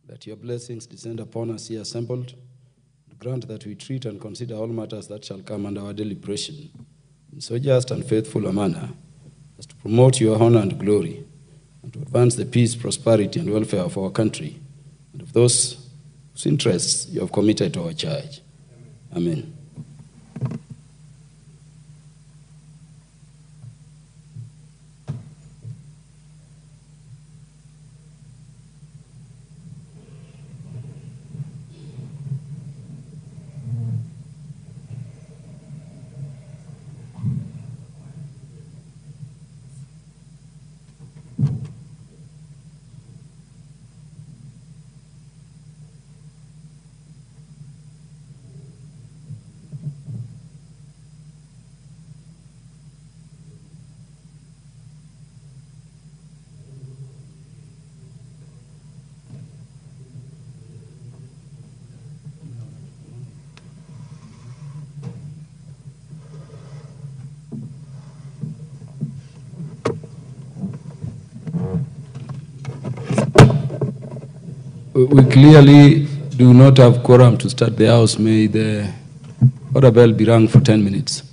Let your blessings descend upon us here assembled. Grant that we treat and consider all matters that shall come under our deliberation in so just and faithful a manner as to promote your honor and glory, and to advance the peace, prosperity, and welfare of our country and of those whose interests you have committed to our charge. Amen. We clearly do not have quorum to start the House. May the order bell be rung for 10 minutes.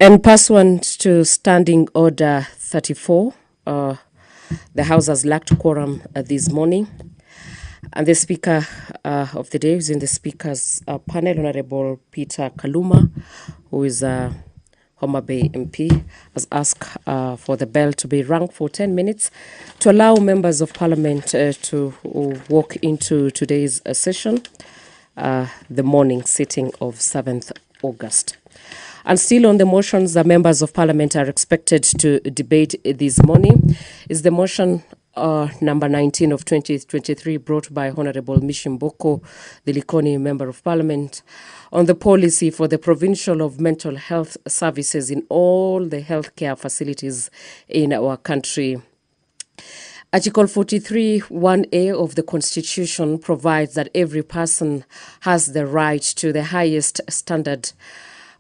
And pursuant to Standing Order 34, the House has lacked quorum this morning. And the Speaker of the day is in the Speaker's panel, Honorable Peter Kaluma, who is a Mutembei MP, has asked for the bell to be rung for 10 minutes to allow members of Parliament to walk into today's session, the morning sitting of 7th August. And still on the motions the members of Parliament are expected to debate this morning is the motion number 19 of 2023 brought by Honorable Mutembei, the Likoni Member of Parliament, on the policy for the provincial of mental health services in all the healthcare facilities in our country. Article 43, 1A of the Constitution provides that every person has the right to the highest standard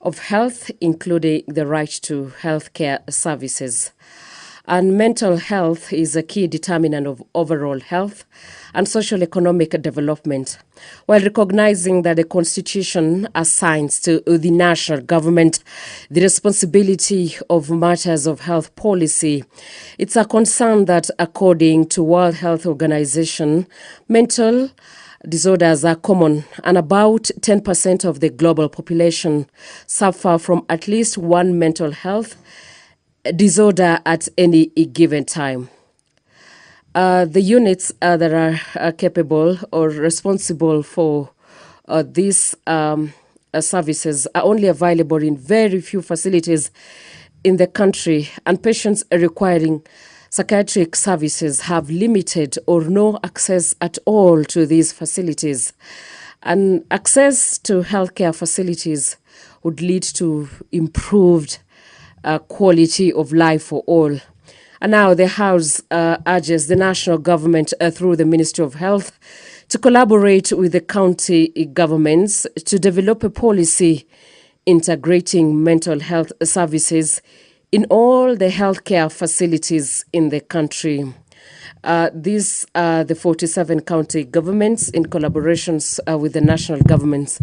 of health, including the right to healthcare services. And mental health is a key determinant of overall health and socio-economic development, while recognizing that the Constitution assigns to the national government the responsibility of matters of health policy. It's a concern that, according to World Health Organization, mental disorders are common, and about 10% of the global population suffer from at least one mental health disorder at any given time. The units that are capable or responsible for these services are only available in very few facilities in the country, and patients requiring psychiatric services have limited or no access at all to these facilities. And access to healthcare facilities would lead to improved quality of life for all. And now the House urges the national government through the Ministry of Health to collaborate with the county governments to develop a policy integrating mental health services in all the healthcare facilities in the country. These are the 47 county governments in collaborations with the national governments.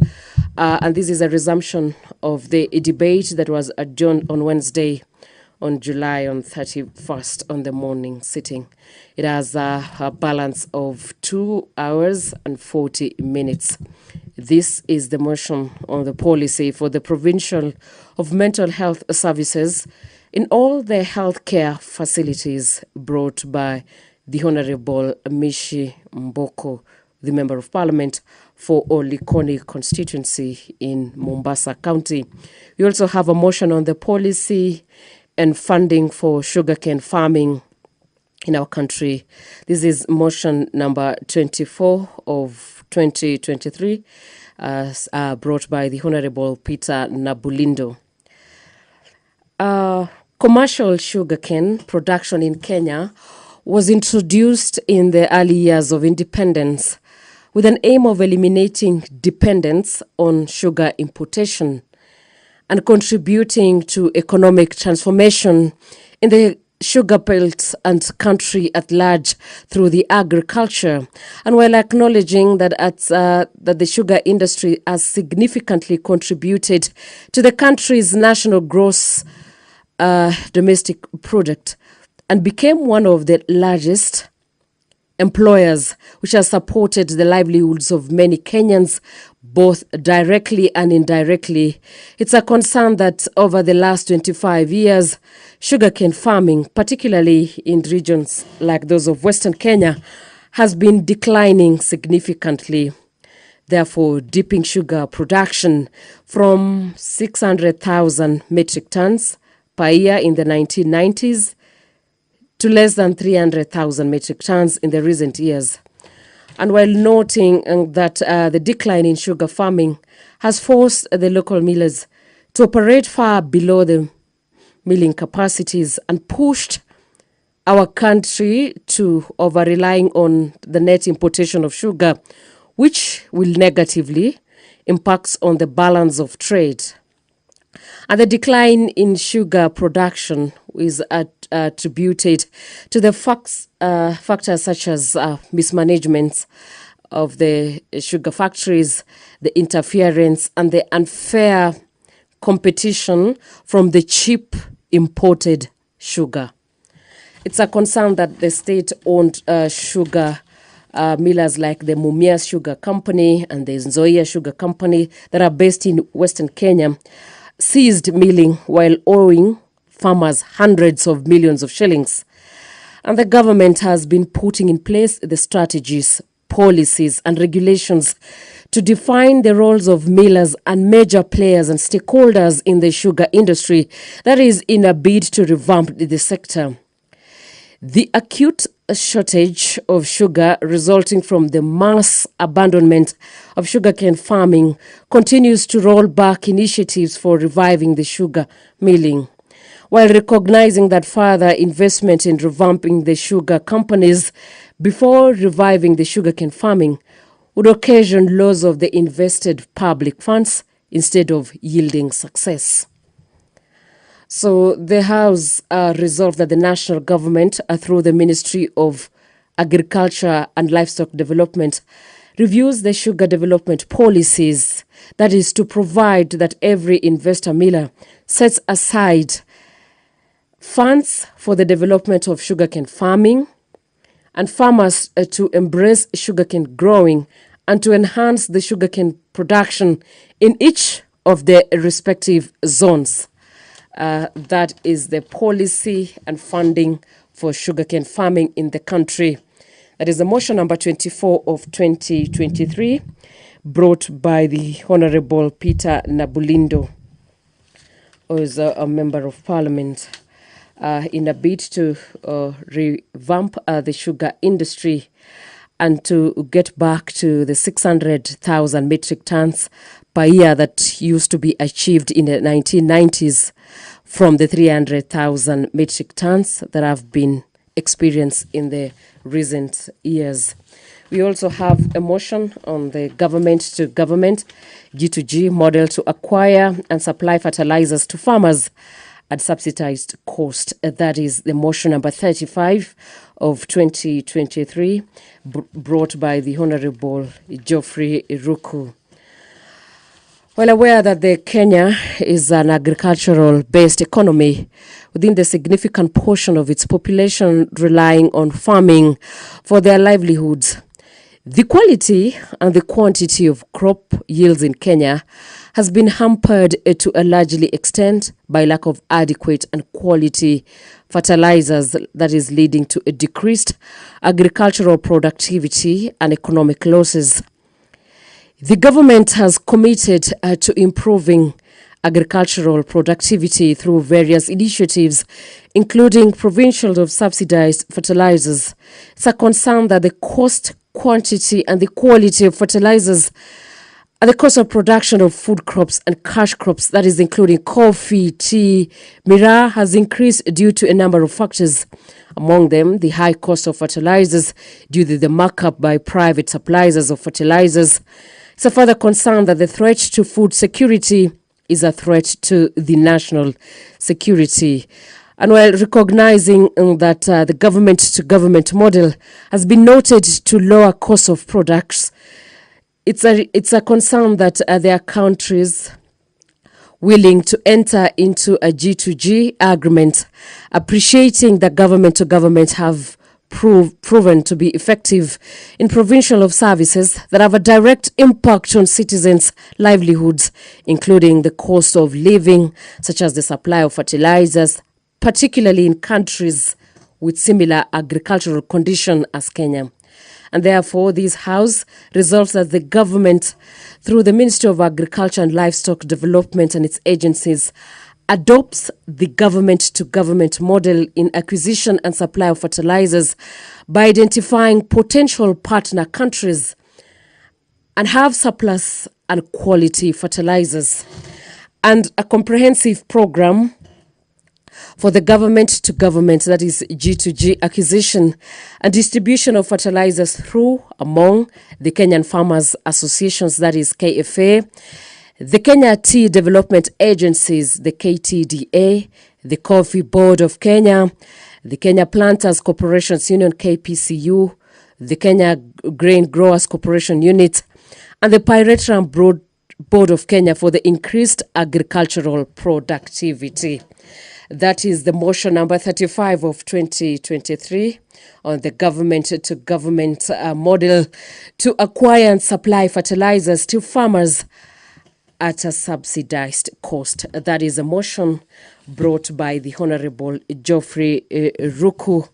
And this is a resumption of the debate that was adjourned on Wednesday, on July 31st, on the morning sitting. It has a balance of 2 hours and 40 minutes. This is the motion on the policy for the provincial of mental health services in all the healthcare facilities, brought by the Honorable Mutembei, the Member of Parliament for Likoni constituency in Mombasa County. We also have a motion on the policy and funding for sugarcane farming in our country. This is motion number 24 of 2023, brought by the Honorable Peter Nabulindo. Commercial sugarcane production in Kenya was introduced in the early years of independence with an aim of eliminating dependence on sugar importation and contributing to economic transformation in the sugar belt and country at large through the agriculture, and while acknowledging that that the sugar industry has significantly contributed to the country's national gross domestic product and became one of the largest employers, which has supported the livelihoods of many Kenyans, both directly and indirectly. It's a concern that over the last 25 years, sugarcane farming, particularly in regions like those of Western Kenya, has been declining significantly. Therefore, dipping sugar production from 600,000 metric tons per year in the 1990s to less than 300,000 metric tons in the recent years. And while noting that the decline in sugar farming has forced the local millers to operate far below the milling capacities and pushed our country to over-relying on the net importation of sugar, which will negatively impact on the balance of trade. And the decline in sugar production is attributed to the factors such as mismanagement of the sugar factories, the interference, and the unfair competition from the cheap imported sugar. It's a concern that the state-owned sugar millers like the Mumia Sugar Company and the Nzoia Sugar Company that are based in Western Kenya ceased milling while owing farmers hundreds of millions of shillings. And the government has been putting in place the strategies, policies and regulations to define the roles of millers and major players and stakeholders in the sugar industry, that is in a bid to revamp the sector. The acute shortage of sugar resulting from the mass abandonment of sugarcane farming continues to roll back initiatives for reviving the sugar milling, while recognizing that further investment in revamping the sugar companies before reviving the sugarcane farming would occasion loss of the invested public funds instead of yielding success. So the House resolved that the national government, through the Ministry of Agriculture and Livestock Development, reviews the sugar development policies, that is to provide that every investor miller sets aside funds for the development of sugarcane farming and farmers to embrace sugarcane growing and to enhance the sugarcane production in each of the respective zones. That is the policy and funding for sugarcane farming in the country. That is the motion number 24 of 2023, brought by the Honorable Peter Nabulindo, who is a member of parliament, in a bid to revamp the sugar industry and to get back to the 600,000 metric tons per year that used to be achieved in the 1990s from the 300,000 metric tons that have been experienced in the recent years. We also have a motion on the government-to-government G2G model to acquire and supply fertilizers to farmers at subsidized cost. That is the motion number 35 of 2023, brought by the Honorable Geoffrey Ruku. Well aware that the Kenya is an agricultural-based economy, within the significant portion of its population relying on farming for their livelihoods, the quality and the quantity of crop yields in Kenya has been hampered to a largely extent by lack of adequate and quality fertilizers, that is leading to a decreased agricultural productivity and economic losses. The government has committed to improving agricultural productivity through various initiatives, including provincial of subsidized fertilizers. It's a concern that the cost, quantity, and the quality of fertilizers and the cost of production of food crops and cash crops, that is including coffee, tea, miraa, has increased due to a number of factors. Among them, the high cost of fertilizers due to the markup by private suppliers of fertilizers. It's a further concern that the threat to food security is a threat to the national security. And while recognizing that the government-to-government model has been noted to lower cost of products, it's a concern that there are countries willing to enter into a G2G agreement, appreciating that government-to-government have proven to be effective in provincial of services that have a direct impact on citizens' livelihoods, including the cost of living, such as the supply of fertilizers, particularly in countries with similar agricultural condition as Kenya. And therefore, this House resolves that the government, through the Ministry of Agriculture and Livestock Development and its agencies, adopts the government-to-government model in acquisition and supply of fertilizers by identifying potential partner countries and have surplus and quality fertilizers, and a comprehensive program for the government-to-government, that is G2G, acquisition and distribution of fertilizers through, among the Kenyan Farmers Associations, that is KFA, the Kenya Tea Development Agencies, the KTDA, the Coffee Board of Kenya, the Kenya Planters Corporations Union, KPCU, the Kenya Grain Growers Corporation Unit, and the Pyrethrum Board of Kenya for the increased agricultural productivity. That is the motion number 35 of 2023 on the government-to-government model to acquire and supply fertilizers to farmers at a subsidized cost. That is a motion brought by the Honorable Geoffrey Ruku,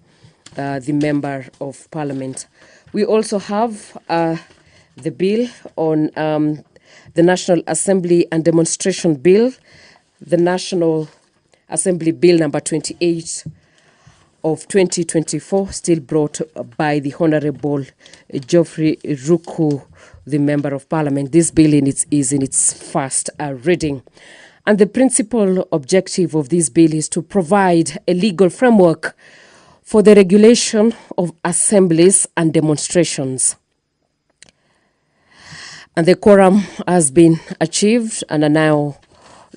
the Member of Parliament. We also have the bill on the National Assembly and Demonstration Bill, the National Assembly Bill number 28 of 2024, still brought by the Honorable Geoffrey Ruku, the Member of Parliament. This bill is in its first reading. And the principal objective of this bill is to provide a legal framework for the regulation of assemblies and demonstrations. And the quorum has been achieved, and I now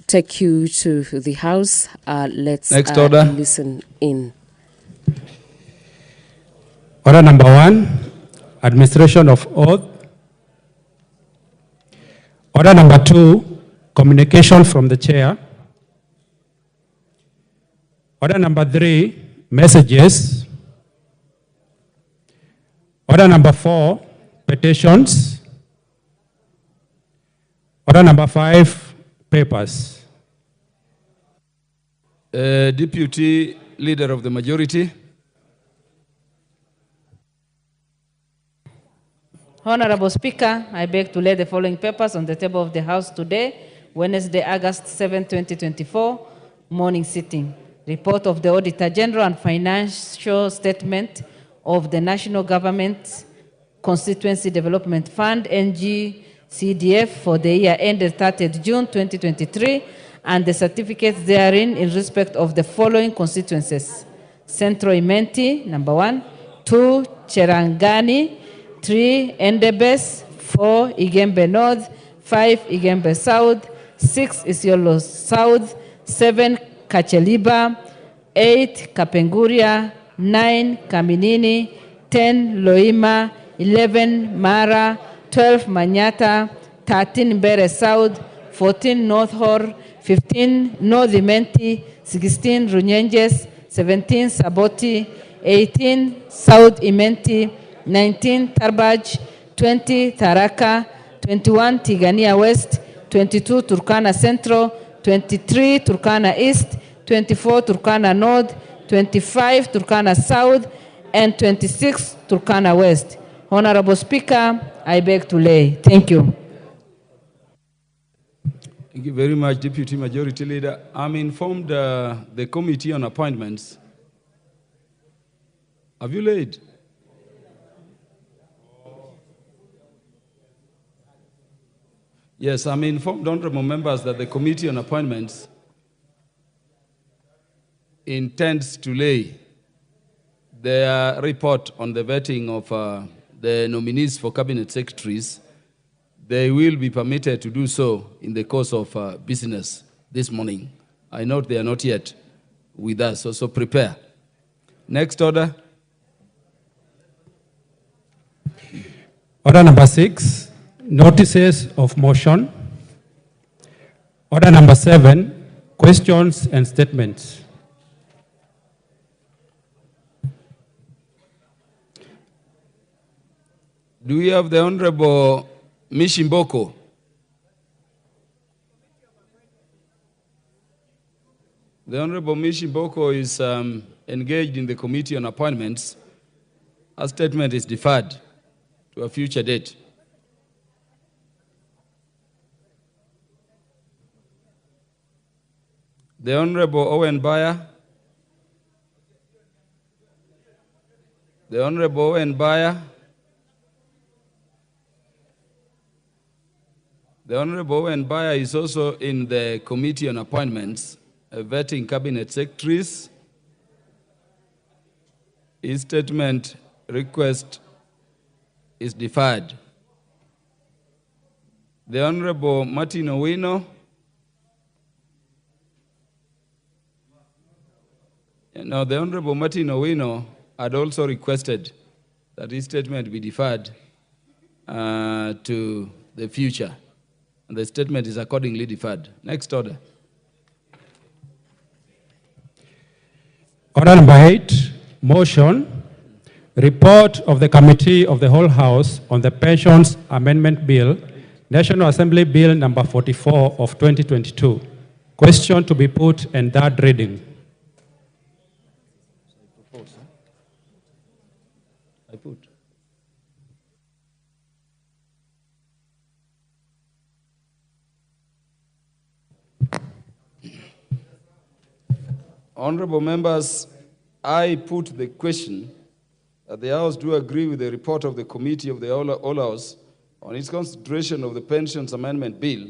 take you to the House. Let's Next order. Listen in. Order number 1, administration of oath. Order number 2, communication from the chair. Order number 3, messages. Order number 4, petitions. Order number 5, papers. Deputy Leader of the Majority. Honorable Speaker, I beg to lay the following papers on the table of the House today, Wednesday, August 7, 2024, morning sitting. Report of the Auditor General and financial statement of the National Government Constituency Development Fund, NGCDF, for the year ended 30th June 2023, and the certificates therein in respect of the following constituencies: Central Imenti, number 1, 2, Cherangani, 3, Endebess, 4, Igembe North, 5, Igembe South, 6, Isiolo South, 7, Kacheliba, 8, Kapenguria, 9, Kaminini, 10, Loima, 11, Mara, 12, Manyata, 13, Mbere South, 14, North Hor, 15, North Imenti, 16, Runyenjes, 17, Saboti, 18, South Imenti, 19, Tarbaj, 20, Tharaka, 21, Tigania West, 22, Turkana Central, 23, Turkana East, 24, Turkana North, 25, Turkana South, and 26, Turkana West. Honorable Speaker, I beg to lay. Thank you. Thank you very much, Deputy Majority Leader. I'm informed the Committee on Appointments. Have you laid? Yes, I'm informed, honorable members, that the Committee on Appointments intends to lay their report on the vetting of the nominees for cabinet secretaries they will be permitted to do so in the course of business this morning. I note they are not yet with us, so prepare. Next order. Order number 6, notices of motion. Order number 7, questions and statements. Do we have the Honorable Mishimboko? The Honorable Mishimboko is engaged in the Committee on Appointments. Her statement is deferred to a future date. The Honorable Owen Baya. The Honorable Owen Baya. The Honorable Owen Baya is also in the Committee on Appointments, vetting cabinet secretaries. His statement request is deferred. The Honorable Martin Owino. Now, the Honorable Martin Owino had also requested that his statement be deferred to the future. And the statement is accordingly deferred. Next order. Order number 8, motion, report of the Committee of the Whole House on the Pensions Amendment Bill, National Assembly Bill number 44 of 2022. Question to be put and third reading. I put. Honorable members, I put the question that the House do agree with the report of the Committee of the Whole House on its consideration of the Pensions Amendment Bill,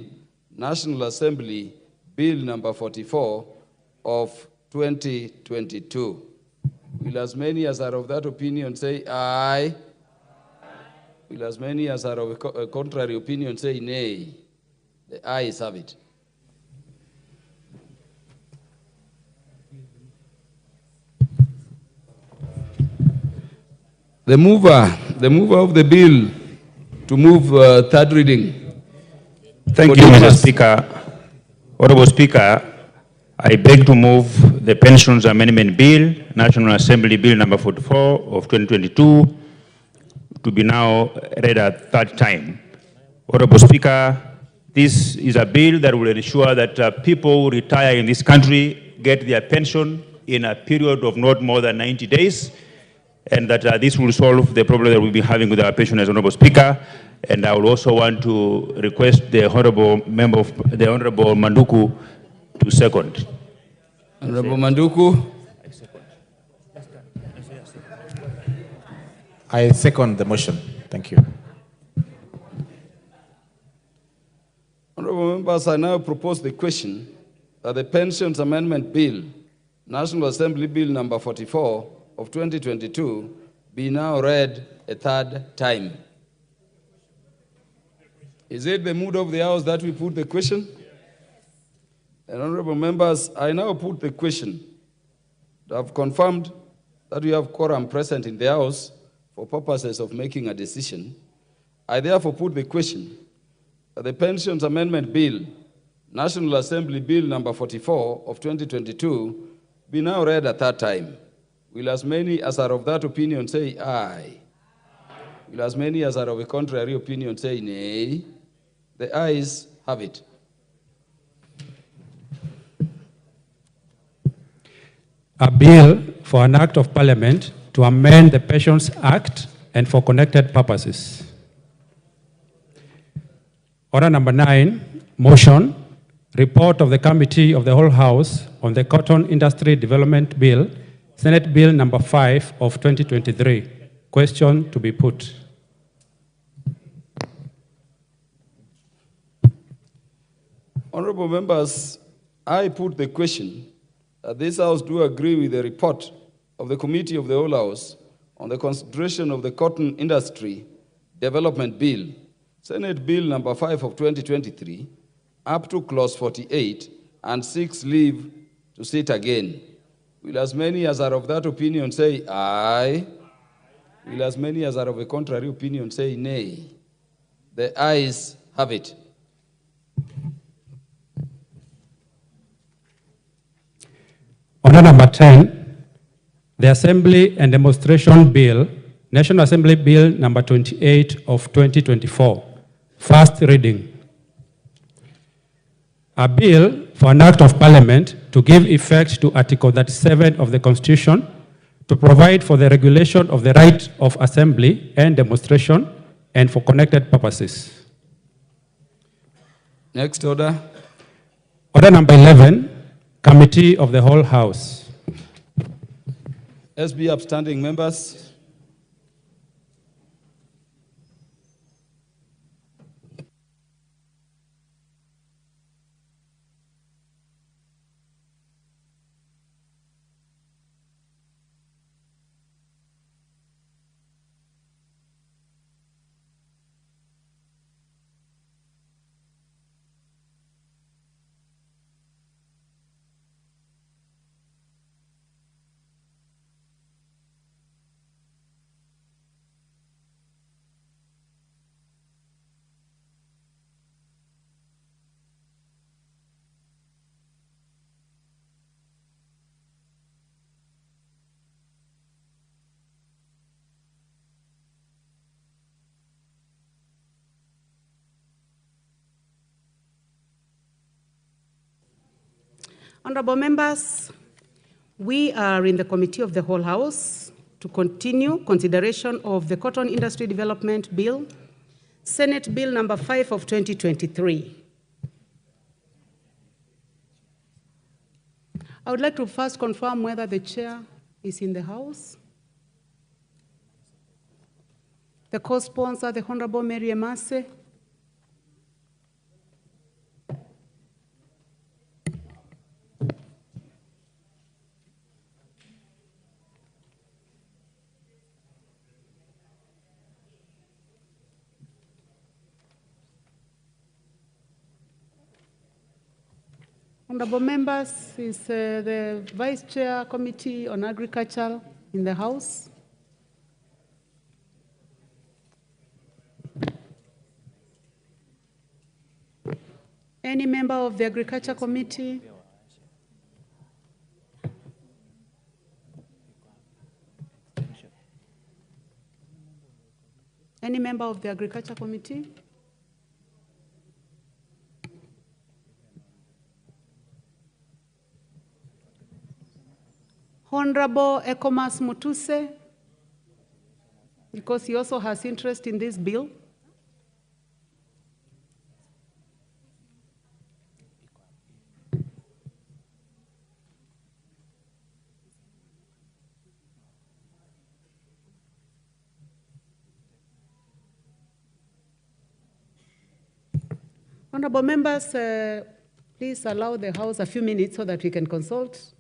National Assembly Bill number 44 of 2022. Will as many as are of that opinion say aye? Will as many as are of a contrary opinion say nay? The ayes have it. The mover of the bill to move third reading. Thank you, Mr. Speaker. Honorable Speaker, I beg to move the Pensions Amendment Bill, National Assembly Bill number 44 of 2022, to be now read a third time. Honorable Speaker, this is a bill that will ensure that people who retire in this country get their pension in a period of not more than 90 days, and that this will solve the problem that we'll be having with our pensioners, Honorable Speaker. And I would also want to request the Honorable Member of the Honorable Manduku to second. Honorable Manduku. I second the motion. Thank you. Honorable members, I now propose the question that the Pensions Amendment Bill, National Assembly Bill number 44 of 2022, be now read a third time. Is it the mood of the House that we put the question? And honorable members, I now put the question. I have confirmed that we have quorum present in the House for purposes of making a decision. I therefore put the question that the Pensions Amendment Bill, National Assembly Bill number 44 of 2022, be now read a third time. Will as many as are of that opinion say aye? Will as many as are of a contrary opinion say nay? The ayes have it. A bill for an act of parliament to amend the Pensions Act and for connected purposes. Order number 9, motion, report of the Committee of the Whole House on the Cotton Industry Development Bill, Senate Bill number 5 of 2023. Question to be put. Honorable members, I put the question that this House do agree with the report of the Committee of the Whole House on the consideration of the Cotton Industry Development Bill, Senate Bill number 5 of 2023, up to clause 48, and 6 leave to sit again. Will as many as are of that opinion say aye? Will as many as are of a contrary opinion say nay? The ayes have it. Order number 10, the Assembly and Demonstration Bill, National Assembly Bill number 28 of 2024, first reading. A bill for an act of parliament to give effect to Article 37 of the Constitution to provide for the regulation of the right of assembly and demonstration and for connected purposes. Next order. Order number 11, Committee of the Whole House. SB upstanding members. Honorable members, we are in the Committee of the Whole House to continue consideration of the Cotton Industry Development Bill, Senate Bill number 5 of 2023. I would like to first confirm whether the chair is in the House. The co-sponsor, the Honorable Mary Emase. Honorable members, is the Vice Chair Committee on Agriculture in the House? Any member of the Agriculture Committee? Any member of the Agriculture Committee? Honorable Ekomas Mutuse, because he also has interest in this bill. Honorable members, please allow the House a few minutes so that we can consult.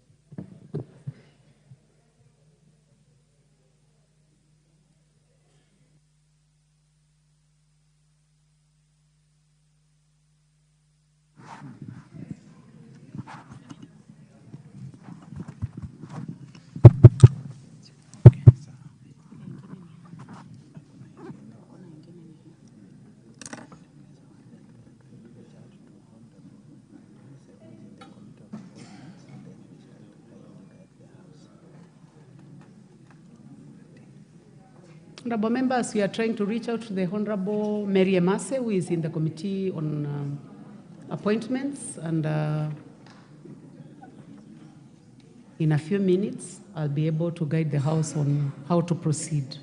Honorable members, we are trying to reach out to the Honorable Mary Emase, who is in the Committee on Appointments, and in a few minutes, I'll be able to guide the House on how to proceed.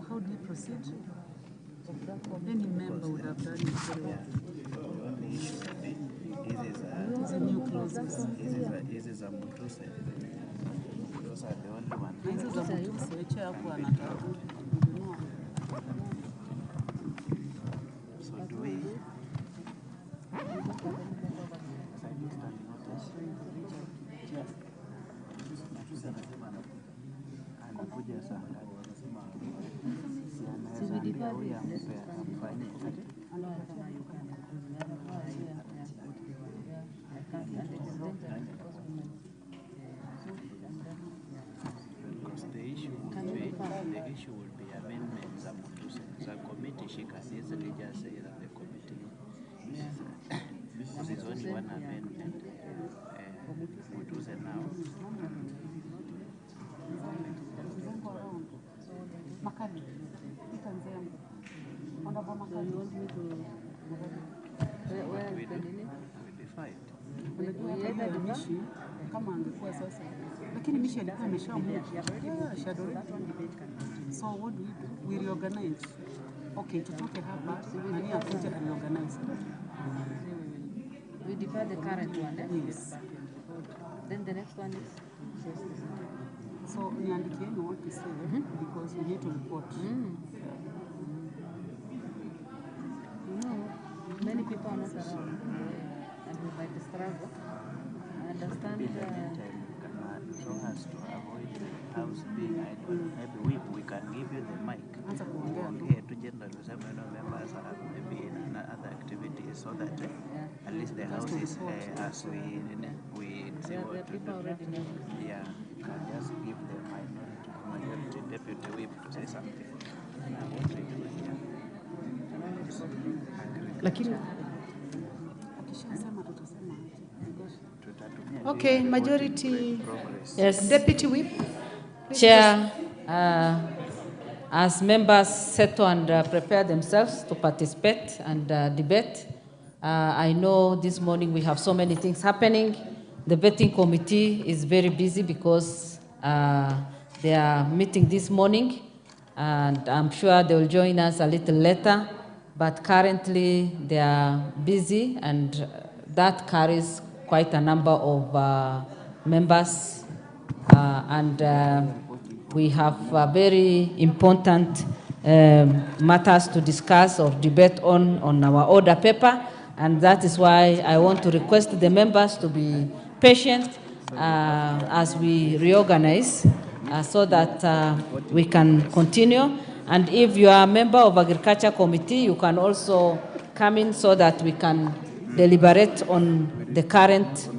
How do you proceed? Any member would have done it very well. This is a new clause. The issue will be amendments and the committee, she can easily just say that the committee because it's only one amendment. Now. So what do? We reorganize. Okay, tutoke hapa nani akuja reorganize. We defer the current one, eh? Yes. Then the next one is? So niandikieni what to say because we need to report. Many people are not around and we might struggle. I understand. So as to avoid the house being idle, maybe we can give you the mic. To general members maybe in other activities so that at least the house is as we see what to do. Yeah, can just give the majority deputy whip to say something. Okay, majority. Yes. Deputy whip. Chair, as members settle and prepare themselves to participate and debate, I know this morning we have so many things happening. The vetting committee is very busy because they are meeting this morning, and I'm sure they will join us a little later. But currently they are busy, and that carries quite a number of members, and we have very important matters to discuss or debate on our order paper, and that is why I want to request the members to be patient as we reorganize so that we can continue. And if you are a member of Agriculture Committee, you can also come in so that we can deliberate on the current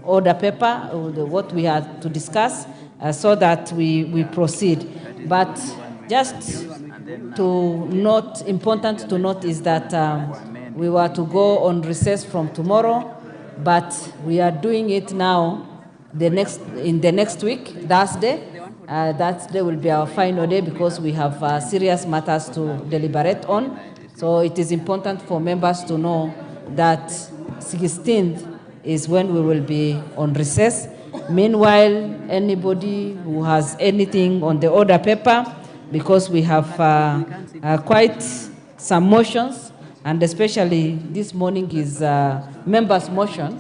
order paper, or what we have to discuss, so that we proceed. But just to note, important to note is that we were to go on recess from tomorrow, but we are doing it now in the next week, Thursday. That day will be our final day because we have serious matters to deliberate on. So it is important for members to know that 16th is when we will be on recess. Meanwhile, anybody who has anything on the order paper, because we have quite some motions, and especially this morning is members' motion.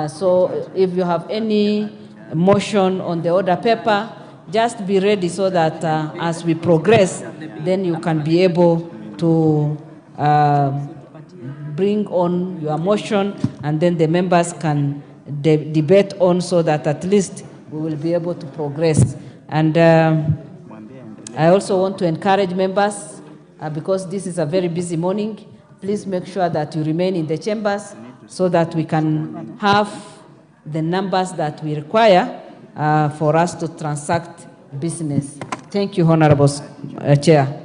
So if you have any motion on the order paper, just be ready so that as we progress, then you can be able to bring on your motion, and then the members can debate on, so that at least we will be able to progress. And I also want to encourage members, because this is a very busy morning, please make sure that you remain in the chambers so that we can have the numbers that we require for us to transact business. Thank you, Honorable Chair.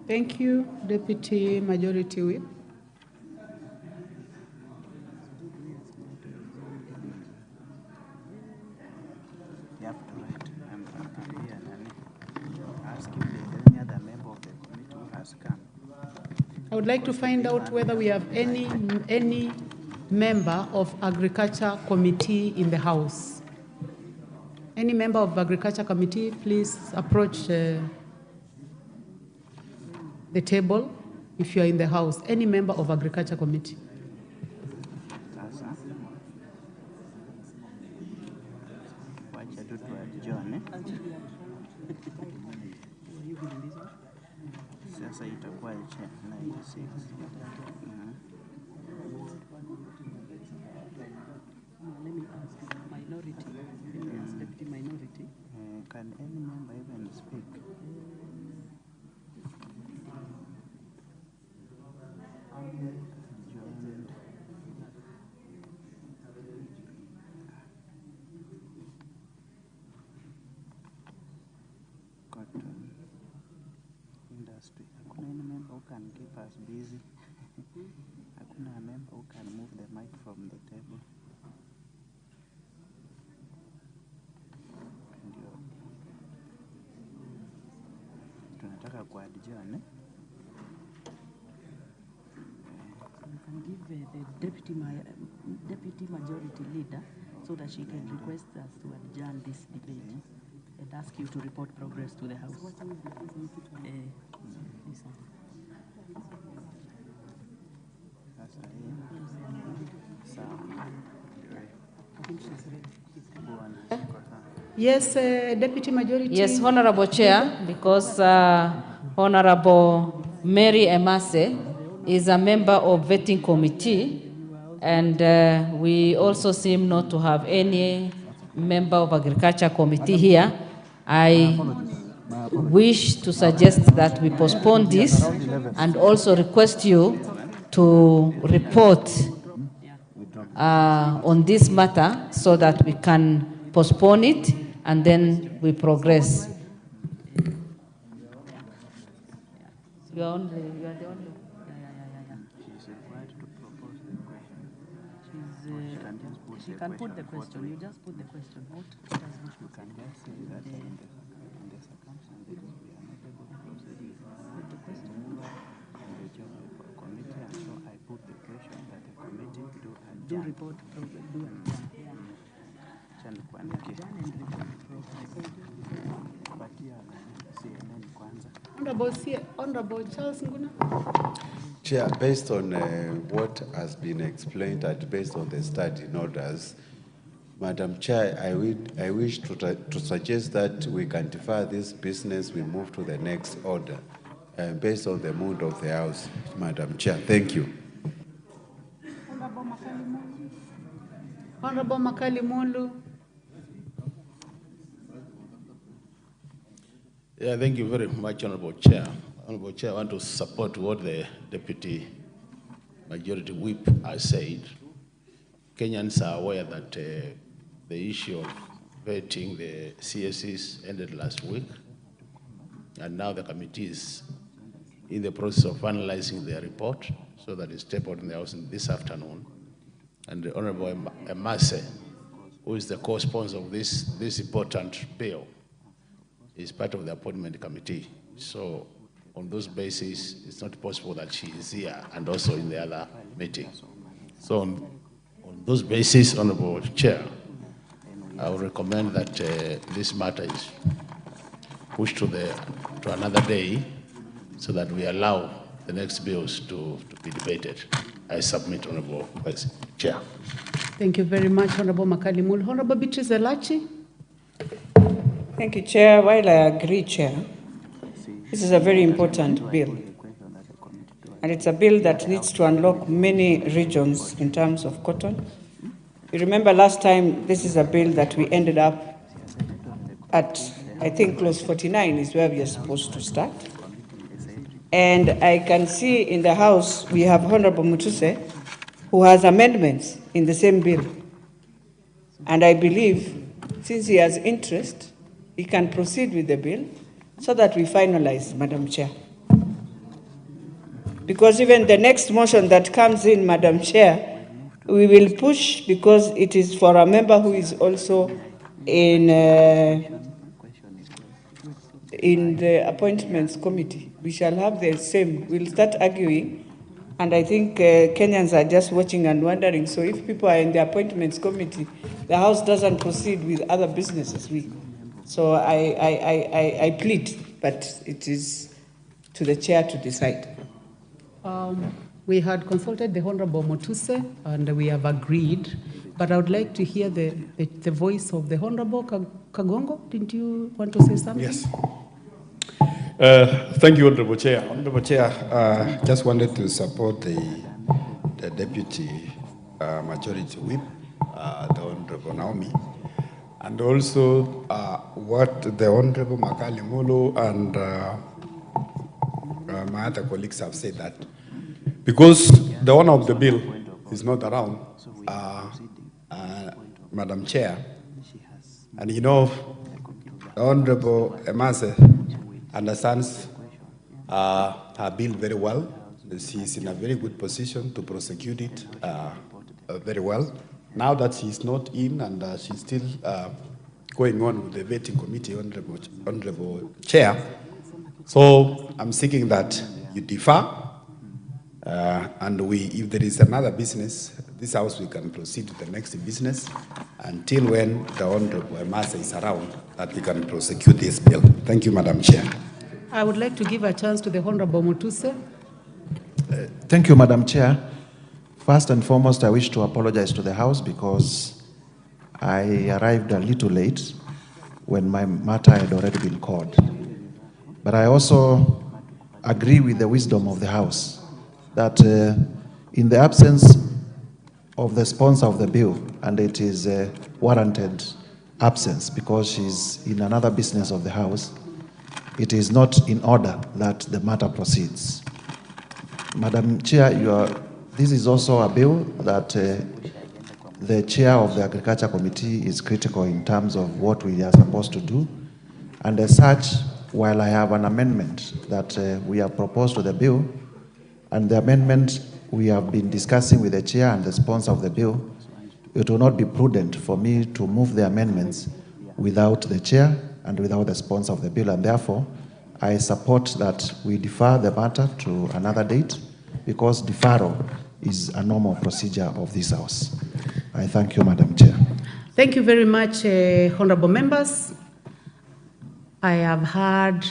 Thank you, Deputy Majority Whip. You have to write and ask if there's any other member of the committee who has come. I would like to find out whether we have any member of Agriculture Committee in the House. Any member of Agriculture Committee, please approach. the table if you are in the House, any member of Agriculture Committee. Sasa wacha tu tuadjourn. Sasa itakuwa 96. Let me ask minority. Let me ask deputy minority. Can any member even speak? Joined. Cotton industry. Hakuna any member who can keep us busy. Hakuna a member who can move the mic from the table. Ndio tunataka kuadjourn. You can give the deputy majority leader so that she can request us to adjourn this debate and ask you to report progress to the House. Sasa hii sawa. Yes, Deputy Majority. Yes, Honorable Chair, because Honorable Mary Emase is a member of vetting committee, and we also seem not to have any member of agriculture committee here. I wish to suggest that we postpone this and also request you to report on this matter so that we can postpone it and then we progress. You are the only. She's required to propose the question. She can put the question. You just put the question. What does You can just say that in the circumstances we are not able to proceed with the question in the job committee, and so I put the question that the committee do report progress? Do Honorable Charles Nguna. Chair, based on what has been explained and based on the standing orders, Madam Chair, I wish to suggest that we can defer this business, we move to the next order, based on the mood of the House, Madam Chair. Thank you. Honorable Makalimulu. Yeah, thank you very much, Honorable Chair. Honorable Chair, I want to support what the Deputy Majority Whip has said. Kenyans are aware that the issue of vetting the CSEs ended last week, and now the committee is in the process of finalizing their report so that it's tabled in the House this afternoon. And the Honorable Emase, who is the co-sponsor of this important bill, is part of the appointment committee. So on those bases, it's not possible that she is here and also in the other meeting. So on those bases, Honorable Chair, I would recommend that this matter is pushed to another day so that we allow the next bills to be debated. I submit, Honorable Chair. Thank you very much, Honorable Makalimulu. Honorable Beatrice Elachi. Thank you, Chair. While I agree, Chair, this is a very important bill. And it's a bill that needs to unlock many regions in terms of cotton. You remember last time, this is a bill that we ended up at, I think, clause 49 is where we are supposed to start. And I can see in the House, we have Honorable Mutuse, who has amendments in the same bill. And I believe, since he has interest, he can proceed with the bill so that we finalize, Madam Chair. Because even the next motion that comes in, Madam Chair, we will push because it is for a member who is also in the appointments committee. We shall have the same. We'll start arguing. And I think Kenyans are just watching and wondering. So if people are in the appointments committee, the House doesn't proceed with other businesses. So I plead, but it is to the chair to decide. We had consulted the Honorable Mutuse and we have agreed, but I would like to hear the voice of the Honorable Kagongo. Didn't you want to say something? Yes. Thank you, Honorable Chair. Honorable Chair, just wanted to support the Deputy Majority Whip, the Honorable Naomi, and also what the Honorable Makali Molo and my other colleagues have said, that because the owner of the bill is not around, Madam Chair, and you know, the Honorable Emase understands her bill very well. She's in a very good position to prosecute it very well. Now that she's not in and she's still going on with the vetting committee, Honorable Chair, so I'm seeking that you defer, and if there is another business, this house, we can proceed to the next business until when the Honorable Emase is around, that we can prosecute this bill. Thank you, Madam Chair. I would like to give a chance to the Honorable Mutuse. Thank you, Madam Chair. First and foremost, I wish to apologize to the House because I arrived a little late when my matter had already been called. But I also agree with the wisdom of the House that in the absence of the sponsor of the bill, and it is a warranted absence because she's in another business of the House, it is not in order that the matter proceeds. Madam Chair, this is also a bill that the chair of the Agriculture Committee is critical in terms of what we are supposed to do. And as such, while I have an amendment that we have proposed to the bill, and the amendment we have been discussing with the chair and the sponsor of the bill, it will not be prudent for me to move the amendments without the chair and without the sponsor of the bill. And therefore, I support that we defer the matter to another date because deferral is a normal procedure of this House. I thank you, Madam Chair. Thank you very much, honorable members. I have heard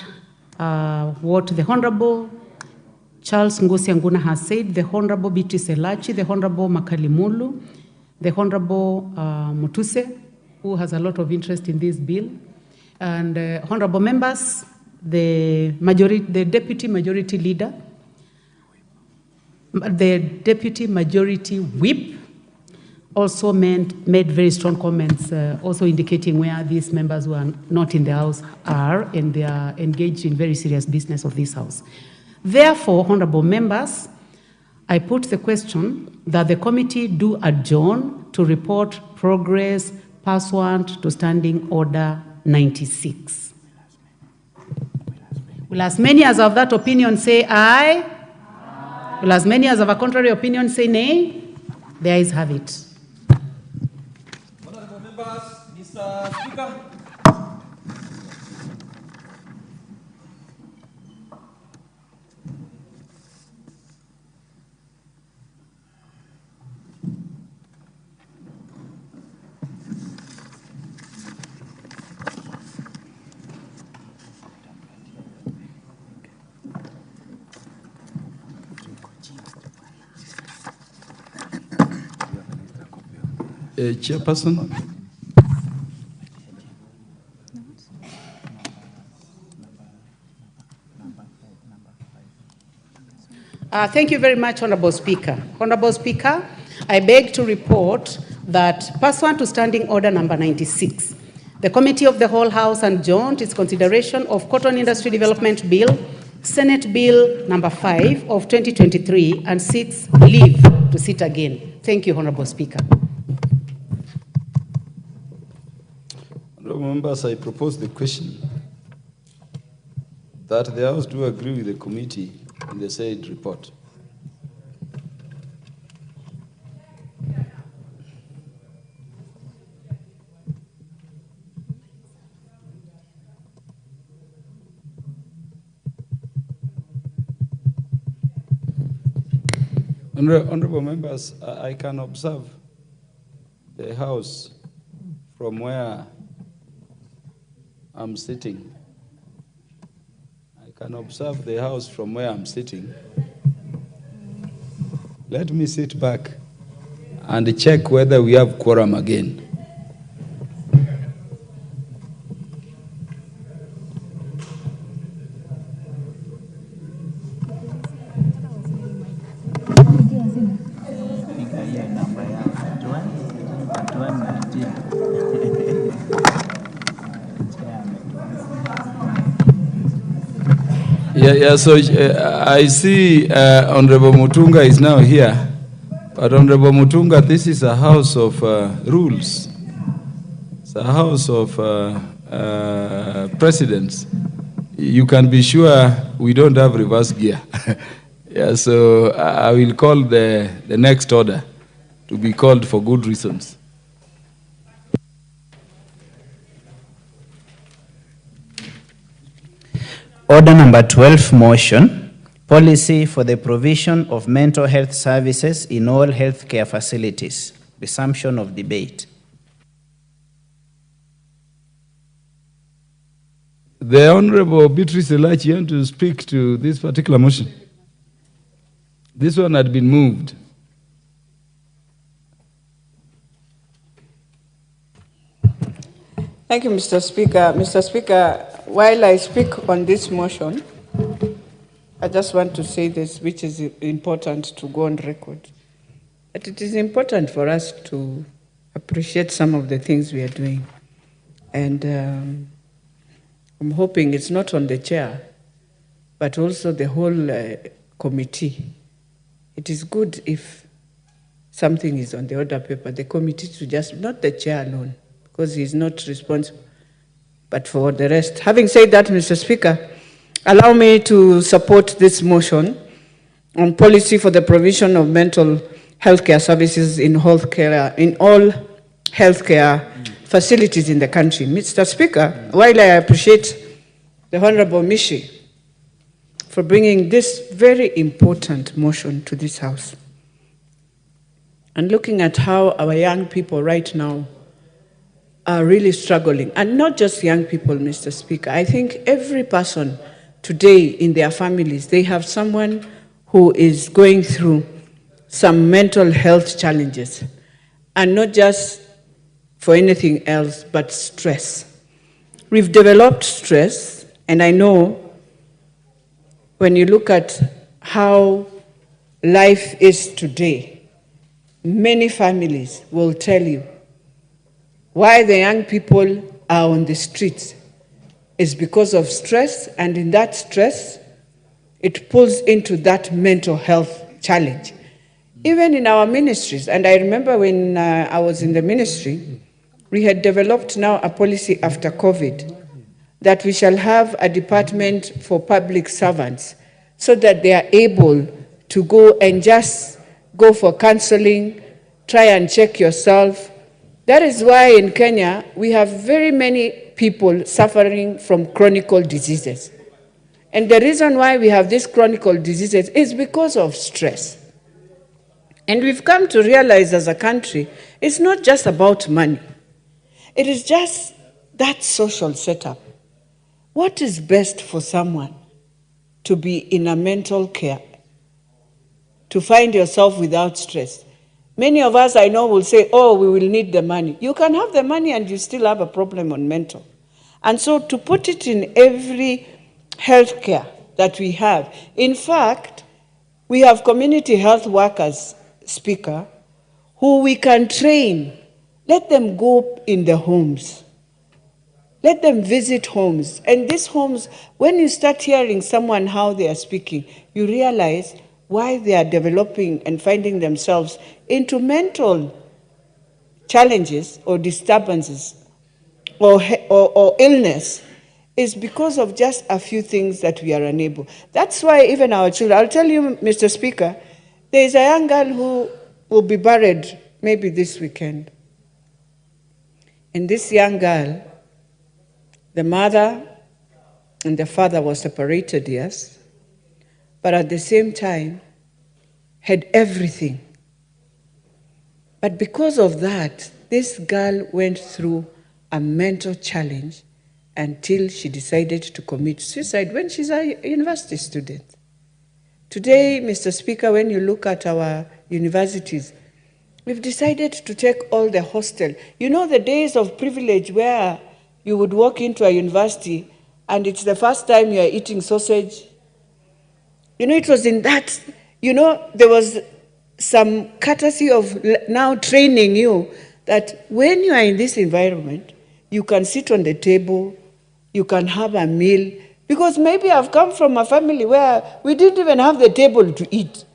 what the Honorable Charles Ngosi Anguna has said, the Honorable Beatrice Elachi, the Honorable Makalimulu, the Honorable Mutuse, who has a lot of interest in this bill, and honorable members, the Deputy Majority Leader, the Deputy Majority Whip, also made very strong comments, also indicating where these members who are not in the House are, and they are engaged in very serious business of this House. Therefore, honorable members, I put the question that the committee do adjourn to report progress pursuant to Standing Order 96. Will as many as of that opinion say aye? Will as many as of a contrary opinion say nay? The ayes have it. Honorable members, Mr. Speaker. Chairperson. Thank you very much, Honorable Speaker. Honorable Speaker, I beg to report that pursuant to Standing Order number 96, the Committee of the Whole House adjourned its consideration of Cotton Industry Development Bill, Senate Bill number 5 of 2023, and seeks leave to sit again. Thank you, Honorable Speaker. Honorable members, I propose the question that the House do agree with the committee in the said report. Honorable members, I can observe the House from where I'm sitting. I can observe the House from where I'm sitting. Let me sit back and check whether we have quorum again. So I see Honorable Mutunga is now here. But Honorable Mutunga, this is a house of rules. It's a house of precedents. You can be sure we don't have reverse gear. So I will call the next order to be called for good reasons. Order number 12, motion, policy for the provision of mental health services in all healthcare facilities. Resumption of debate. The Honorable Beatrice Elachi want to speak to this particular motion. This one had been moved. Thank you, Mr. Speaker. Mr. Speaker, while I speak on this motion, I just want to say this, which is important to go on record. That it is important for us to appreciate some of the things we are doing. And I'm hoping it's not on the chair, but also the whole committee. It is good if something is on the order paper, the committee to just, not the chair alone, because he's not responsible, but for the rest. Having said that, Mr. Speaker, allow me to support this motion on policy for the provision of mental healthcare services in all healthcare facilities in the country. Mr. Speaker, while I appreciate the Honorable Mishi for bringing this very important motion to this House, and looking at how our young people right now are really struggling, and not just young people, Mr. Speaker. I think every person today in their families, they have someone who is going through some mental health challenges, and not just for anything else but stress. We've developed stress, and I know when you look at how life is today, many families will tell you why the young people are on the streets is because of stress, and in that stress, it pulls into that mental health challenge. Even in our ministries, and I remember when I was in the ministry, we had developed now a policy after COVID that we shall have a department for public servants so that they are able to go and just go for counseling, try and check yourself. That is why in Kenya, we have very many people suffering from chronic diseases. And the reason why we have these chronic diseases is because of stress. And we've come to realize as a country, it's not just about money. It is just that social setup. What is best for someone to be in a mental care, to find yourself without stress? Many of us I know will say, oh, we will need the money. You can have the money and you still have a problem on mental. And so to put it in every healthcare that we have, in fact, we have community health workers, Speaker, who we can train. Let them go in the homes. Let them visit homes. And these homes, when you start hearing someone how they are speaking, you realize why they are developing and finding themselves into mental challenges or disturbances or illness is because of just a few things that we are unable. That's why even our children, I'll tell you, Mr. Speaker, there is a young girl who will be buried maybe this weekend. And this young girl, the mother and the father were separated, yes, but at the same time had everything. But because of that, this girl went through a mental challenge until she decided to commit suicide when she's a university student. Today, Mr. Speaker, when you look at our universities, we've decided to take all the hostel. You know the days of privilege where you would walk into a university and it's the first time you are eating sausage? You know, it was in that, you know, there was some courtesy of now training you that when you are in this environment, you can sit on the table, you can have a meal, because maybe I've come from a family where we didn't even have the table to eat.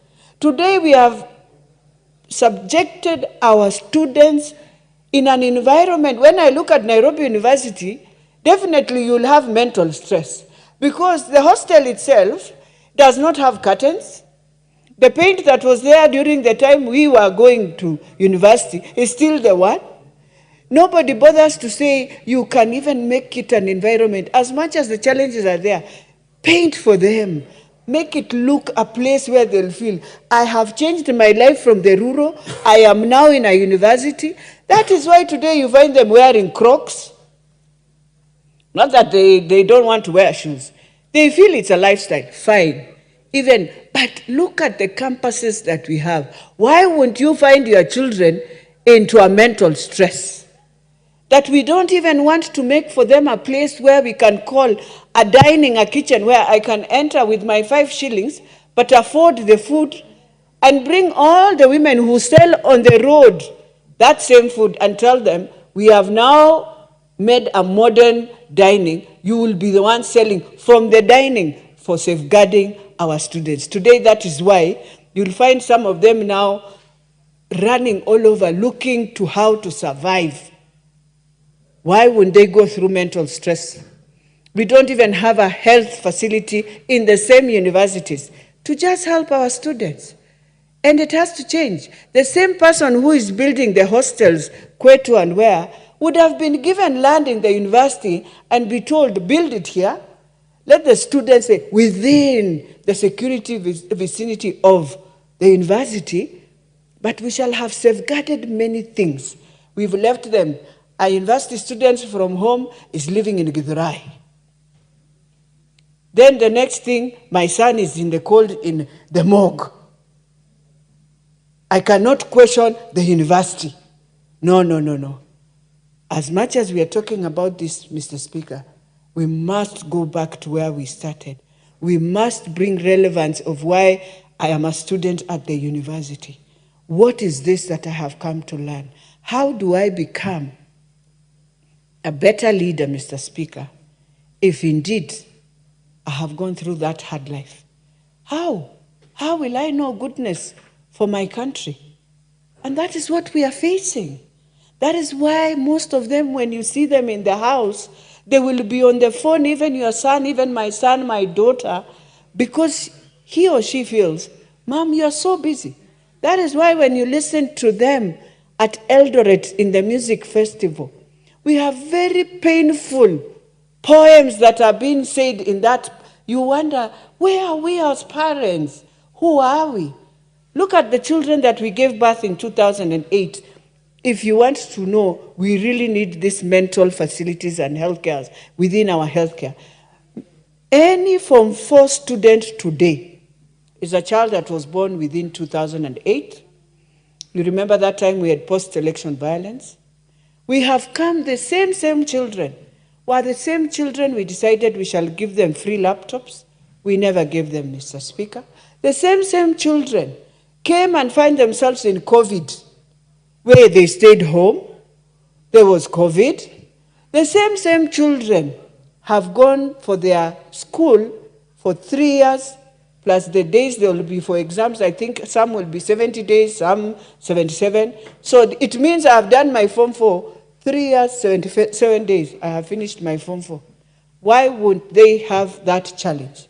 Today we have subjected our students in an environment. When I look at Nairobi University, definitely you'll have mental stress because the hostel itself does not have curtains. The paint that was there during the time we were going to university is still the one. Nobody bothers to say you can even make it an environment. As much as the challenges are there, paint for them. Make it look a place where they'll feel, I have changed my life from the rural, I am now in a university. That is why today you find them wearing Crocs. Not that they don't want to wear shoes. They feel it's a lifestyle, fine. But look at the campuses that we have. Why won't you find your children into a mental stress? That we don't even want to make for them a place where we can call a dining, a kitchen, where I can enter with my 5 shillings, but afford the food and bring all the women who sell on the road that same food and tell them, we have now made a modern dining. You will be the one selling from the dining for safeguarding our students. Today, that is why you'll find some of them now running all over looking to how to survive. Why wouldn't they go through mental stress? We don't even have a health facility in the same universities to just help our students. And it has to change. The same person who is building the hostels, Kwetu and where, would have been given land in the university and be told, build it here. Let the students say, within the security vicinity of the university, but we shall have safeguarded many things. We've left them. Our university students from home is living in Githurai. Then the next thing, my son is in the cold in the morgue. I cannot question the university. No. As much as we are talking about this, Mr. Speaker, we must go back to where we started. We must bring relevance of why I am a student at the university. What is this that I have come to learn? How do I become a better leader, Mr. Speaker, if indeed I have gone through that hard life? How? How will I know goodness for my country? And that is what we are facing. That is why most of them, when you see them in the house, they will be on the phone, even your son, even my son, my daughter, because he or she feels, Mom, you're so busy. That is why when you listen to them at Eldoret in the music festival, we have very painful poems that are being said in that. You wonder, where are we as parents? Who are we? Look at the children that we gave birth in 2008. If you want to know, we really need these mental facilities and healthcare within our healthcare. Any Form 4 student today is a child that was born within 2008. You remember that time we had post-election violence? We have come, the same children, were the same children we decided we shall give them free laptops. We never gave them, Mr. Speaker. The same children came and find themselves in COVID, where they stayed home. There was COVID. The same children have gone for their school for 3 years, plus the days they will be for exams. I think some will be 70 days, some 77. So it means I have done my Form 4, 3 years, 77 days. I have finished my Form 4. Why wouldn't they have that challenge?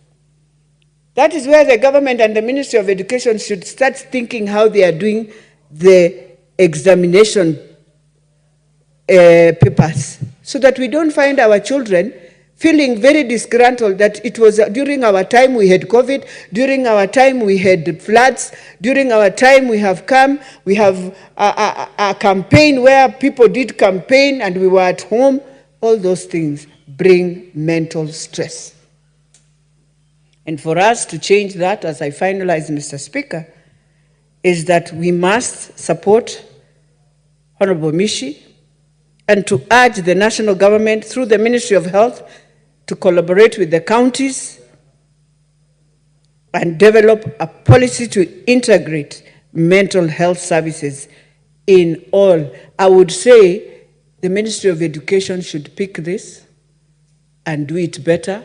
That is where the government and the Ministry of Education should start thinking how they are doing the examination papers, so that we don't find our children feeling very disgruntled that it was during our time we had COVID, during our time we had floods, during our time we have a campaign where people did campaign and we were at home. All those things bring mental stress. And for us to change that, as I finalize, Mr. Speaker, is that we must support Honorable Mishi and to urge the national government through the Ministry of Health to collaborate with the counties and develop a policy to integrate mental health services in all. I would say the Ministry of Education should pick this and do it better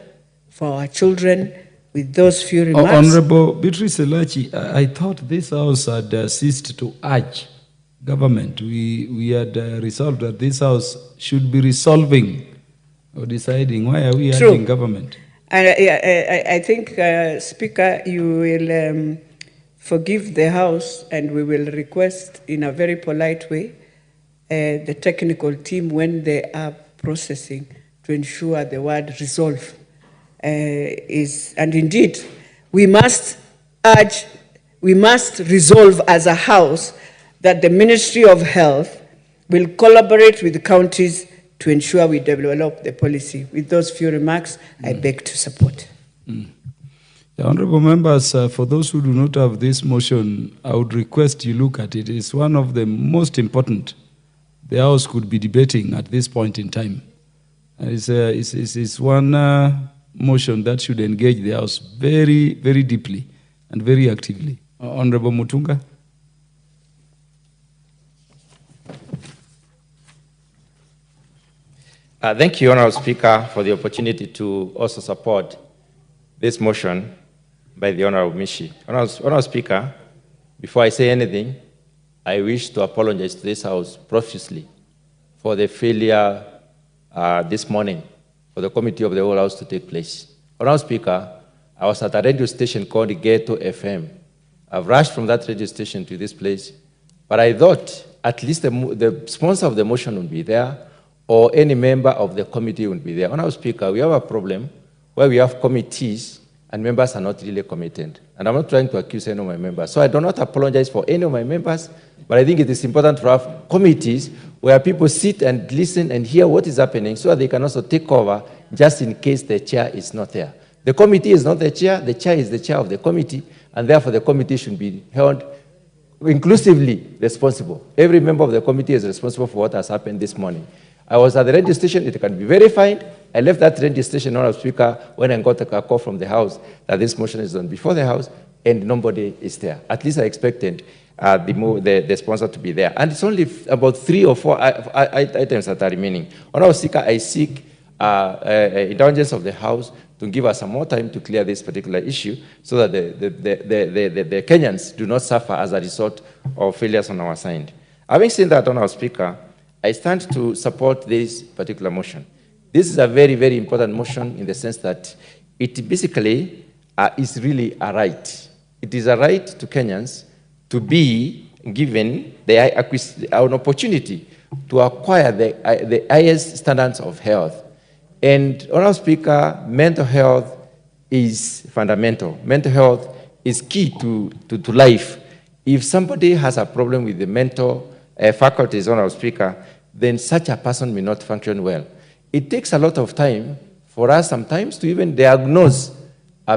for our children. With those few remarks. Honorable Beatrice Elachi, I thought this House had ceased to urge government. We had resolved that this House should be resolving or deciding. Why are we urging government? I think, Speaker, you will forgive the House and we will request in a very polite way the technical team when they are processing to ensure the word resolve and indeed, we must resolve as a House that the Ministry of Health will collaborate with the counties to ensure we develop the policy. With those few remarks, I beg to support. The honorable members, for those who do not have this motion, I would request you look at it. It's one of the most important the House could be debating at this point in time. It's one motion that should engage the House very, very deeply and very actively. Honorable Mutunga. Thank you, Honorable Speaker, for the opportunity to also support this motion by the Honorable Mishi. Honorable Speaker, before I say anything, I wish to apologize to this House profusely for the failure this morning for the committee of the whole House to take place. Honorable Speaker, I was at a radio station called Ghetto FM. I've rushed from that radio station to this place, but I thought at least the sponsor of the motion would be there or any member of the committee would be there. Honorable Speaker, we have a problem where we have committees and members are not really committed. And I'm not trying to accuse any of my members. So I do not apologize for any of my members, but I think it is important to have committees where people sit and listen and hear what is happening so that they can also take over just in case the chair is not there. The committee is not the chair is the chair of the committee, and therefore the committee should be held inclusively responsible. Every member of the committee is responsible for what has happened this morning. I was at the radio station, it can be verified. I left that radio station, Honorable Speaker, when I got a call from the House that this motion is done before the House, and nobody is there. At least I expected the sponsor to be there. And it's only about 3 or 4 items that are remaining. Honorable Speaker, I seek indulgence of the House to give us some more time to clear this particular issue so that the Kenyans do not suffer as a result of failures on our side. Having said that, Honorable Speaker, I stand to support this particular motion. This is a very, very important motion in the sense that it basically is really a right. It is a right to Kenyans to be given an opportunity to acquire the highest standards of health. And, Honorable Speaker, mental health is fundamental. Mental health is key to life. If somebody has a problem with the mental faculties, Honorable Speaker, then such a person may not function well. It takes a lot of time for us sometimes to even diagnose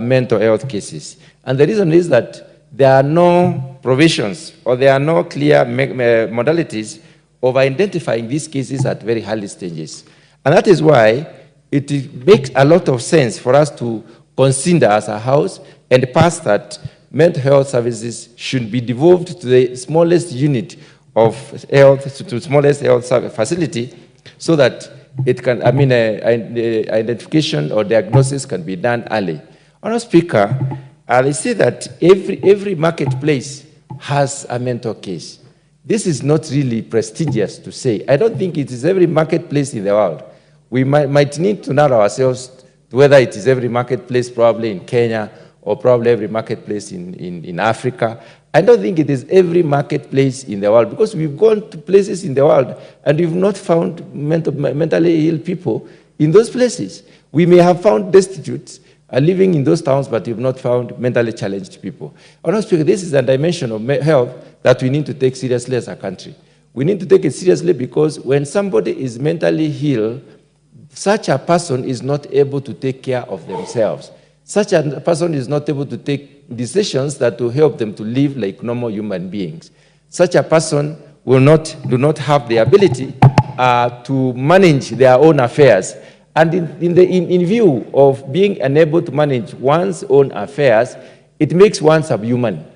mental health cases. And the reason is that there are no provisions or there are no clear modalities of identifying these cases at very early stages. And that is why it makes a lot of sense for us to consider as a House and pass that mental health services should be devolved to the smallest unit of health, to the smallest health facility, so that it can, identification or diagnosis can be done early. Honorable Speaker, they say that every marketplace has a mental case. This is not really prestigious to say. I don't think it is every marketplace in the world. We might need to narrow ourselves to whether it is every marketplace probably in Kenya or probably every marketplace in Africa. I don't think it is every marketplace in the world, because we've gone to places in the world and we've not found mentally ill people in those places. We may have found destitutes living in those towns, but we've not found mentally challenged people. Honestly, this is a dimension of health that we need to take seriously as a country. We need to take it seriously because when somebody is mentally ill, such a person is not able to take care of themselves. Such a person is not able to take decisions that will help them to live like normal human beings. Such a person do not have the ability to manage their own affairs. And in view of being unable to manage one's own affairs, it makes one subhuman.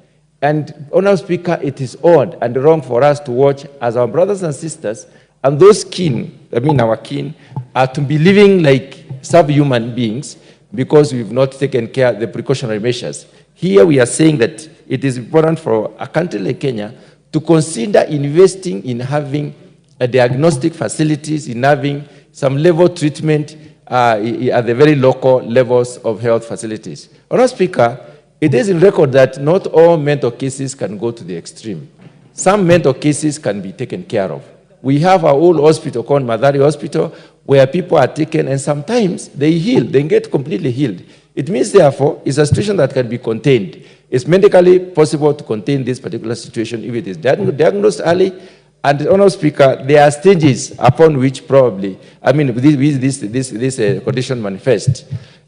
And, Honorable Speaker, it is odd and wrong for us to watch as our brothers and sisters and those our kin, are to be living like subhuman beings because we've not taken care of the precautionary measures. Here we are saying that it is important for a country like Kenya to consider investing in having diagnostic facilities, in having some level of treatment at the very local levels of health facilities. Honorable Speaker, it is in record that not all mental cases can go to the extreme. Some mental cases can be taken care of. We have our old hospital called Mathari Hospital where people are taken and sometimes they heal, they get completely healed. It means, therefore, it's a situation that can be contained. It's medically possible to contain this particular situation if it is diagnosed early. And, Honorable Speaker, there are stages upon which probably, this condition manifests.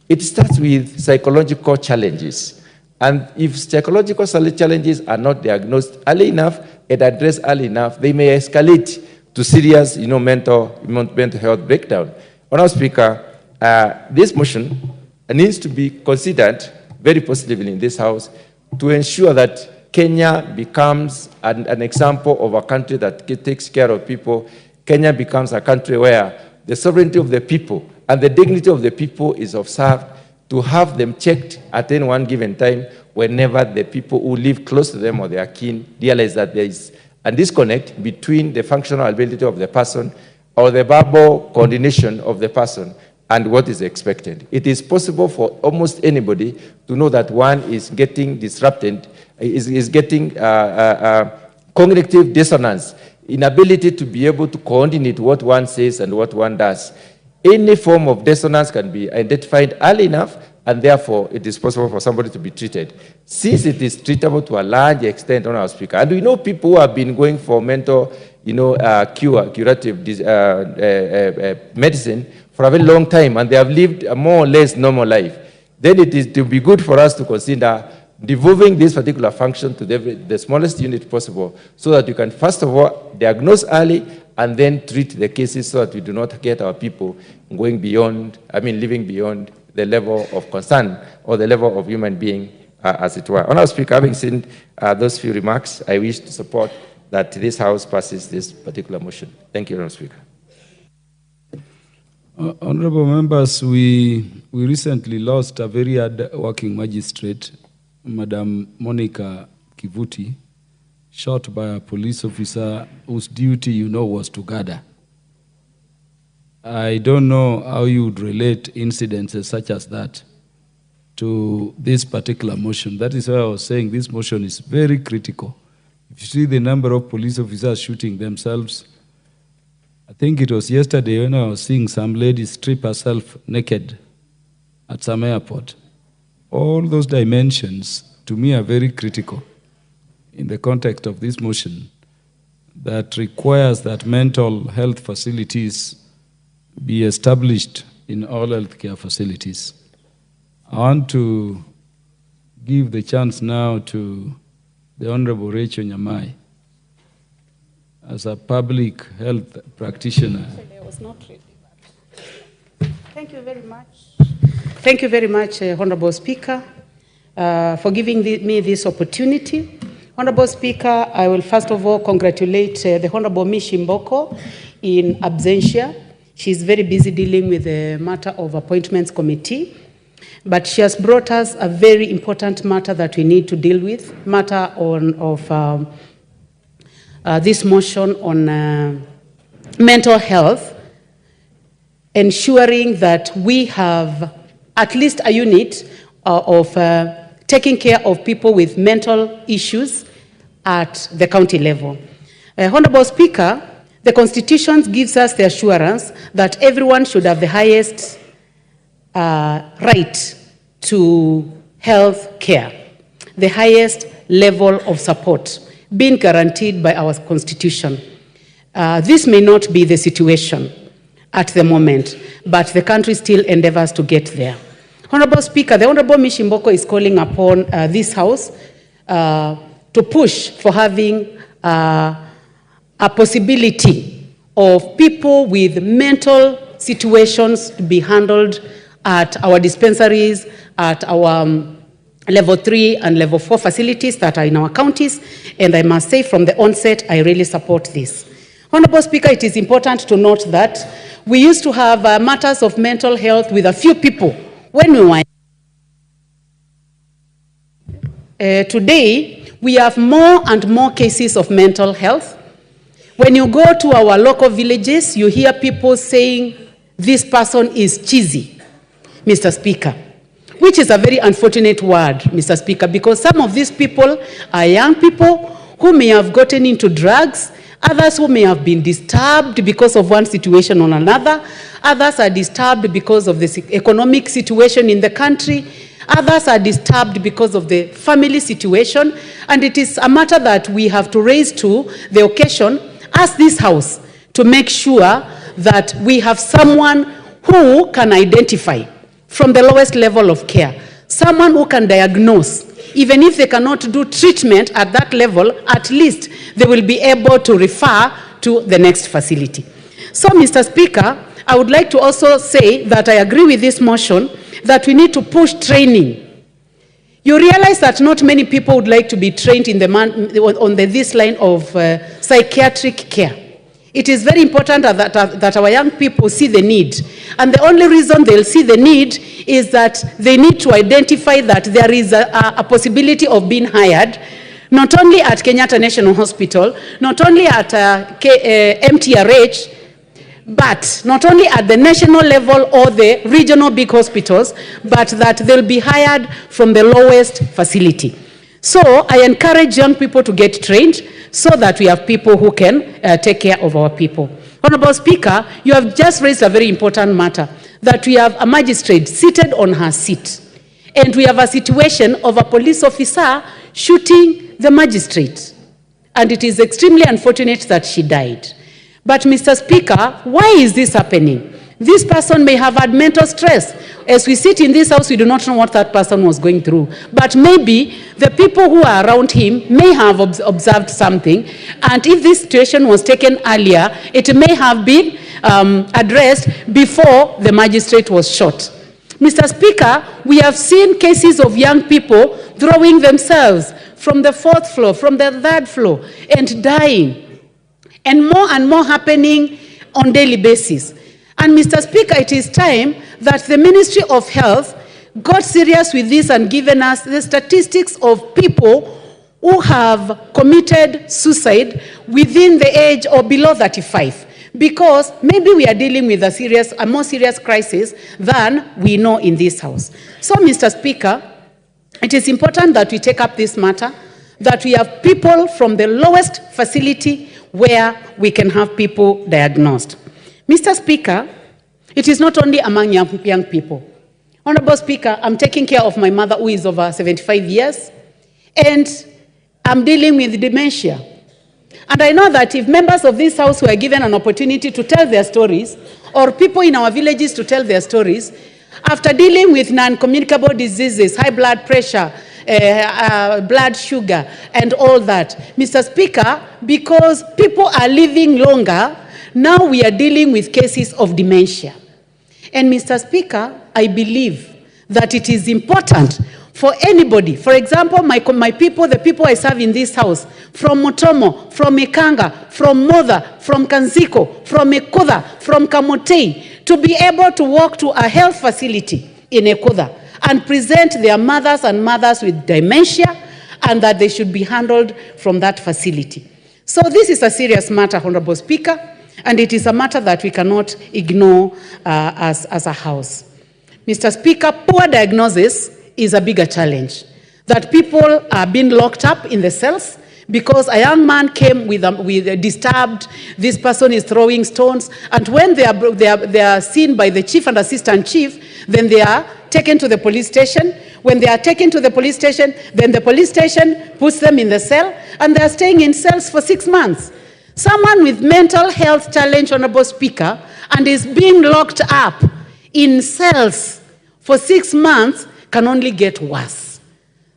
It starts with psychological challenges. And if psychological challenges are not diagnosed early enough and addressed early enough, they may escalate to serious, mental health breakdown. Honorable Speaker, this motion needs to be considered very positively in this House to ensure that Kenya becomes an example of a country that takes care of people. Kenya becomes a country where the sovereignty of the people and the dignity of the people is observed, to have them checked at any one given time whenever the people who live close to them or their kin realize that there is a disconnect between the functional ability of the person or the verbal coordination of the person and what is expected. It is possible for almost anybody to know that one is getting disrupted, is getting cognitive dissonance, inability to be able to coordinate what one says and what one does. Any form of dissonance can be identified early enough, and therefore it is possible for somebody to be treated. Since it is treatable to a large extent, Honorable Speaker, and we know people who have been going for mental, curative medicine for a very long time, and they have lived a more or less normal life, then it is to be good for us to consider devolving this particular function to the smallest unit possible so that you can, first of all, diagnose early and then treat the cases so that we do not get our people going beyond, living beyond the level of concern or the level of human being, as it were. Honorable Speaker, having seen those few remarks, I wish to support that this House passes this particular motion. Thank you, Honorable Speaker. Honorable members, we recently lost a very hard-working magistrate, Madam Monica Kivuti, shot by a police officer whose duty, was to gather. I don't know how you would relate incidences such as that to this particular motion. That is why I was saying this motion is very critical. If you see the number of police officers shooting themselves, I think it was yesterday when I was seeing some lady strip herself naked at some airport. All those dimensions, to me, are very critical in the context of this motion that requires that mental health facilities be established in all healthcare facilities. I want to give the chance now to the Honorable Rachel Nyamai as a public health practitioner. I was not ready. Thank you very much. Thank you very much, Honorable Speaker, for giving me this opportunity. Honorable Speaker, I will first of all congratulate the Honorable Mishi Mboko in absentia. She's very busy dealing with the matter of appointments committee, but she has brought us a very important matter that we need to deal with, matter of this motion on mental health, ensuring that we have at least a unit of taking care of people with mental issues at the county level. Honorable Speaker, the Constitution gives us the assurance that everyone should have the highest right to health care, the highest level of support being guaranteed by our Constitution. This may not be the situation. at the moment, but the country still endeavors to get there. Honorable Speaker, the Honorable Mishimboko is calling upon this House to push for having a possibility of people with mental situations to be handled at our dispensaries, at our level 3 and level 4 facilities that are in our counties. And I must say from the onset, I really support this. Honorable Speaker, it is important to note that we used to have matters of mental health with a few people when we were. Today, we have more and more cases of mental health. When you go to our local villages, you hear people saying, this person is cheesy, Mr. Speaker, which is a very unfortunate word, Mr. Speaker, because some of these people are young people who may have gotten into drugs, others who may have been disturbed because of one situation or another, others are disturbed because of the economic situation in the country, others are disturbed because of the family situation, and it is a matter that we have to raise to the occasion as this House to make sure that we have someone who can identify from the lowest level of care, someone who can diagnose. Even if they cannot do treatment at that level, at least they will be able to refer to the next facility. So, Mr. Speaker, I would like to also say that I agree with this motion that we need to push training. You realize that not many people would like to be trained in this line of psychiatric care. It is very important that our young people see the need. And the only reason they'll see the need is that they need to identify that there is a possibility of being hired, not only at Kenyatta National Hospital, not only at MTRH, but not only at the national level or the regional big hospitals, but that they'll be hired from the lowest facility. So I encourage young people to get trained so that we have people who can take care of our people. Honorable Speaker, you have just raised a very important matter, that we have a magistrate seated on her seat. And we have a situation of a police officer shooting the magistrate. And it is extremely unfortunate that she died. But Mr. Speaker, why is this happening? This person may have had mental stress. As we sit in this House, we do not know what that person was going through. But maybe the people who are around him may have observed something. And if this situation was taken earlier, it may have been addressed before the magistrate was shot. Mr. Speaker, we have seen cases of young people throwing themselves from the 4th floor, from the 3rd floor, and dying. And more happening on daily basis. And Mr. Speaker, it is time that the Ministry of Health got serious with this and given us the statistics of people who have committed suicide within the age or below 35. Because maybe we are dealing with a more serious crisis than we know in this House. So, Mr. Speaker, it is important that we take up this matter, that we have people from the lowest facility where we can have people diagnosed. Mr. Speaker, it is not only among young people. Honorable Speaker, I'm taking care of my mother who is over 75 years, and I'm dealing with dementia. And I know that if members of this House were given an opportunity to tell their stories, or people in our villages to tell their stories, after dealing with non-communicable diseases, high blood pressure, blood sugar, and all that. Mr. Speaker, because people are living longer, now we are dealing with cases of dementia. And Mr. Speaker, I believe that it is important for anybody, for example, my people, the people I serve in this House, from Mutomo, from Ikanga, from Moda, from Kanziko, from Ekuda, from Kamotei, to be able to walk to a health facility in Ekuda and present their mothers with dementia, and that they should be handled from that facility. So this is a serious matter, Honorable Speaker, and it is a matter that we cannot ignore as a House. Mr. Speaker, poor diagnosis is a bigger challenge. That people are being locked up in the cells because a young man came with disturbed, this person is throwing stones, and when they are seen by the chief and assistant chief, then they are taken to the police station. When they are taken to the police station, then the police station puts them in the cell, and they are staying in cells for 6 months. Someone with mental health challenge, Honorable Speaker, and is being locked up in cells for 6 months can only get worse.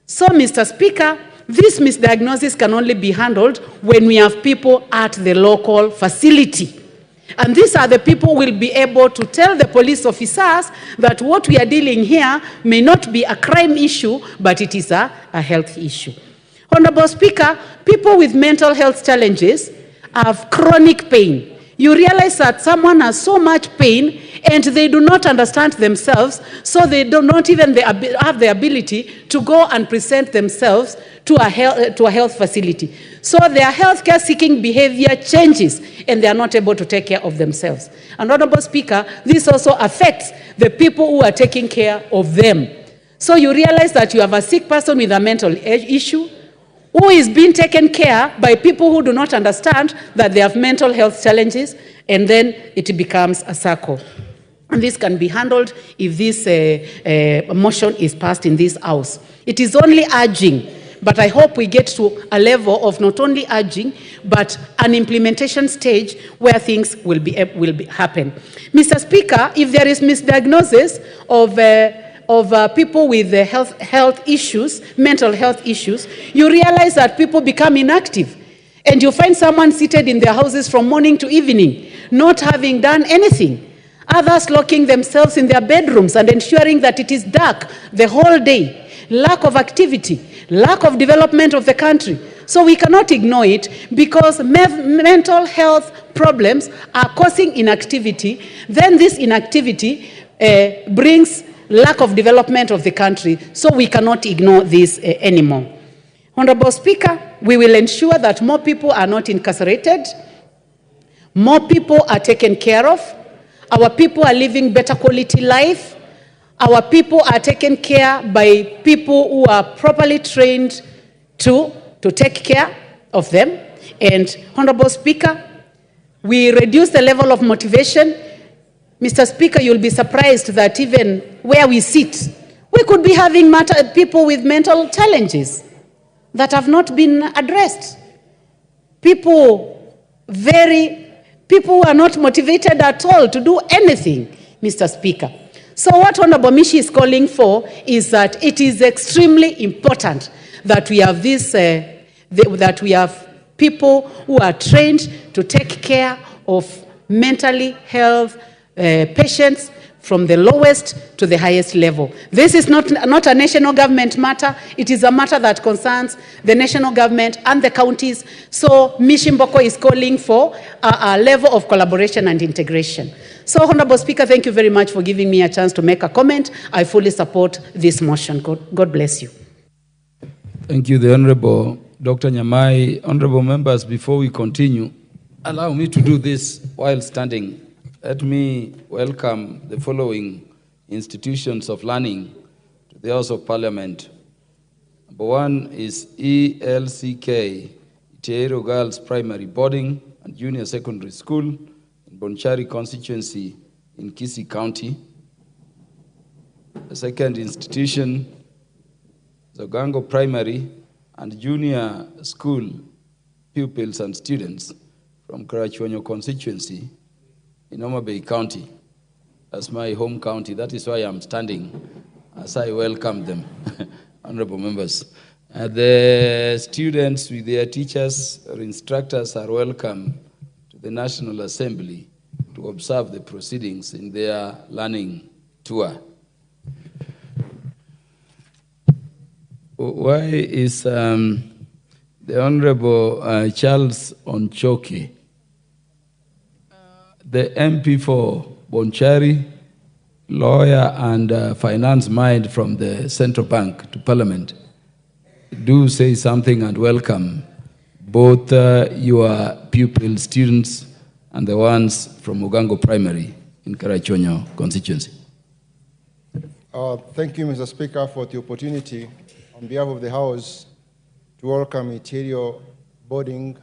So, Mr. Speaker, this misdiagnosis can only be handled when we have people at the local facility. And these are the people who will be able to tell the police officers that what we are dealing here may not be a crime issue, but it is a health issue. Honorable Speaker, people with mental health challenges have chronic pain. You realize that someone has so much pain and they do not understand themselves, so they do not even have the ability to go and present themselves to a health facility. So their healthcare seeking behavior changes and they are not able to take care of themselves. And Honorable Speaker, this also affects the people who are taking care of them. So you realize that you have a sick person with a mental issue who is being taken care by people who do not understand that they have mental health challenges, and then it becomes a circle. And this can be handled if this motion is passed in this House. It is only urging, but I hope we get to a level of not only urging, but an implementation stage where things will happen. Mr. Speaker, if there is misdiagnosis of people with health issues, mental health issues, you realize that people become inactive. And you find someone seated in their houses from morning to evening, not having done anything. Others locking themselves in their bedrooms and ensuring that it is dark the whole day. Lack of activity, lack of development of the country. So we cannot ignore it, because mental health problems are causing inactivity. Then this inactivity brings lack of development of the country. So we cannot ignore this anymore. Honorable Speaker, we will ensure that more people are not incarcerated, more people are taken care of, our people are living better quality life, our people are taken care by people who are properly trained to take care of them. And Honorable Speaker, we reduce the level of motivation. Mr. Speaker, you'll be surprised that even where we sit, we could be having people with mental challenges that have not been addressed. People who are not motivated at all to do anything, Mr. Speaker. So what Honorable Mishi is calling for is that it is extremely important that we have that we have people who are trained to take care of mentally health patients from the lowest to the highest level. This is not a national government matter. It is a matter that concerns the national government and the counties. So Mishimboko is calling for a level of collaboration and integration. So, Honorable Speaker, thank you very much for giving me a chance to make a comment. I fully support this motion. God bless you. Thank you, the Honorable Dr. Nyamai. Honorable members, before we continue, allow me to do this while standing. Let me welcome the following institutions of learning to the House of Parliament. Number one is ELCK, Iteiro Girls Primary Boarding and Junior Secondary School in Bonchari constituency in Kisii County. The second institution is Ogango Primary and Junior School pupils and students from Karachuonyo constituency in Mutembei County. That's my home county. That is why I'm standing as I welcome them, honorable members. The students with their teachers or instructors are welcome to the National Assembly to observe the proceedings in their learning tour. Why is the Honorable Charles Onchoki, the MP for Bonchari, lawyer and finance mind from the Central Bank to Parliament, do say something and welcome both your pupil students and the ones from Ogango Primary in Karachuonyo constituency. Thank you, Mr. Speaker, for the opportunity on behalf of the House to welcome Iterio boarding,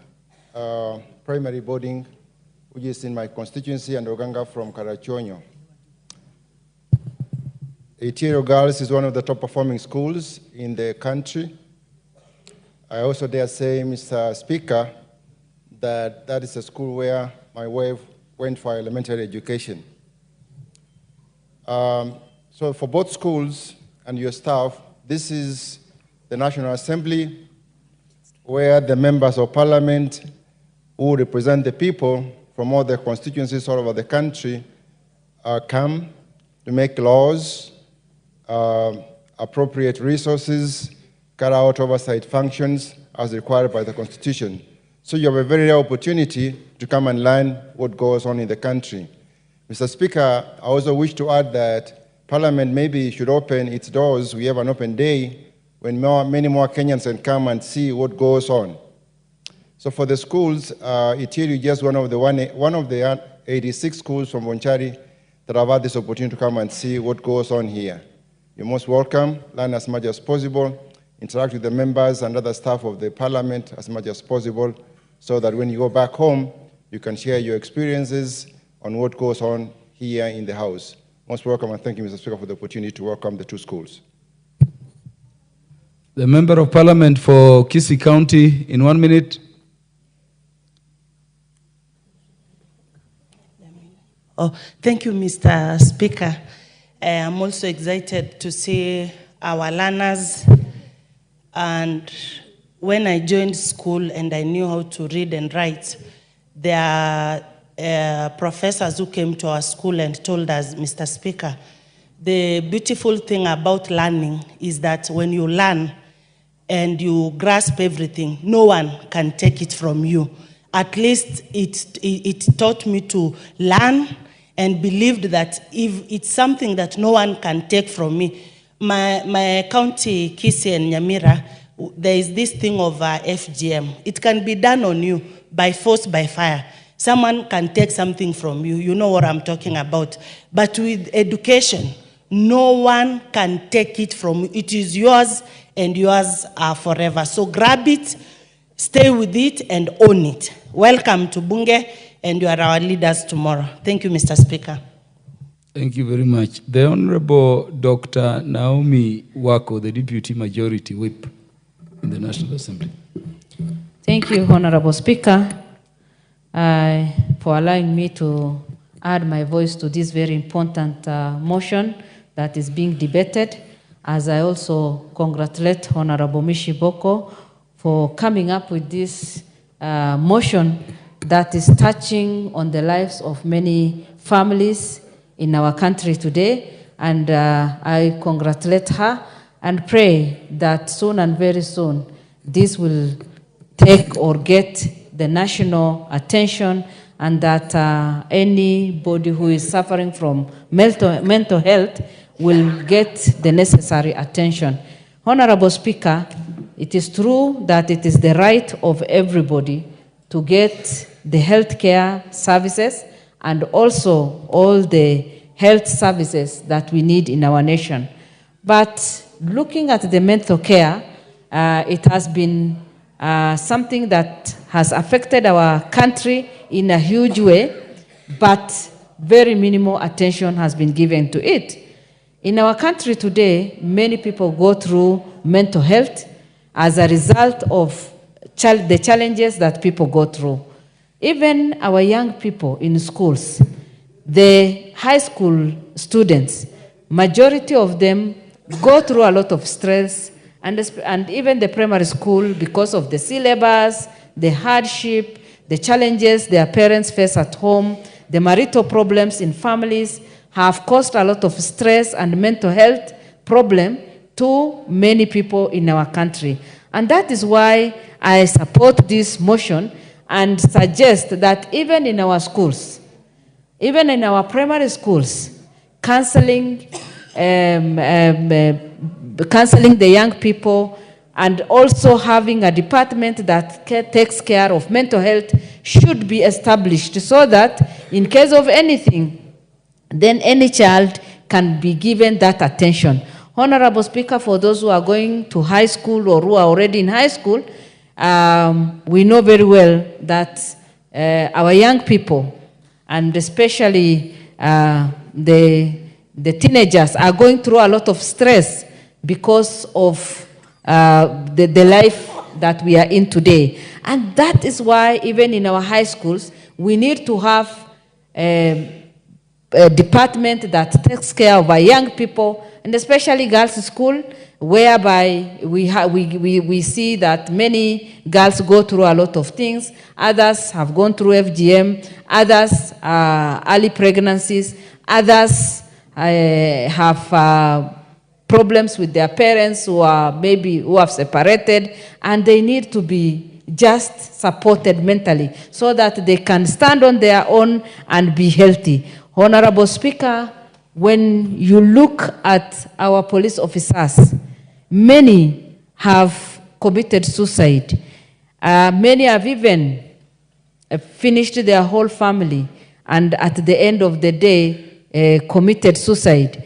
primary boarding, which is in my constituency, and Oganga from Karachuonyo. Iterio Girls is one of the top performing schools in the country. I also dare say, Mr. Speaker, that is a school where my wife went for elementary education. So for both schools and your staff, this is the National Assembly, where the members of parliament who represent the people from all the constituencies all over the country come to make laws, appropriate resources, carry out oversight functions as required by the Constitution. So you have a very rare opportunity to come and learn what goes on in the country. Mr. Speaker, I also wish to add that Parliament maybe should open its doors. We have an open day when many more Kenyans can come and see what goes on. So for the schools, Itieri is just one of the 86 schools from Bonchari that have had this opportunity to come and see what goes on here. You're most welcome, learn as much as possible, interact with the members and other staff of the Parliament as much as possible, so that when you go back home, you can share your experiences on what goes on here in the House. Most welcome, and thank you, Mr. Speaker, for the opportunity to welcome the two schools. The Member of Parliament for Kisii County, in 1 minute. Oh, thank you, Mr. Speaker. I'm also excited to see our learners. And when I joined school and I knew how to read and write, there are professors who came to our school and told us, Mr. Speaker, the beautiful thing about learning is that when you learn and you grasp everything, no one can take it from you. At least it taught me to learn and believed that if it's something that no one can take from me. My county, Kisii and Nyamira, there is this thing of FGM. It can be done on you by force, by fire. Someone can take something from you. You know what I'm talking about. But with education, no one can take it from you. It is yours and yours forever. So grab it, stay with it, and own it. Welcome to Bunge, and you are our leaders tomorrow. Thank you, Mr. Speaker. Thank you very much. The Honorable Dr. Naomi Wako, the Deputy Majority Whip in the National Assembly. Thank you, Honorable Speaker, for allowing me to add my voice to this very important motion that is being debated, as I also congratulate Honorable Mishi Boko for coming up with this motion that is touching on the lives of many families in our country today. And I congratulate her and pray that soon and very soon this will take or get the national attention, and that anybody who is suffering from mental health will get the necessary attention. Honorable Speaker, it is true that it is the right of everybody to get the healthcare services and also all the health services that we need in our nation. But looking at the mental care, it has been something that has affected our country in a huge way, but very minimal attention has been given to it. In our country today, many people go through mental health as a result of the challenges that people go through. Even our young people in schools, the high school students, majority of them go through a lot of stress, and even the primary school, because of the syllabus, the hardship, the challenges their parents face at home, the marital problems in families have caused a lot of stress and mental health problem to many people in our country. And that is why I support this motion and suggest that even in our schools, even in our primary schools, counseling the young people, and also having a department that takes care of mental health should be established, so that in case of anything, then any child can be given that attention. Honorable Speaker, for those who are going to high school or who are already in high school, we know very well that our young people, and especially the teenagers, are going through a lot of stress because of the life that we are in today. And that is why even in our high schools, we need to have department that takes care of our young people, and especially girls' school, whereby we see that many girls go through a lot of things. Others have gone through FGM, others early pregnancies, others have problems with their parents who have separated, and they need to be just supported mentally so that they can stand on their own and be healthy. Honorable Speaker, when you look at our police officers, many have committed suicide. Many have even finished their whole family, and at the end of the day committed suicide.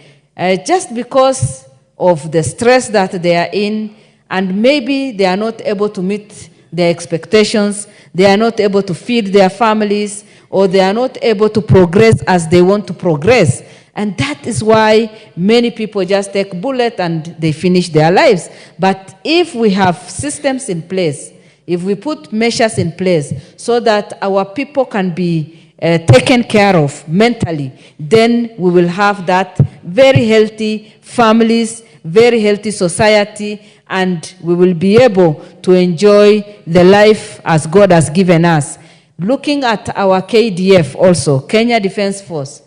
Just because of the stress that they are in, and maybe they are not able to meet their expectations, they are not able to feed their families, or they are not able to progress as they want to progress. And that is why many people just take bullet and they finish their lives. But if we have systems in place, if we put measures in place so that our people can be taken care of mentally, then we will have that very healthy families, very healthy society, and we will be able to enjoy the life as God has given us. Looking at our KDF also, Kenya Defense Force,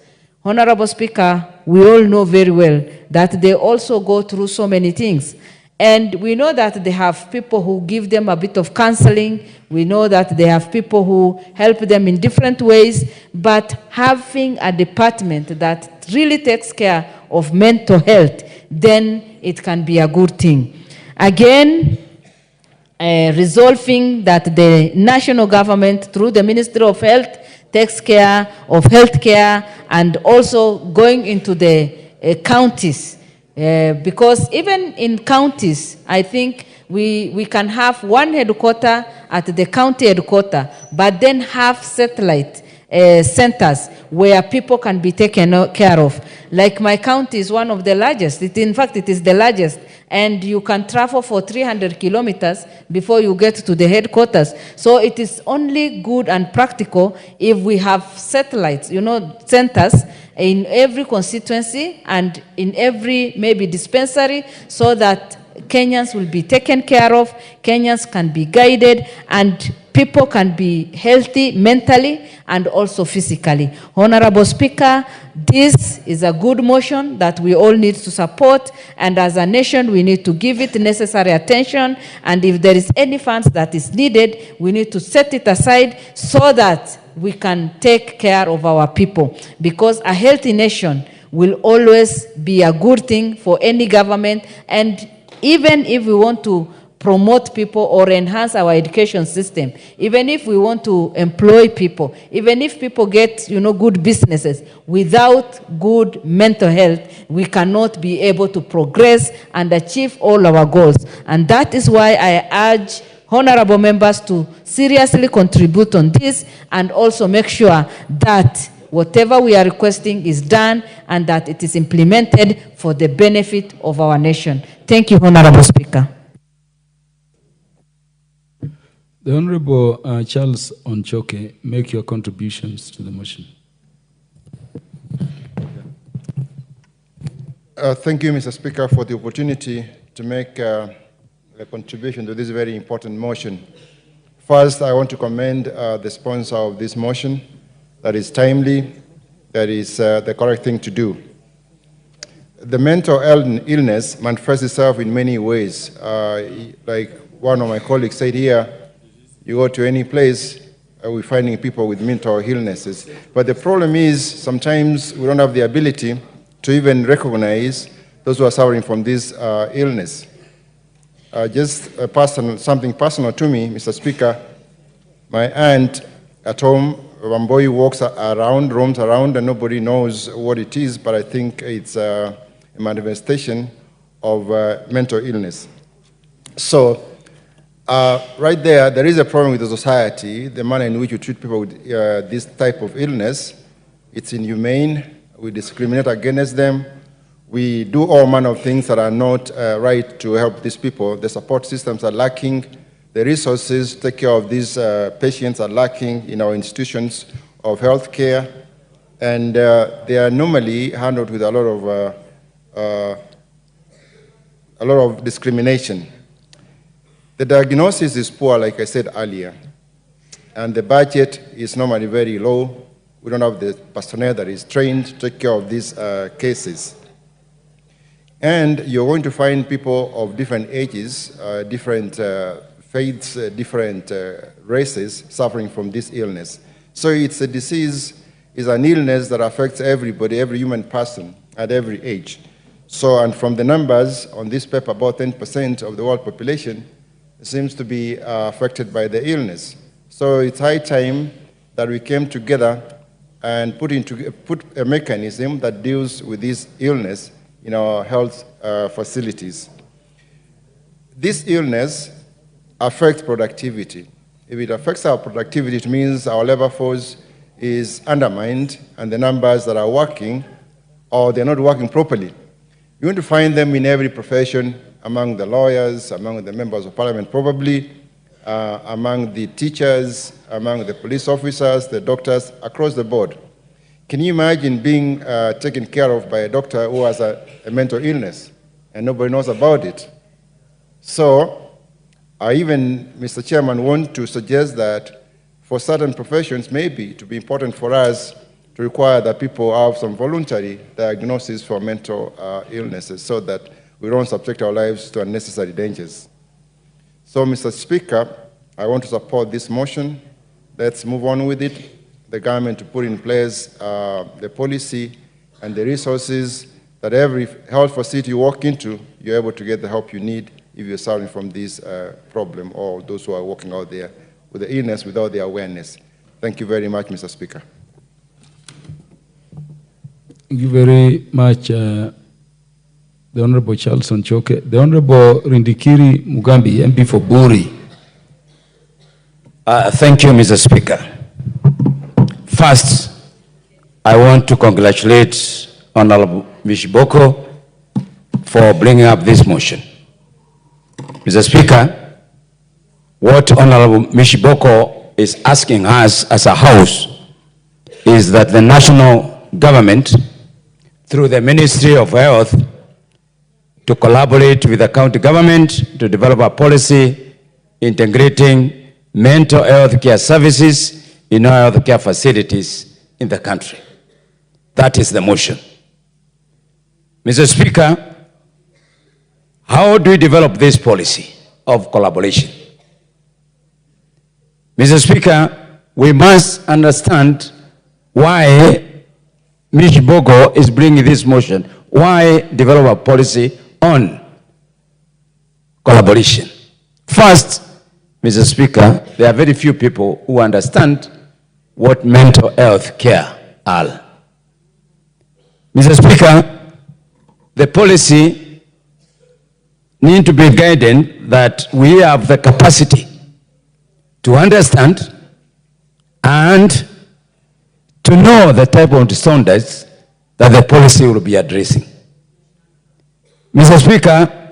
Honorable Speaker, we all know very well that they also go through so many things. And we know that they have people who give them a bit of counseling. We know that they have people who help them in different ways. But having a department that really takes care of mental health, then it can be a good thing. Again, resolving that the national government, through the Ministry of Health, takes care of health care, and also going into the counties. Because even in counties, I think we can have one headquarter at the county headquarter, but then have satellite centers where people can be taken care of. Like my county is one of the largest. In fact, it is the largest. And you can travel for 300 kilometers before you get to the headquarters. So it is only good and practical if we have satellites, centers in every constituency and in every maybe dispensary, so that Kenyans will be taken care of, Kenyans can be guided, and people can be healthy mentally and also physically. Honorable Speaker, this is a good motion that we all need to support, and as a nation we need to give it necessary attention, and if there is any funds that is needed, we need to set it aside so that we can take care of our people, because a healthy nation will always be a good thing for any government. And even if we want to promote people or enhance our education system, even if we want to employ people, even if people get, good businesses, without good mental health, we cannot be able to progress and achieve all our goals. And that is why I urge honorable members to seriously contribute on this, and also make sure that whatever we are requesting is done and that it is implemented for the benefit of our nation. Thank you, Honorable Speaker. The Honorable Charles Onchoke, make your contributions to the motion. Thank you, Mr. Speaker, for the opportunity to make a contribution to this very important motion. First, I want to commend the sponsor of this motion. That is timely, that is the correct thing to do. The mental illness manifests itself in many ways. Like one of my colleagues said here, you go to any place, we're finding people with mental illnesses. But the problem is sometimes we don't have the ability to even recognize those who are suffering from this illness. Just something personal to me, Mr. Speaker, my aunt at home, one boy walks around, roams around, and nobody knows what it is, but I think it's a manifestation of mental illness. So, right there is a problem with the society, the manner in which you treat people with this type of illness. It's inhumane. We discriminate against them. We do all manner of things that are not right to help these people. The support systems are lacking. The resources to take care of these patients are lacking in our institutions of health care. and they are normally handled with a lot of discrimination. The diagnosis is poor, like I said earlier, and the budget is normally very low. We don't have the personnel that is trained to take care of these cases. And you're going to find people of different ages, different faiths, different races suffering from this illness. So it's a disease, it's an illness that affects everybody, every human person at every age. So, and from the numbers on this paper, about 10% of the world population seems to be affected by the illness. So it's high time that we came together and put a mechanism that deals with this illness in our health facilities. This illness affects productivity. If it affects our productivity, it means our labor force is undermined and the numbers that are working, or they're not working properly. You're going to find them in every profession, among the lawyers, among the members of parliament probably, among the teachers, among the police officers, the doctors, across the board. Can you imagine being taken care of by a doctor who has a mental illness and nobody knows about it? So I even, Mr. Chairman, want to suggest that for certain professions, maybe to be important for us to require that people have some voluntary diagnosis for mental illnesses so that we don't subject our lives to unnecessary dangers. So, Mr. Speaker, I want to support this motion. Let's move on with it. The government to put in place the policy and the resources that every health facility you walk into, you're able to get the help you need if you're suffering from this problem, or those who are walking out there with the illness without the awareness. Thank you very much, Mr. Speaker. Thank you very much, the Honorable Charles Onchoke. The Honorable Rindikiri Mugambi, MP for Buri. Thank you, Mr. Speaker. First, I want to congratulate Honorable Mishiboko for bringing up this motion. Mr. Speaker, what Honorable Mishiboko is asking us as a House is that the national government, through the Ministry of Health, to collaborate with the county government to develop a policy integrating mental health care services in our health care facilities in the country. That is the motion. Mr. Speaker, how do we develop this policy of collaboration? Mr. Speaker, we must understand why Ms. Bogo is bringing this motion. Why develop a policy on collaboration? First, Mr. Speaker, there are very few people who understand what mental health care are. Mr. Speaker, the policy needs to be guided that we have the capacity to understand and to know the type of standards that the policy will be addressing. Mr. Speaker,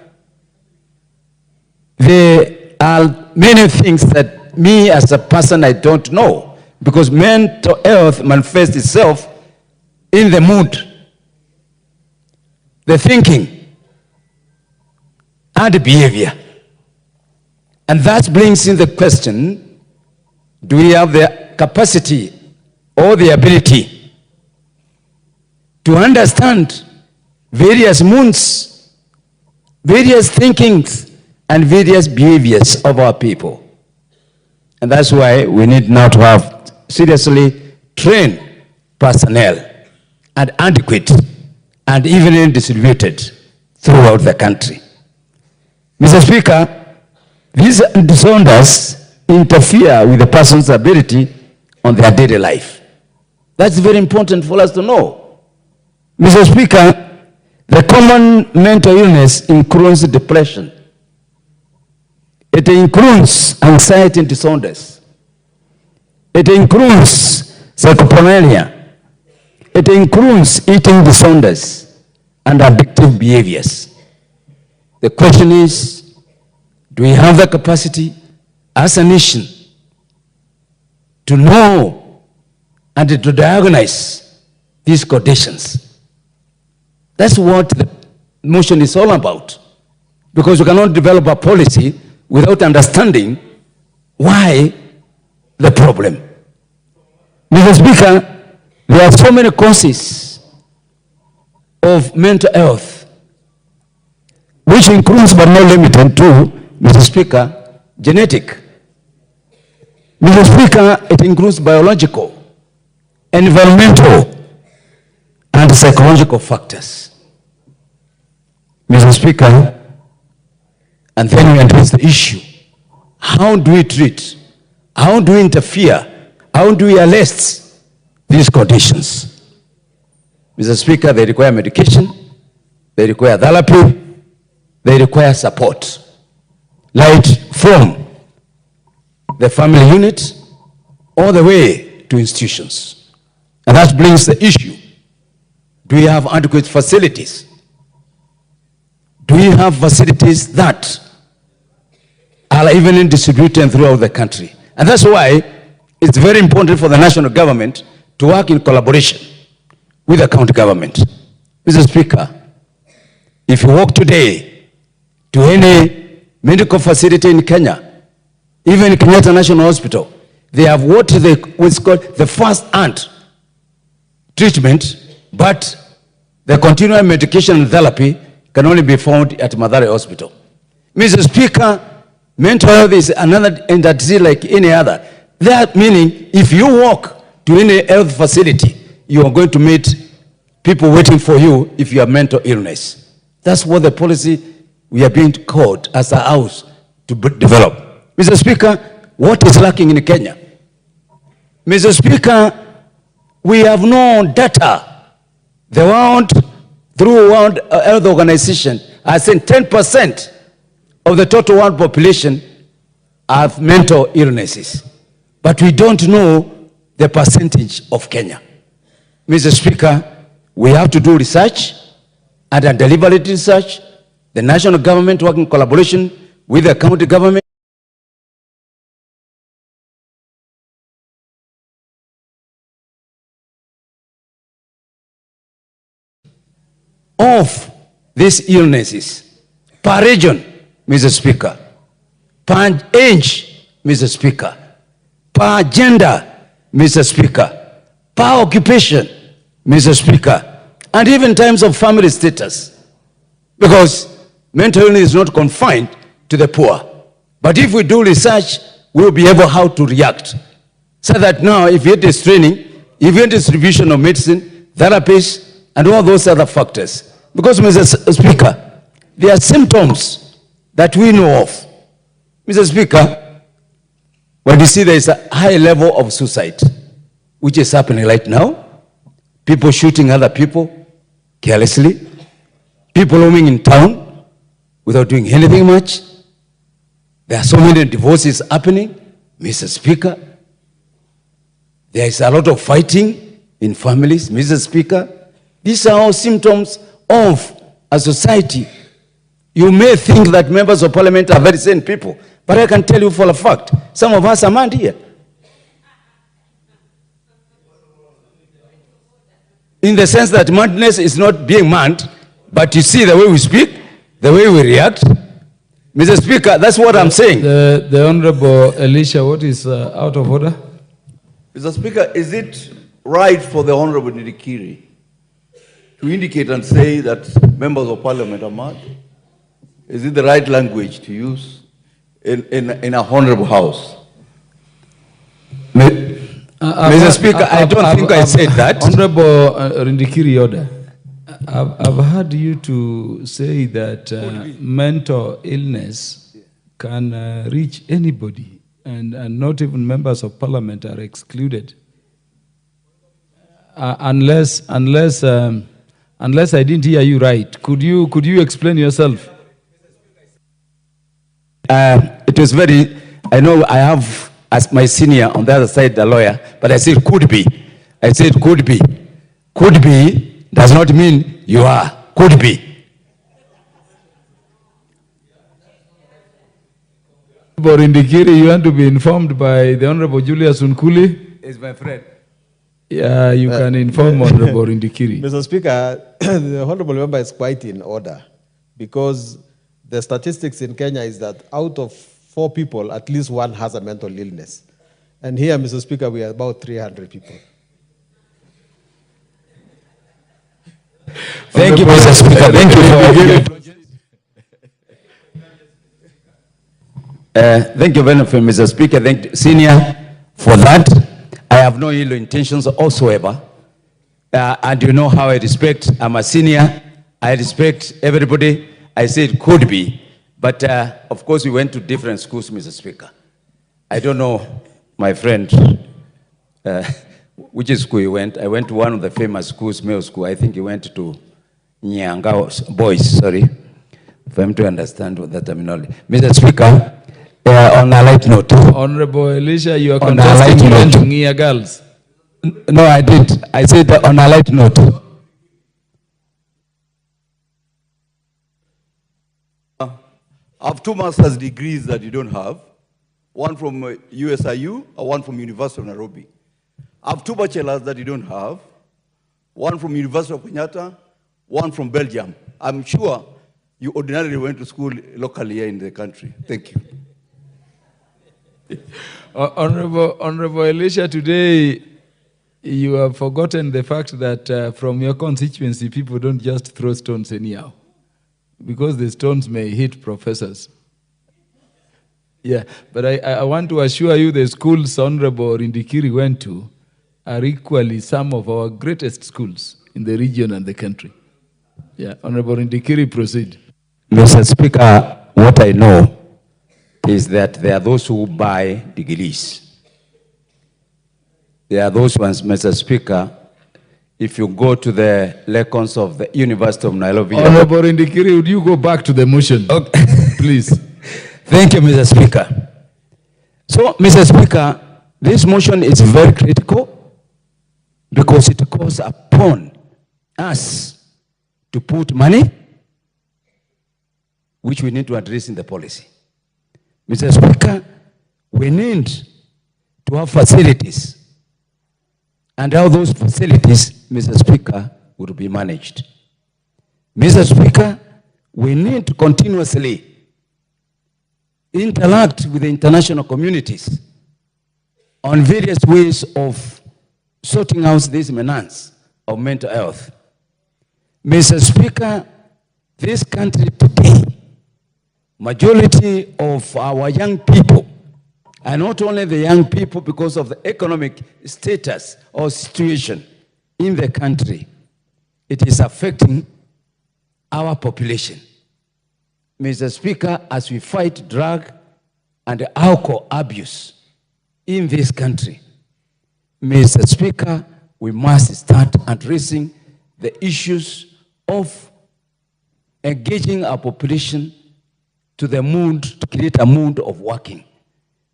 there are many things that me as a person I don't know, because mental health manifests itself in the mood, the thinking, and the behavior. And that brings in the question, do we have the capacity or the ability to understand various moods, various thinkings, and various behaviors of our people? And that's why we need now to have seriously trained personnel and adequate and evenly distributed throughout the country. Mr. Speaker, these disorders interfere with the person's ability on their daily life. That's very important for us to know. Mr. Speaker, the common mental illness includes depression. It includes anxiety disorders. It includes psychopomania. It includes eating disorders and addictive behaviors. The question is, do we have the capacity as a nation to know and to diagnose these conditions. That's what the motion is all about. Because you cannot develop a policy without understanding why the problem. Mr. Speaker, there are so many causes of mental health, which includes but not limited to, Mr. Speaker, genetic. Mr. Speaker, it includes biological, environmental, and psychological factors. Mr. Speaker, and then we address the issue. How do we treat? How do we interfere? How do we arrest these conditions? Mr. Speaker, they require medication, they require therapy, they require support, right from the family unit all the way to institutions. And that brings the issue. Do we have adequate facilities? Do we have facilities that are evenly distributed throughout the country? And that's why it's very important for the national government to work in collaboration with the county government. Mr. Speaker, if you walk today to any medical facility in Kenya, even Kenyatta National Hospital, they have what's called the first-hand treatment, but the continual medication and therapy can only be found at Mathare Hospital. Mr. Speaker, mental health is another entity like any other. That meaning, if you walk to any health facility, you are going to meet people waiting for you if you have mental illness. That's what the policy we are being called as a house to develop. Mr. Speaker, what is lacking in Kenya? Mr. Speaker, we have no data. The world, through World Health Organization, has said 10% of the total world population have mental illnesses. But we don't know the percentage of Kenya. Mr. Speaker, we have to do research and deliberate research. The national government working in collaboration with the county government. Of these illnesses per region, Mr. Speaker, per age, Mr. Speaker, per gender, Mr. Speaker, per occupation, Mr. Speaker, and even in terms of family status. Because mental illness is not confined to the poor. But if we do research, we will be able how to react. So that now, if you get this training, if you get distribution of medicine, therapies, and all those other factors. Because, Mr. Speaker, there are symptoms that we know of. Mr. Speaker, when you see there is a high level of suicide, which is happening right now, people shooting other people carelessly, people roaming in town without doing anything much. There are so many divorces happening, Mr. Speaker. There is a lot of fighting in families, Mr. Speaker. These are all symptoms of a society. You may think that members of parliament are very sane people, but I can tell you for a fact, some of us are mad here. In the sense that madness is not being mad, but you see the way we speak, the way we react. Mr. Speaker, that's what I'm saying. The Honorable Elisha, what is out of order? Mr. Speaker, is it right for the Honorable Nidikiri to indicate and say that members of parliament are mad? Is it the right language to use in a honorable house? Mr. Speaker, I don't think I said that. Honorable Rindikiri Order, I've heard you to say that mental illness can reach anybody, and not even members of parliament are excluded. Unless I didn't hear you right. Could you explain yourself? It was very, I know I have as my senior on the other side, the lawyer, but I said could be. I said could be. Could be does not mean you are. Could be. For Indikiri, you want to be informed by the Honorable Julius Unkuli? Is my friend. Yeah, you can inform Honorable Indikiri. Mr. Speaker, the Honorable Member is quite in order because the statistics in Kenya is that out of 4 people, at least one has a mental illness. And here, Mr. Speaker, we are about 300 people. Thank you, Mr. Speaker. Thank you thank you very much, Mr. Speaker. Thank you, Senior, for that. I have no ill intentions whatsoever. And you know how I respect, I'm a senior. I respect everybody. I say it could be. But of course, we went to different schools, Mr. Speaker. I don't know, my friend, which school you went. I went to one of the famous schools, male school. I think you went to Nyanga Boys, sorry, for him to understand what that terminology. Mr. Speaker, on a light note. Honorable Elisha, you are contesting Ngunyi girls. No, I did. I said on a light note. I have 2 master's degrees that you don't have. One from USIU, and one from University of Nairobi. I have 2 bachelors that you don't have. One from University of Kenyatta, one from Belgium. I'm sure you ordinarily went to school locally here in the country. Thank you. Honorable Elisha, today you have forgotten the fact that from your constituency, people don't just throw stones anyhow, because the stones may hit professors. Yeah, but I want to assure you the schools Honorable Indikiri went to are equally some of our greatest schools in the region and the country. Yeah, Honorable Indikiri, proceed. Mr. Speaker, what I know is that there are those who buy degrees. There are those ones, Mr. Speaker, if you go to the lexicons of the University of Nairobi. Honorable Indikiri, would you go back to the motion, okay, please? Thank you, Mr. Speaker. So, Mr. Speaker, this motion is very critical because it calls upon us to put money, which we need to address in the policy. Mr. Speaker, we need to have facilities, and how those facilities, Mr. Speaker, will be managed. Mr. Speaker, we need to continuously interact with the international communities on various ways of sorting out this menace of mental health. Mr. Speaker, this country today, majority of our young people, and not only the young people because of the economic status or situation in the country, it is affecting our population. Mr. Speaker, as we fight drug and alcohol abuse in this country, Mr. Speaker, we must start addressing the issues of engaging our population to the mood, to create a mood of working.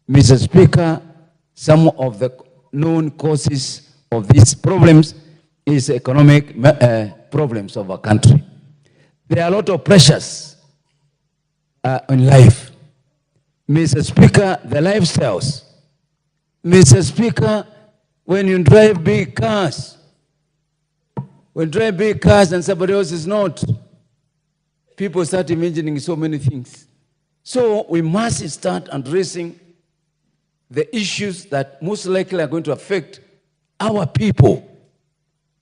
Mr. Speaker, some of the known causes of these problems is economic problems of our country. There are a lot of pressures in life. Mr. Speaker, the lifestyles. Mr. Speaker, when you drive big cars, and somebody else is not, people start imagining so many things. So we must start addressing the issues that most likely are going to affect our people.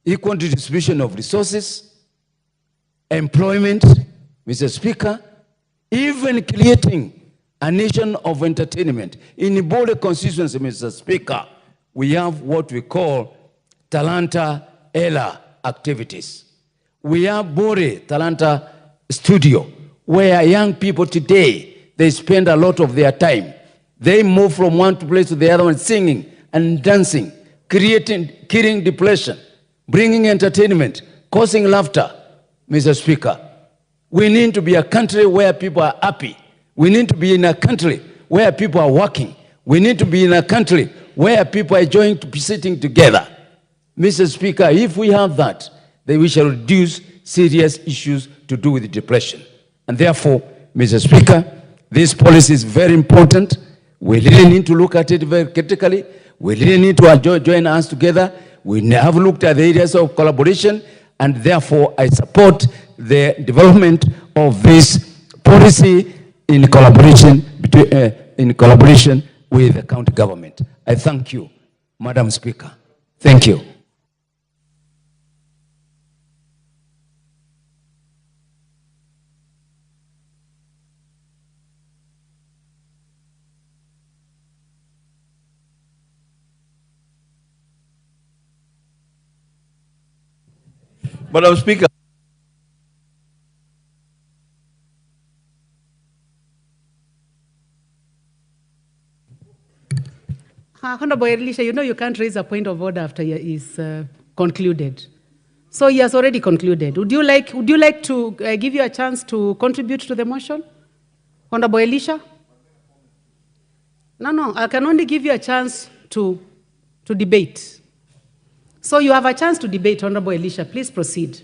Equal distribution of resources, employment, Mr. Speaker, even creating a nation of entertainment. In the border constituency, Mr. Speaker, we have what we call Talanta Ella activities. We have Bore Talanta Studio, where young people today, they spend a lot of their time. They move from one place to the other one, singing and dancing, killing depression, bringing entertainment, causing laughter. Mr. Speaker, we need to be a country where people are happy. We need to be in a country where people are working. We need to be in a country where people are enjoying to be sitting together. Mr. Speaker, if we have that, then we shall reduce serious issues to do with depression. And therefore, Mr. Speaker, this policy is very important. We really need to look at it very critically. We really need to join us together. We have looked at the areas of collaboration, and therefore I support the development of this policy in collaboration with the county government. I thank you, Madam Speaker. Thank you. Madam Speaker. Honorable Elisha, you know you can't raise a point of order after he is concluded. So he has already concluded. Would you like to give you a chance to contribute to the motion? Honorable Elisha? No, I can only give you a chance to debate. So you have a chance to debate, Honorable Elisha. Please proceed.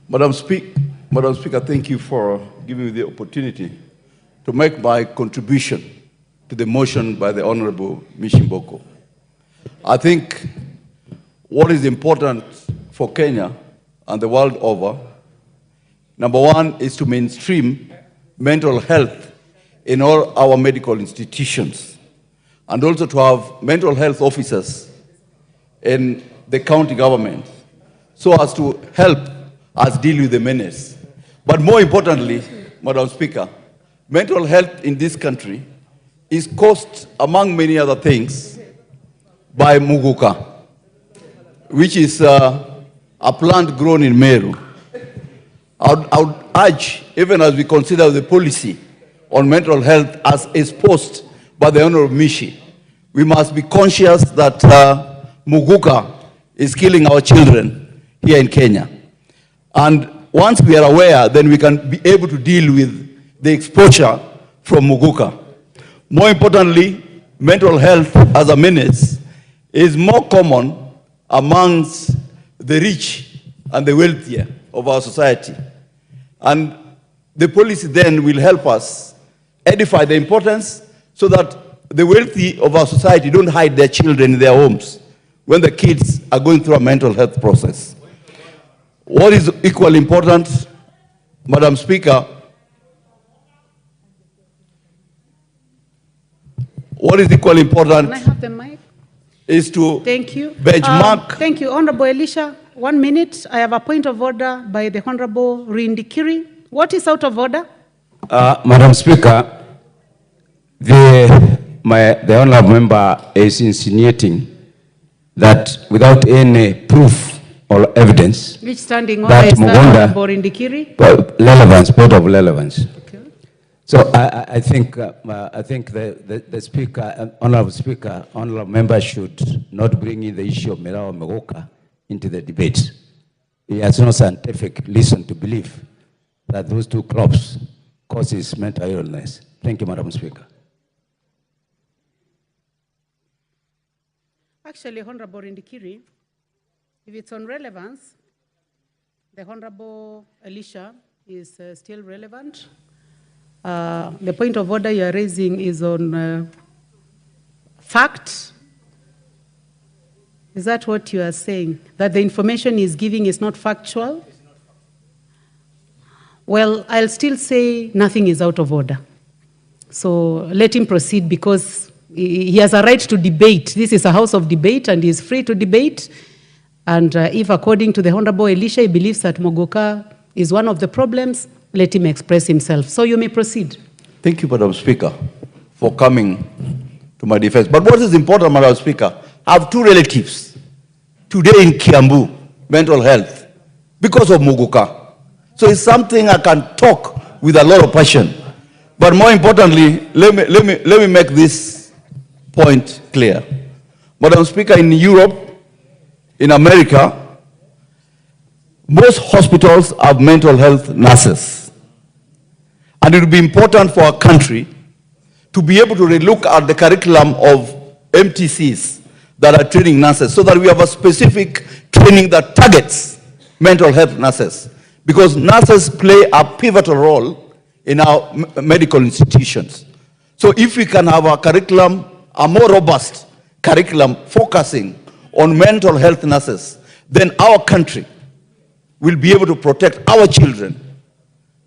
Madam Speaker, thank you for giving me the opportunity to make my contribution to the motion by the Honorable Mishimboko. I think what is important for Kenya and the world over, number one is to mainstream mental health in all our medical institutions, and also to have mental health officers in the county government so as to help us deal with the menace. But more importantly, Madam Speaker, mental health in this country is caused, among many other things, by muguka, which is a plant grown in Meru. I would urge, even as we consider the policy on mental health as exposed by the Honorable Mishi, we must be conscious that muguka is killing our children here in Kenya. And once we are aware, then we can be able to deal with the exposure from muguka. More importantly, mental health as a menace is more common amongst the rich and the wealthier of our society. And the policy then will help us edify the importance so that the wealthy of our society don't hide their children in their homes when the kids are going through a mental health process. What is equally important, Madam Speaker, what is equally important Can I have the mic? Is to benchmark. Thank you. Honorable Elisha, 1 minute. I have a point of order by the Honorable Rindikiri. What is out of order? Madam Speaker, the honorable member is insinuating that without any proof or evidence, Which standing order that is that, Mugunda, Honorable Rindikiri? relevance, point of relevance. Okay. So I think the speaker, honorable speaker, honorable member should not bring in the issue of Merawa Megoka into the debate. He has no scientific reason to believe that those two crops causes mental illness. Thank you, Madam Speaker. Actually, Honorable Rindikiri, if it's on relevance, the Honorable Elisha is still relevant. The point of order you are raising is on fact. Is that what you are saying? That the information he's giving is not factual? Well, I'll still say nothing is out of order. So let him proceed because he has a right to debate. This is a house of debate and he is free to debate. And if according to the Honorable Elisha, he believes that Mogoka is one of the problems, let him express himself. So you may proceed. Thank you, Madam Speaker, for coming to my defense. But what is important, Madam Speaker, I have two relatives today in Kiambu, mental health, because of Mogoka. So it's something I can talk with a lot of passion. But more importantly, let me make this point clear. Madam Speaker, in Europe, in America, most hospitals have mental health nurses. And it will be important for our country to be able to relook at the curriculum of MTCs that are training nurses so that we have a specific training that targets mental health nurses. Because nurses play a pivotal role in our medical institutions. So if we can have a curriculum, a more robust curriculum focusing on mental health nurses, then our country will be able to protect our children,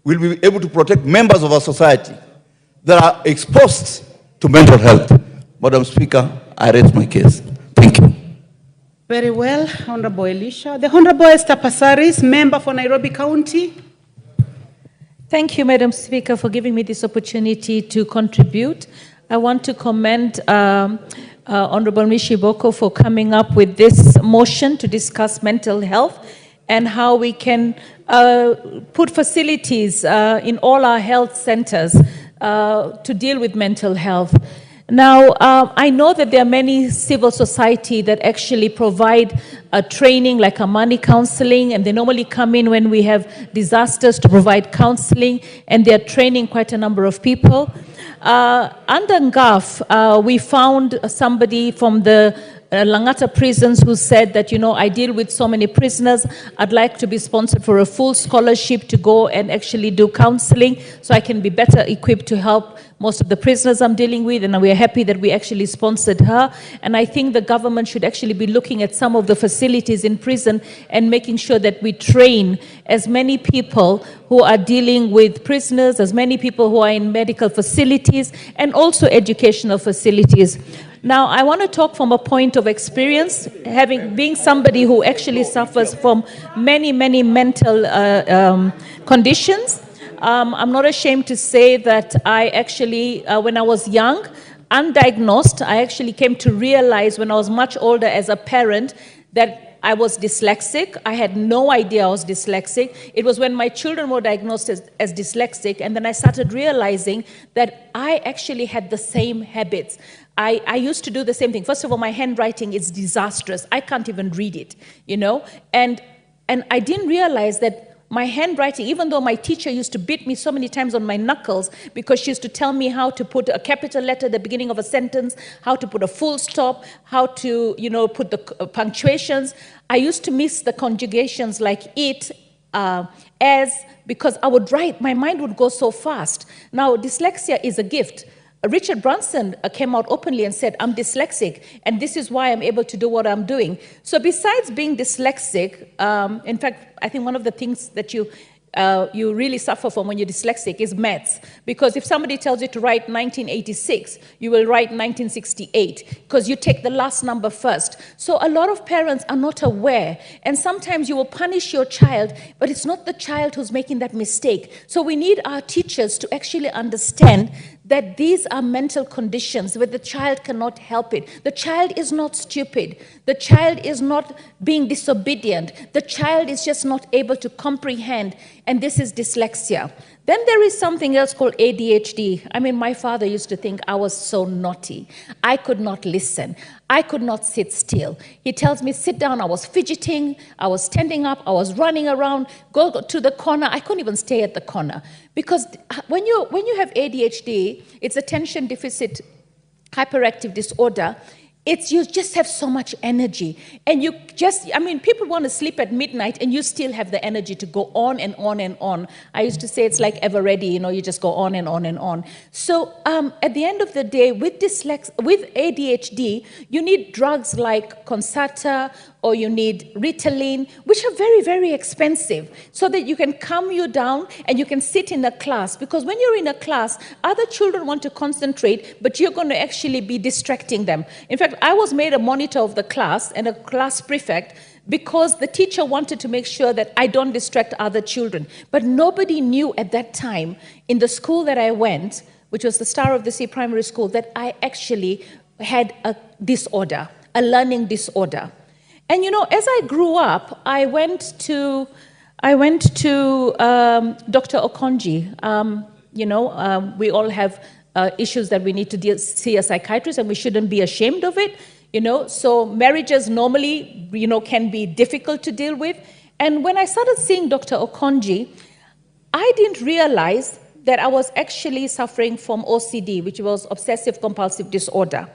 will be able to protect members of our society that are exposed to mental health. Madam Speaker, I raise my case. Thank you. Very well, Honorable Elisha. The Honorable Esther Passaris, member for Nairobi County. Thank you, Madam Speaker, for giving me this opportunity to contribute. I want to commend Honorable Mishi Boko for coming up with this motion to discuss mental health and how we can put facilities in all our health centers to deal with mental health. Now, I know that there are many civil society that actually provide training like money counseling, and they normally come in when we have disasters to provide counseling, and they're training quite a number of people. Under NGAF, we found somebody from the Langata prisons who said that, I deal with so many prisoners, I'd like to be sponsored for a full scholarship to go and actually do counseling so I can be better equipped to help most of the prisoners I'm dealing with, and we are happy that we actually sponsored her. And I think the government should actually be looking at some of the facilities in prison and making sure that we train as many people who are dealing with prisoners, as many people who are in medical facilities, and also educational facilities. Now, I want to talk from a point of experience, being somebody who actually suffers from many, many mental conditions. I'm not ashamed to say that I actually, when I was young, undiagnosed, I actually came to realize when I was much older as a parent that I was dyslexic. I had no idea I was dyslexic. It was when my children were diagnosed as dyslexic, and then I started realizing that I actually had the same habits. I used to do the same thing. First of all, my handwriting is disastrous. I can't even read it, and I didn't realize that my handwriting, even though my teacher used to beat me so many times on my knuckles because she used to tell me how to put a capital letter at the beginning of a sentence, how to put a full stop, how to, put the punctuations. I used to miss the conjugations like it, as, because I would write, my mind would go so fast. Now, dyslexia is a gift. Richard Branson came out openly and said, I'm dyslexic, and this is why I'm able to do what I'm doing. So besides being dyslexic, in fact, I think one of the things that you really suffer from when you're dyslexic is maths. Because if somebody tells you to write 1986, you will write 1968, because you take the last number first. So a lot of parents are not aware, and sometimes you will punish your child, but it's not the child who's making that mistake. So we need our teachers to actually understand that these are mental conditions where the child cannot help it. The child is not stupid. The child is not being disobedient. The child is just not able to comprehend, and this is dyslexia. Then there is something else called ADHD. I mean, my father used to think I was so naughty. I could not listen. I could not sit still. He tells me, sit down. I was fidgeting. I was standing up. I was running around. Go to the corner. I couldn't even stay at the corner. Because when you have ADHD, it's attention deficit hyperactive disorder. You just have so much energy, and people want to sleep at midnight, and you still have the energy to go on and on and on. I used to say it's like ever ready, you just go on and on and on. So at the end of the day, with ADHD, you need drugs like Concerta, or you need Ritalin, which are very, very expensive, so that you can calm you down and you can sit in a class. Because when you're in a class, other children want to concentrate, but you're going to actually be distracting them. In fact, I was made a monitor of the class and a class prefect because the teacher wanted to make sure that I don't distract other children. But nobody knew at that time in the school that I went, which was the Star of the Sea Primary School, that I actually had a disorder, a learning disorder. And as I grew up, I went to Dr. Okonji. We all have issues that we need to see a psychiatrist, and we shouldn't be ashamed of it. So marriages normally, can be difficult to deal with. And when I started seeing Dr. Okonji, I didn't realize that I was actually suffering from OCD, which was obsessive compulsive disorder.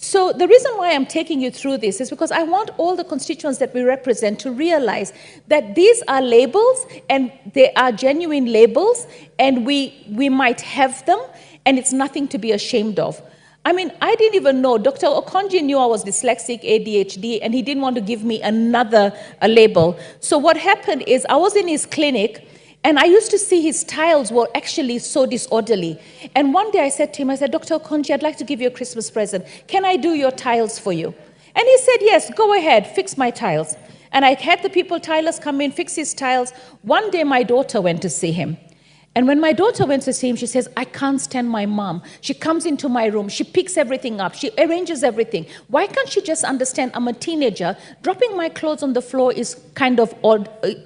So the reason why I'm taking you through this is because I want all the constituents that we represent to realize that these are labels, and they are genuine labels, and we might have them, and it's nothing to be ashamed of. I mean, I didn't even know. Dr. Okonji knew I was dyslexic, ADHD, and he didn't want to give me another label. So what happened is I was in his clinic, and I used to see his tiles were actually so disorderly. And one day I said to him, I said, Dr. Okonji, I'd like to give you a Christmas present. Can I do your tiles for you? And he said, yes, go ahead, fix my tiles. And I had the tilers come in, fix his tiles. One day my daughter went to see him. And when my daughter went to see him, she says, I can't stand my mom. She comes into my room, she picks everything up, she arranges everything. Why can't she just understand I'm a teenager? Dropping my clothes on the floor is kind of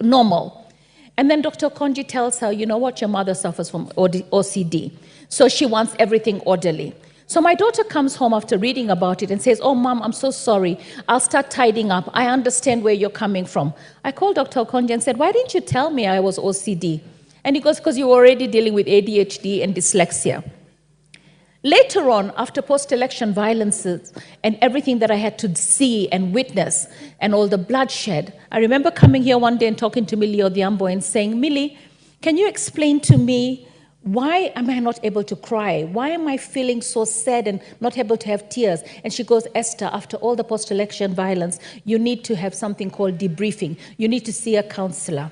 normal. And then Dr. Okonji tells her, you know what, your mother suffers from OCD. So she wants everything orderly. So my daughter comes home after reading about it and says, oh, Mom, I'm so sorry. I'll start tidying up. I understand where you're coming from. I called Dr. Okonji and said, why didn't you tell me I was OCD? And he goes, because you were already dealing with ADHD and dyslexia. Later on, after post-election violences and everything that I had to see and witness and all the bloodshed, I remember coming here one day and talking to Millie Odhiambo and saying, Millie, can you explain to me why am I not able to cry? Why am I feeling so sad and not able to have tears? And she goes, Esther, after all the post-election violence, you need to have something called debriefing. You need to see a counselor.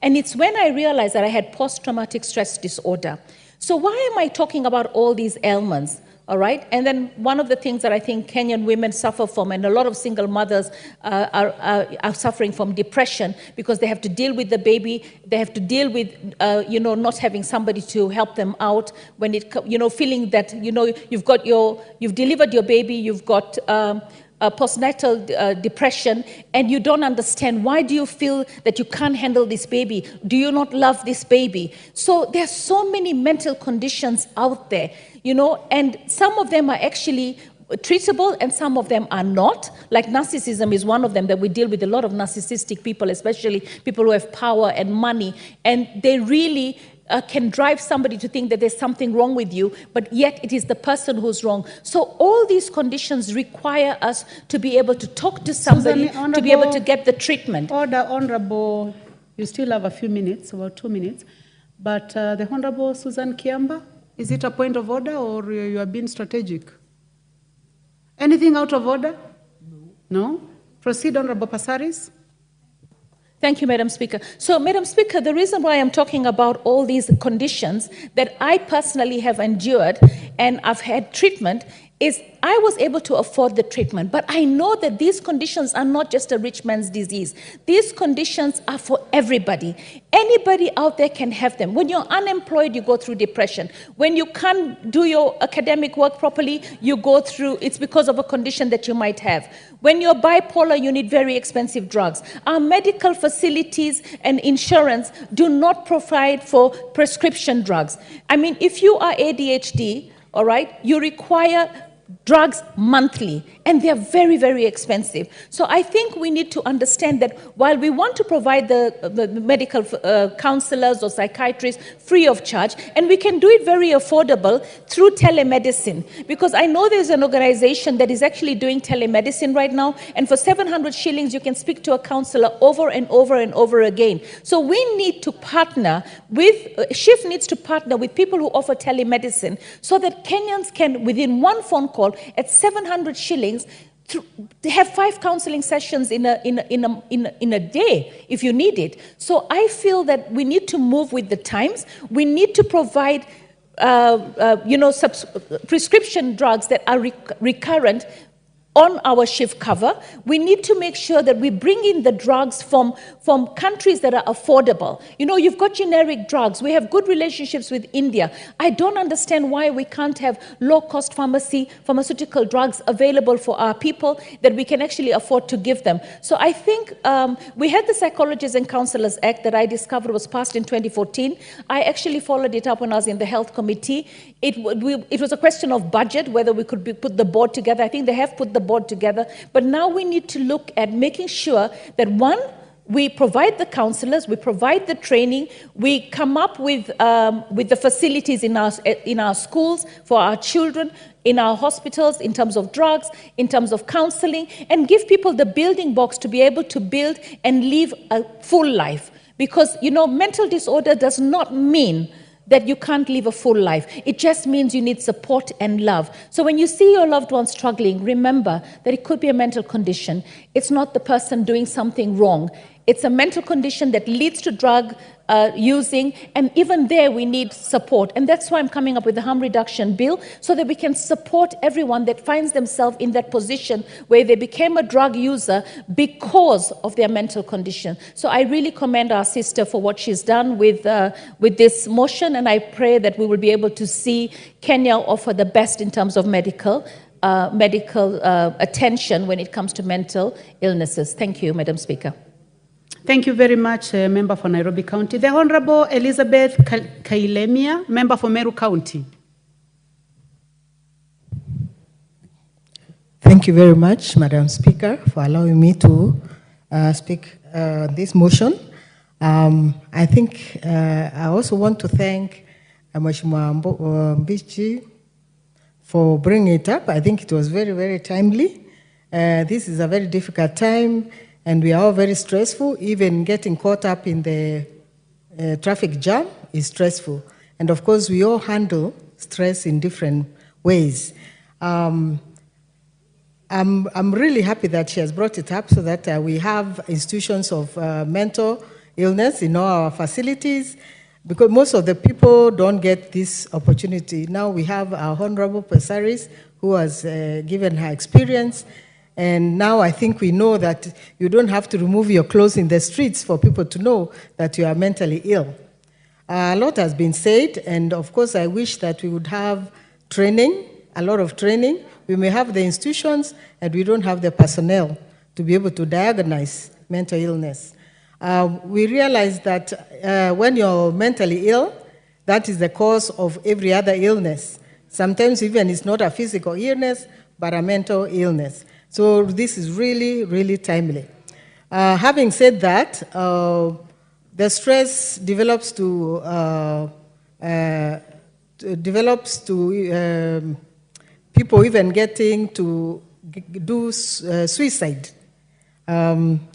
And it's when I realized that I had post-traumatic stress disorder. So why am I talking about all these ailments? All right. And then one of the things that I think Kenyan women suffer from, and a lot of single mothers are suffering from depression because they have to deal with the baby. They have to deal with, not having somebody to help them out when it, feeling that, you've delivered your baby, you've got postnatal depression, and you don't understand, why do you feel that you can't handle this baby? Do you not love this baby? So there are so many mental conditions out there, and some of them are actually treatable and some of them are not. Like narcissism is one of them, that we deal with a lot of narcissistic people, especially people who have power and money, and they really can drive somebody to think that there's something wrong with you, but yet it is the person who's wrong. So all these conditions require us to be able to talk to somebody, to be able to get the treatment. Order, Honorable, you still have a few minutes, about 2 minutes, but the Honorable Susan Kiamba, is it a point of order or you are being strategic? Anything out of order? No? Proceed, Honorable Passaris. Thank you, Madam Speaker. So, Madam Speaker, the reason why I'm talking about all these conditions that I personally have endured and I've had treatment is I was able to afford the treatment, but I know that these conditions are not just a rich man's disease. These conditions are for everybody. Anybody out there can have them. When you're unemployed, you go through depression. When you can't do your academic work properly, you go through, it's because of a condition that you might have. When you're bipolar, you need very expensive drugs. Our medical facilities and insurance do not provide for prescription drugs. I mean, if you are ADHD, all right, you require drugs monthly, and they're very, very expensive. So I think we need to understand that while we want to provide the medical counselors or psychiatrists free of charge, and we can do it very affordable through telemedicine, because I know there's an organization that is actually doing telemedicine right now, and for 700 shillings, you can speak to a counselor over and over and over again. So we need to partner with, SHIFT needs to partner with people who offer telemedicine so that Kenyans can, within one phone call, at 700 shillings, to have 5 counseling sessions in a day if you need it. So I feel that we need to move with the times. We need to provide prescription drugs that are recurrent on our SHIFT cover. We need to make sure that we bring in the drugs from countries that are affordable. You've got generic drugs. We have good relationships with India. I don't understand why we can't have low-cost pharmaceutical drugs available for our people that we can actually afford to give them. So I think we had the Psychologists and Counselors Act that I discovered was passed in 2014. I actually followed it up when I was in the Health Committee. It was a question of budget, whether we could put the board together. I think they have put the board together, but now we need to look at making sure that, one, we provide the counselors, we provide the training, we come up with the facilities in our schools for our children, in our hospitals, in terms of drugs, in terms of counseling, and give people the building blocks to be able to build and live a full life. Because, mental disorder does not mean that you can't live a full life. It just means you need support and love. So when you see your loved one struggling, remember that it could be a mental condition. It's not the person doing something wrong. It's a mental condition that leads to drug using, and even there we need support. And that's why I'm coming up with the harm reduction bill, so that we can support everyone that finds themselves in that position where they became a drug user because of their mental condition. So I really commend our sister for what she's done with this motion, and I pray that we will be able to see Kenya offer the best in terms of medical attention when it comes to mental illnesses. Thank you, Madam Speaker. Thank you very much, Member for Nairobi County. The Honorable Elizabeth Kailemia, Member for Meru County. Thank you very much, Madam Speaker, for allowing me to speak this motion. I think I also want to thank Mheshimiwa Mbichi for bringing it up. I think it was very, very timely. This is a very difficult time, and we are all very stressful. Even getting caught up in the traffic jam is stressful. And of course, we all handle stress in different ways. I'm really happy that she has brought it up so that we have institutions of mental illness in all our facilities, because most of the people don't get this opportunity. Now we have our Honorable Pesaris, who has given her experience. And now I think we know that you don't have to remove your clothes in the streets for people to know that you are mentally ill. A lot has been said, and of course I wish that we would have training, a lot of training. We may have the institutions, and we don't have the personnel to be able to diagnose mental illness. We realize that when you're mentally ill, that is the cause of every other illness. Sometimes even it's not a physical illness, but a mental illness. So this is really, really timely. Having said that, the stress develops to people even getting to do suicide.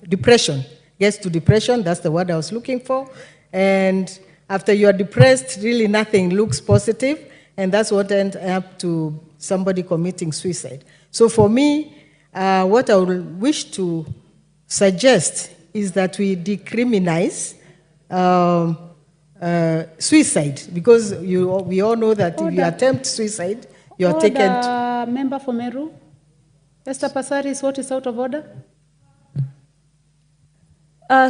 Depression gets to depression. That's the word I was looking for. And after you are depressed, really nothing looks positive, and that's what ends up to somebody committing suicide. So for me, what I would wish to suggest is that we decriminalize suicide, because we all know that if you attempt suicide, you are taken to... Member for Meru, Esther Pasaris, what is out of order?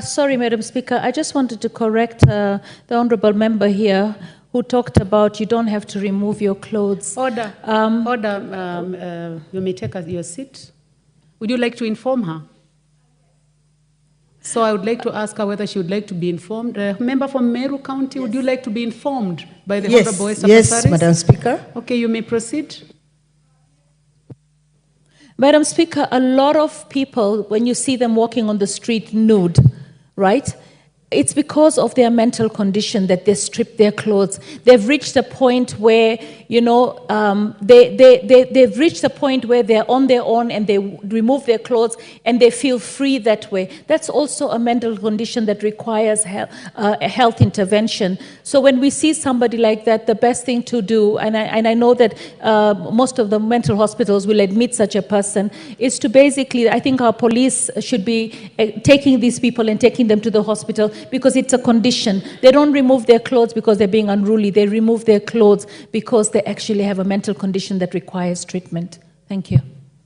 Sorry, Madam Speaker, I just wanted to correct the honourable member here who talked about you don't have to remove your clothes. Order. You may take your seat. Would you like to inform her? So I would like to ask her whether she would like to be informed. Member from Meru County, would you like to be informed by the Honorable Esther Pasaris? Yes, Madam Speaker. Okay, you may proceed. Madam Speaker, a lot of people, when you see them walking on the street nude, right? It's because of their mental condition that they strip their clothes. They've reached a point where, you know, they've reached a point where they're on their own and they remove their clothes and they feel free that way. That's also a mental condition that requires a health intervention. So when we see somebody like that, the best thing to do, and I know that most of the mental hospitals will admit such a person, is to basically, I think our police should be taking these people and taking them to the hospital, because it's a condition. They don't remove their clothes because they're being unruly. They remove their clothes because they actually have a mental condition that requires treatment. Thank you.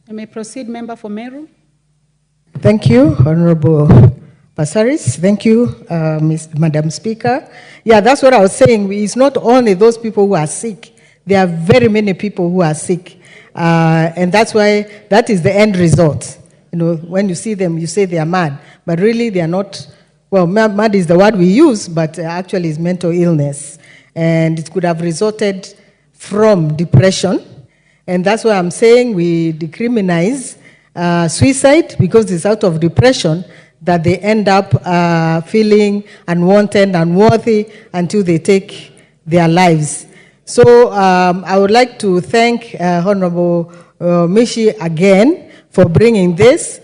You may proceed, Member for Meru. Thank you, Honorable Pasaris. Thank you, Madam Speaker. Yeah, that's what I was saying. It's not only those people who are sick. There are very many people who are sick. And that's why that is the end result. You know, when you see them, you say they are mad. But really, they are not. Well, mad is the word we use, but actually it's mental illness. And it could have resulted from depression. And that's why I'm saying we decriminalize suicide, because it's out of depression that they end up feeling unwanted, unworthy, until they take their lives. So I would like to thank Honorable Mishi again for bringing this.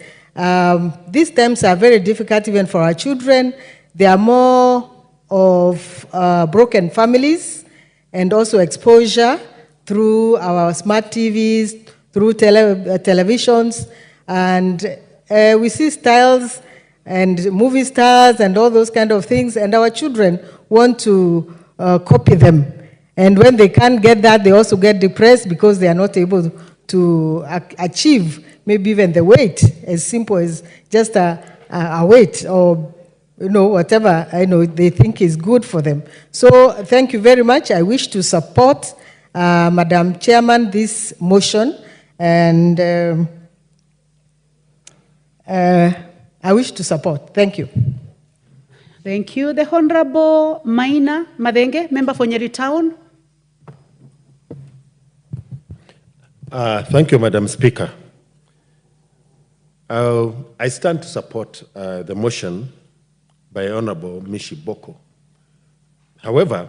These times are very difficult even for our children. They are more of broken families and also exposure through our smart TVs, through televisions, and we see styles and movie stars and all those kind of things, and our children want to copy them. And when they can't get that, they also get depressed because they are not able to achieve maybe even the weight, as simple as just a weight or whatever they think is good for them. So thank you very much. I wish to support, Madam Chairman, this motion, and I wish to support. Thank you. Thank you. The Honorable Maina Madenge, member for Nyeri Town. Thank you, Madam Speaker. I stand to support the motion by Honorable Mishi Boko. However,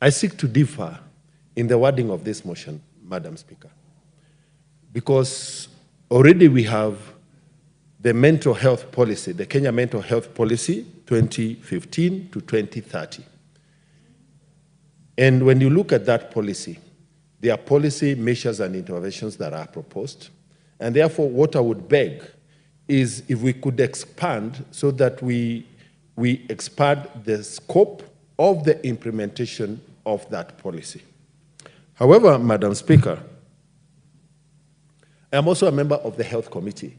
I seek to differ in the wording of this motion, Madam Speaker, because already we have the mental health policy, the Kenya Mental Health Policy 2015 to 2030. And when you look at that policy, there are policy measures and interventions that are proposed. And therefore, what I would beg is if we could expand so that we expand the scope of the implementation of that policy. However, Madam Speaker, I am also a member of the Health Committee.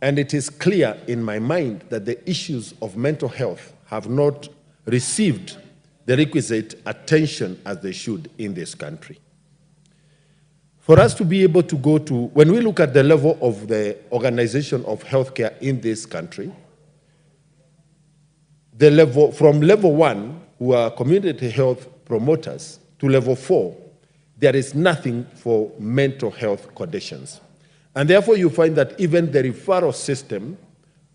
And it is clear in my mind that the issues of mental health have not received the requisite attention as they should in this country. For us to be able to go to, when we look at the level of the organization of healthcare in this country, the level, from level 1, who are community health promoters, to level 4, there is nothing for mental health conditions. And therefore you find that even the referral system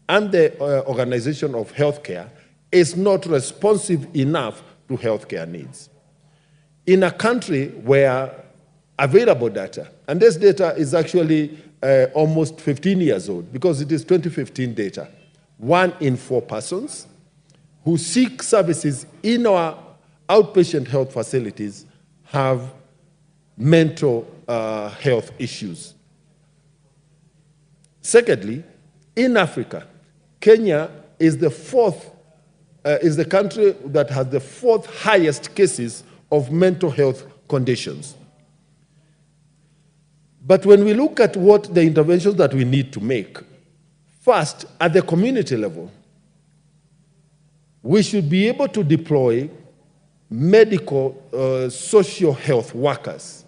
and the organization of healthcare is not responsive enough to healthcare needs. In a country where available data, and this data is actually almost 15 years old because it is 2015 data, 1 in 4 persons who seek services in our outpatient health facilities have mental health issues. Secondly, in Africa, Kenya is the country that has the 4th highest cases of mental health conditions. But when we look at what the interventions that we need to make, first, at the community level, we should be able to deploy medical, social health workers.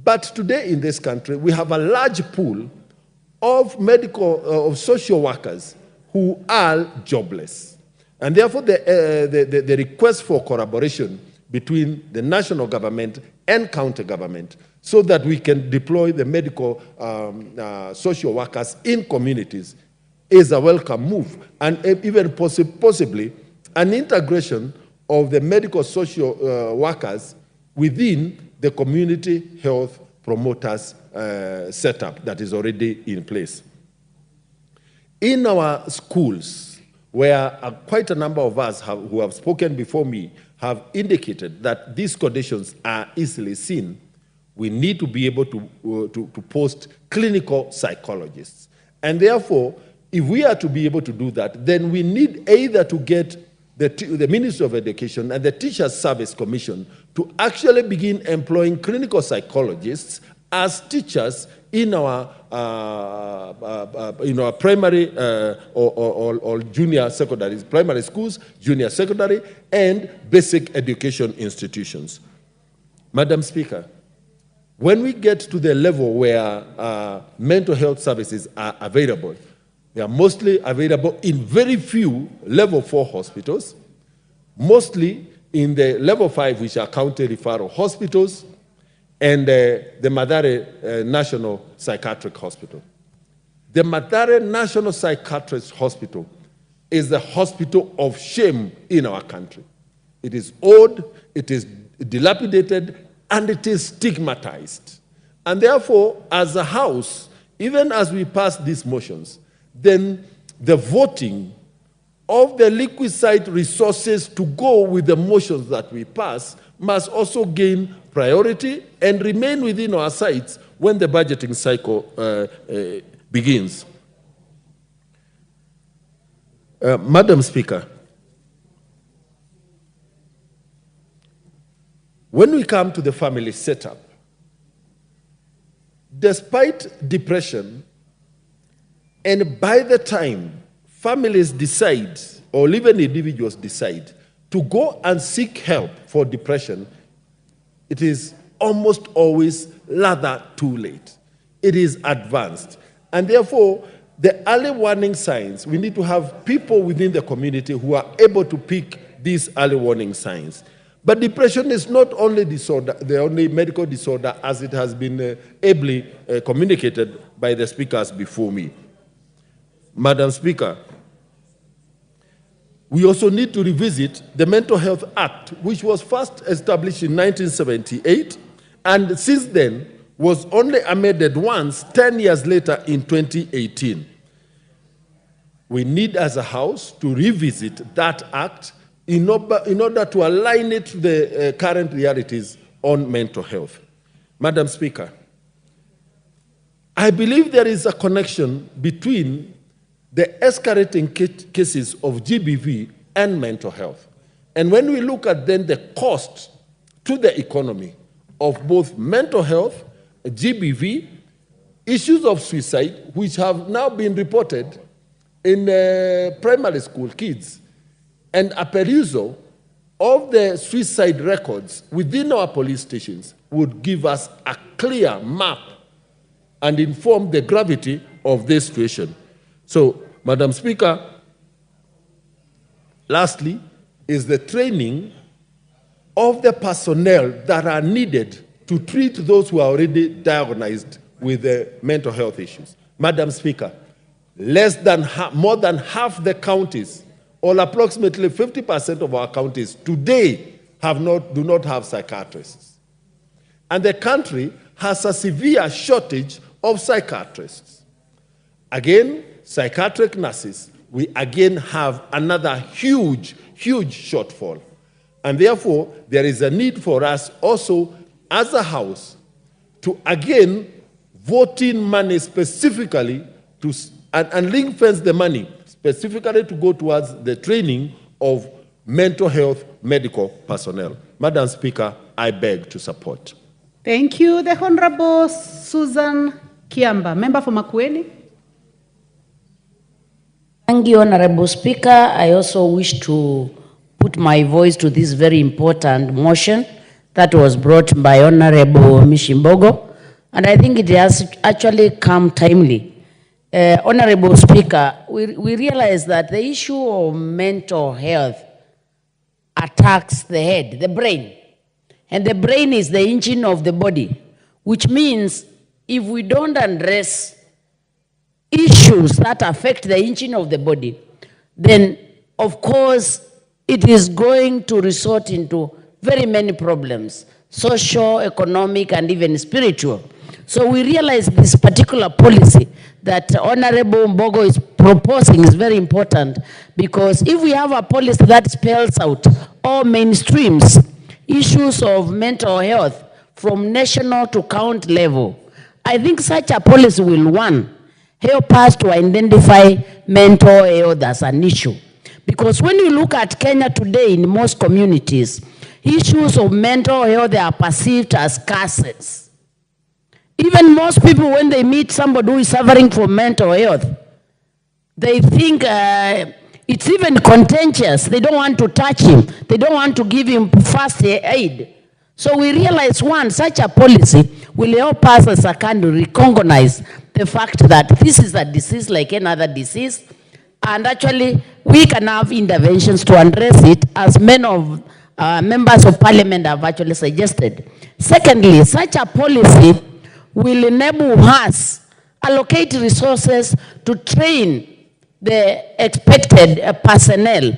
But today in this country, we have a large pool of medical, of social workers who are jobless. And therefore, the request for collaboration between the national government and county government so that we can deploy the medical social workers in communities is a welcome move. And even possibly an integration of the medical social workers within the community health promoters setup that is already in place. In our schools, where quite a number of us who have spoken before me have indicated that these conditions are easily seen, we need to be able to post clinical psychologists. And therefore, if we are to be able to do that, then we need either to get the Ministry of Education and the Teachers Service Commission to actually begin employing clinical psychologists as teachers in our primary or junior secondary, primary schools, junior secondary, and basic education institutions. Madam Speaker, when we get to the level where mental health services are available, they are mostly available in very few level 4 hospitals, mostly in the level 5, which are county referral hospitals, and the Mathare National Psychiatric Hospital. The Mathare National Psychiatric Hospital is the hospital of shame in our country. It is old, it is dilapidated, and it is stigmatized. And therefore, as a House, even as we pass these motions, then the voting of the liquid side resources to go with the motions that we pass must also gain priority and remain within our sites when the budgeting cycle begins. Madam Speaker, when we come to the family setup, despite depression, and by the time families decide, or even individuals decide, to go and seek help for depression, it is almost always rather too late. It is advanced. And therefore, the early warning signs, we need to have people within the community who are able to pick these early warning signs. But depression is not only disorder, the only medical disorder, as it has been ably communicated by the speakers before me. Madam Speaker, we also need to revisit the Mental Health Act, which was first established in 1978, and since then was only amended once 10 years later in 2018. We need as a House to revisit that act in order to align it to the current realities on mental health. Madam Speaker, I believe there is a connection between the escalating cases of GBV and mental health. And when we look at then the cost to the economy of both mental health, GBV, issues of suicide, which have now been reported in primary school kids, and a perusal of the suicide records within our police stations would give us a clear map and inform the gravity of this situation. So, Madam Speaker, lastly is the training of the personnel that are needed to treat those who are already diagnosed with mental health issues. Madam Speaker, more than half the counties, or approximately 50% of our counties today do not have psychiatrists. And the country has a severe shortage of psychiatrists. Again, psychiatric nurses, we again have another huge shortfall. And therefore, there is a need for us also as a House to again vote in money specifically to, and ring fence the money specifically to go towards the training of mental health medical personnel. Madam Speaker, I beg to support. Thank you. The Honorable Susan Kiamba, member for Makwiny. Thank you, Honorable Speaker. I also wish to put my voice to this very important motion that was brought by Honorable Mishimbogo, and I think it has actually come timely. Honorable Speaker, we realize that the issue of mental health attacks the head, the brain, and the brain is the engine of the body, which means if we don't address issues that affect the engine of the body, then of course it is going to resort into very many problems, social, economic, and even spiritual. So we realize this particular policy that Honorable Mbogo is proposing is very important, because if we have a policy that spells out all mainstreams issues of mental health from national to county level, I think such a policy will, one, help us to identify mental health as an issue. Because when you look at Kenya today in most communities, issues of mental health, they are perceived as curses. Even most people, when they meet somebody who is suffering from mental health, they think it's even contentious. They don't want to touch him. They don't want to give him first aid. So we realize, one, such a policy will help us as a country recognize the fact that this is a disease like any other disease, and actually we can have interventions to address it, as many of members of parliament have actually suggested. Secondly, such a policy will enable us allocate resources to train the expected personnel,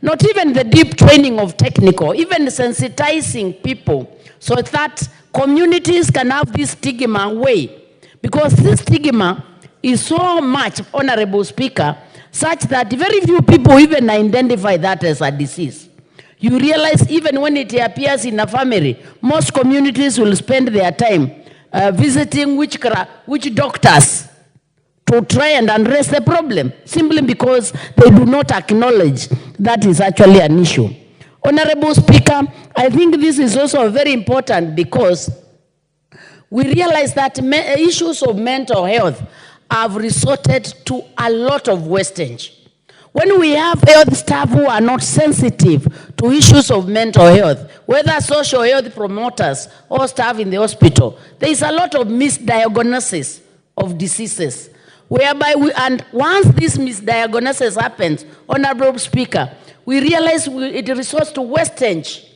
not even the deep training of technical, even sensitizing people so that communities can have this stigma away. Because this stigma is so much, Honorable Speaker, such that very few people even identify that as a disease. You realize even when it appears in a family, most communities will spend their time visiting which doctors to try and address the problem, simply because they do not acknowledge that is actually an issue. Honorable Speaker, I think this is also very important because we realize that issues of mental health have resorted to a lot of wastage. When we have health staff who are not sensitive to issues of mental health, whether social health promoters or staff in the hospital, there is a lot of misdiagnosis of diseases. Whereby and once this misdiagnosis happens, Honorable Speaker, we realize it resorts to wastage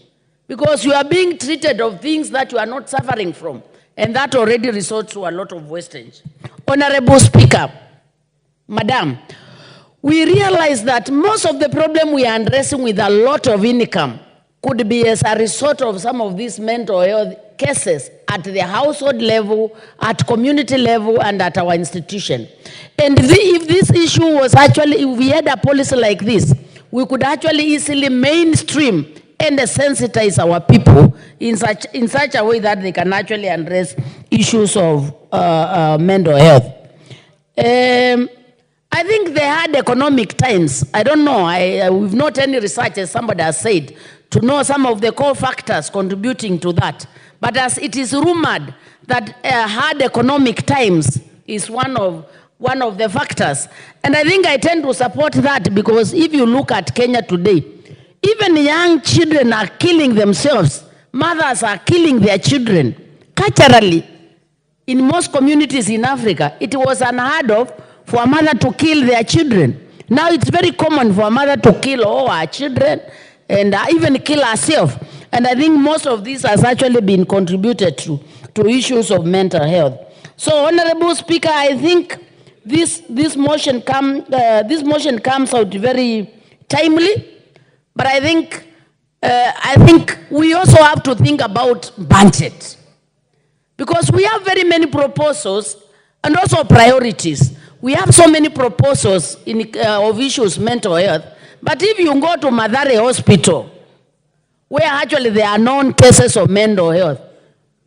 because you are being treated of things that you are not suffering from, and that already resorts to a lot of wastage. Honorable Speaker, Madam, we realize that most of the problem we are addressing with a lot of income could be as a result of some of these mental health cases at the household level, at community level, and at our institution. And if this issue was actually, if we had a policy like this, we could actually easily mainstream and sensitize our people in such a way that they can actually address issues of mental health. I think they had economic times. I don't know, we've not any research, as somebody has said, to know some of the core factors contributing to that. But as it is rumored that hard economic times is one of the factors. And I think I tend to support that because if you look at Kenya today, even young children are killing themselves. Mothers are killing their children. Culturally, in most communities in Africa, it was unheard of for a mother to kill their children. Now it's very common for a mother to kill all her children and even kill herself. And I think most of this has actually been contributed to issues of mental health. So, Honorable Speaker, I think this motion comes out very timely, but I think we also have to think about budget, because we have very many proposals and also priorities. We have so many proposals of issues mental health, but if you go to Mathare Hospital, where actually there are known cases of mental health,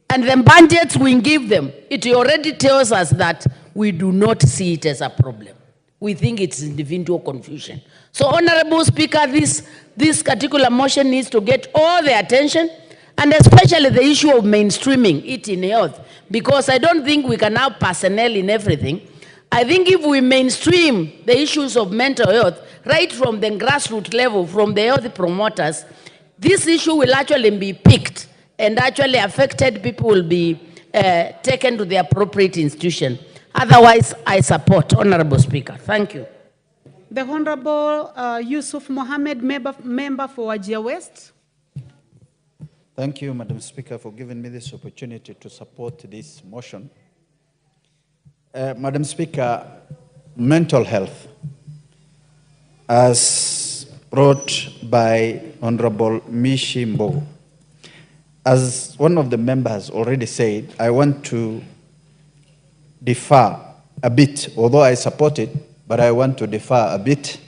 and the budgets we give them, it already tells us that we do not see it as a problem. We think it's individual confusion. So, Honorable Speaker, this particular motion needs to get all the attention, and especially the issue of mainstreaming it in health, because I don't think we can have personnel in everything. I think if we mainstream the issues of mental health right from the grassroots level, from the health promoters, this issue will actually be picked, and actually affected people will be taken to the appropriate institution. Otherwise, I support, Honorable Speaker. Thank you. The Honorable Yusuf Mohammed, member for Wajir West. Thank you, Madam Speaker, for giving me this opportunity to support this motion. Madam Speaker, mental health, as brought by Honorable Mishi Mbogo. As one of the members already said, I want to differ a bit, although I support it, but I want to differ a bit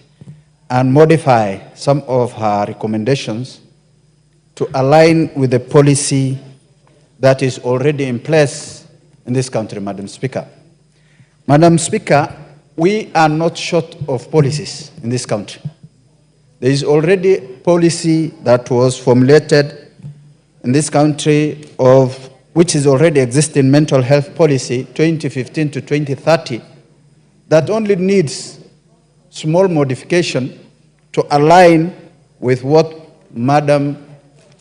and modify some of her recommendations to align with the policy that is already in place in this country, Madam Speaker. Madam Speaker, we are not short of policies in this country. There is already policy that was formulated in this country of which is already existing mental health policy 2015 to 2030 that only needs small modification to align with what Madam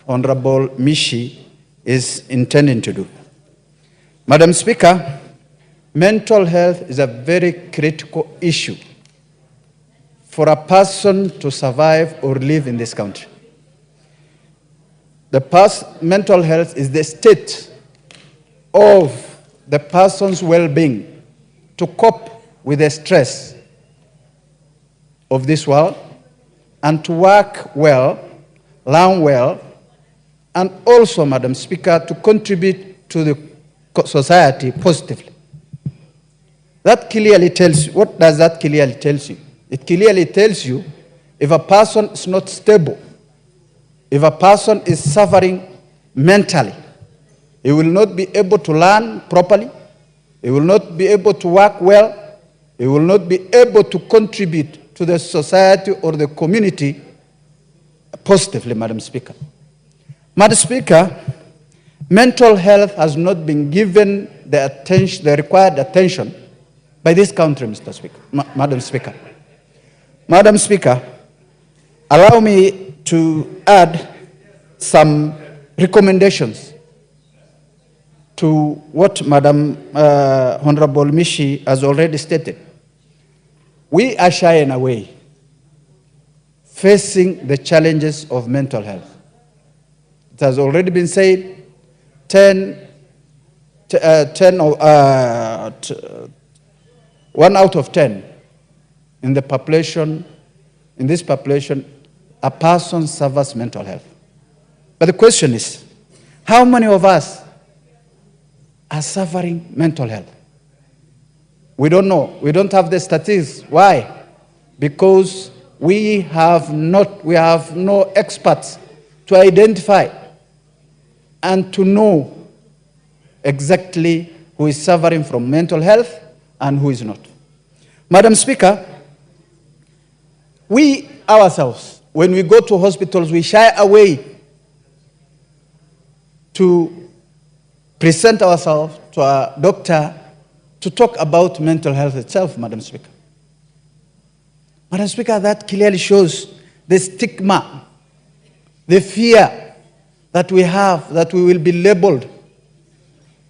Honorable Mishi is intending to do. Madam Speaker, mental health is a very critical issue for a person to survive or live in this country. Mental health is the state of the person's well-being to cope with the stress of this world and to work well, learn well, and also, Madam Speaker, to contribute to the society positively. That clearly tells you, what does that clearly tell you? it clearly tells you if a person is not stable, if a person is suffering mentally, he will not be able to learn properly, he will not be able to work well, he will not be able to contribute to the society or the community positively, Madam Speaker. Madam Speaker, mental health has not been given the required attention by this country, Mr. Speaker, Madam Speaker. Madam Speaker, allow me to add some recommendations to what Madam Honorable Mishi has already stated. We are shying away facing the challenges of mental health. It has already been said, 1 out of 10 in the population, in this population, a person suffers mental health. But the question is, how many of us are suffering mental health? We don't know. We don't have the statistics. Why? Because we have no experts to identify and to know exactly who is suffering from mental health and who is not. Madam Speaker, we ourselves, when we go to hospitals, we shy away to present ourselves to a doctor to talk about mental health itself, Madam Speaker. Madam Speaker, that clearly shows the stigma, the fear that we have, that we will be labeled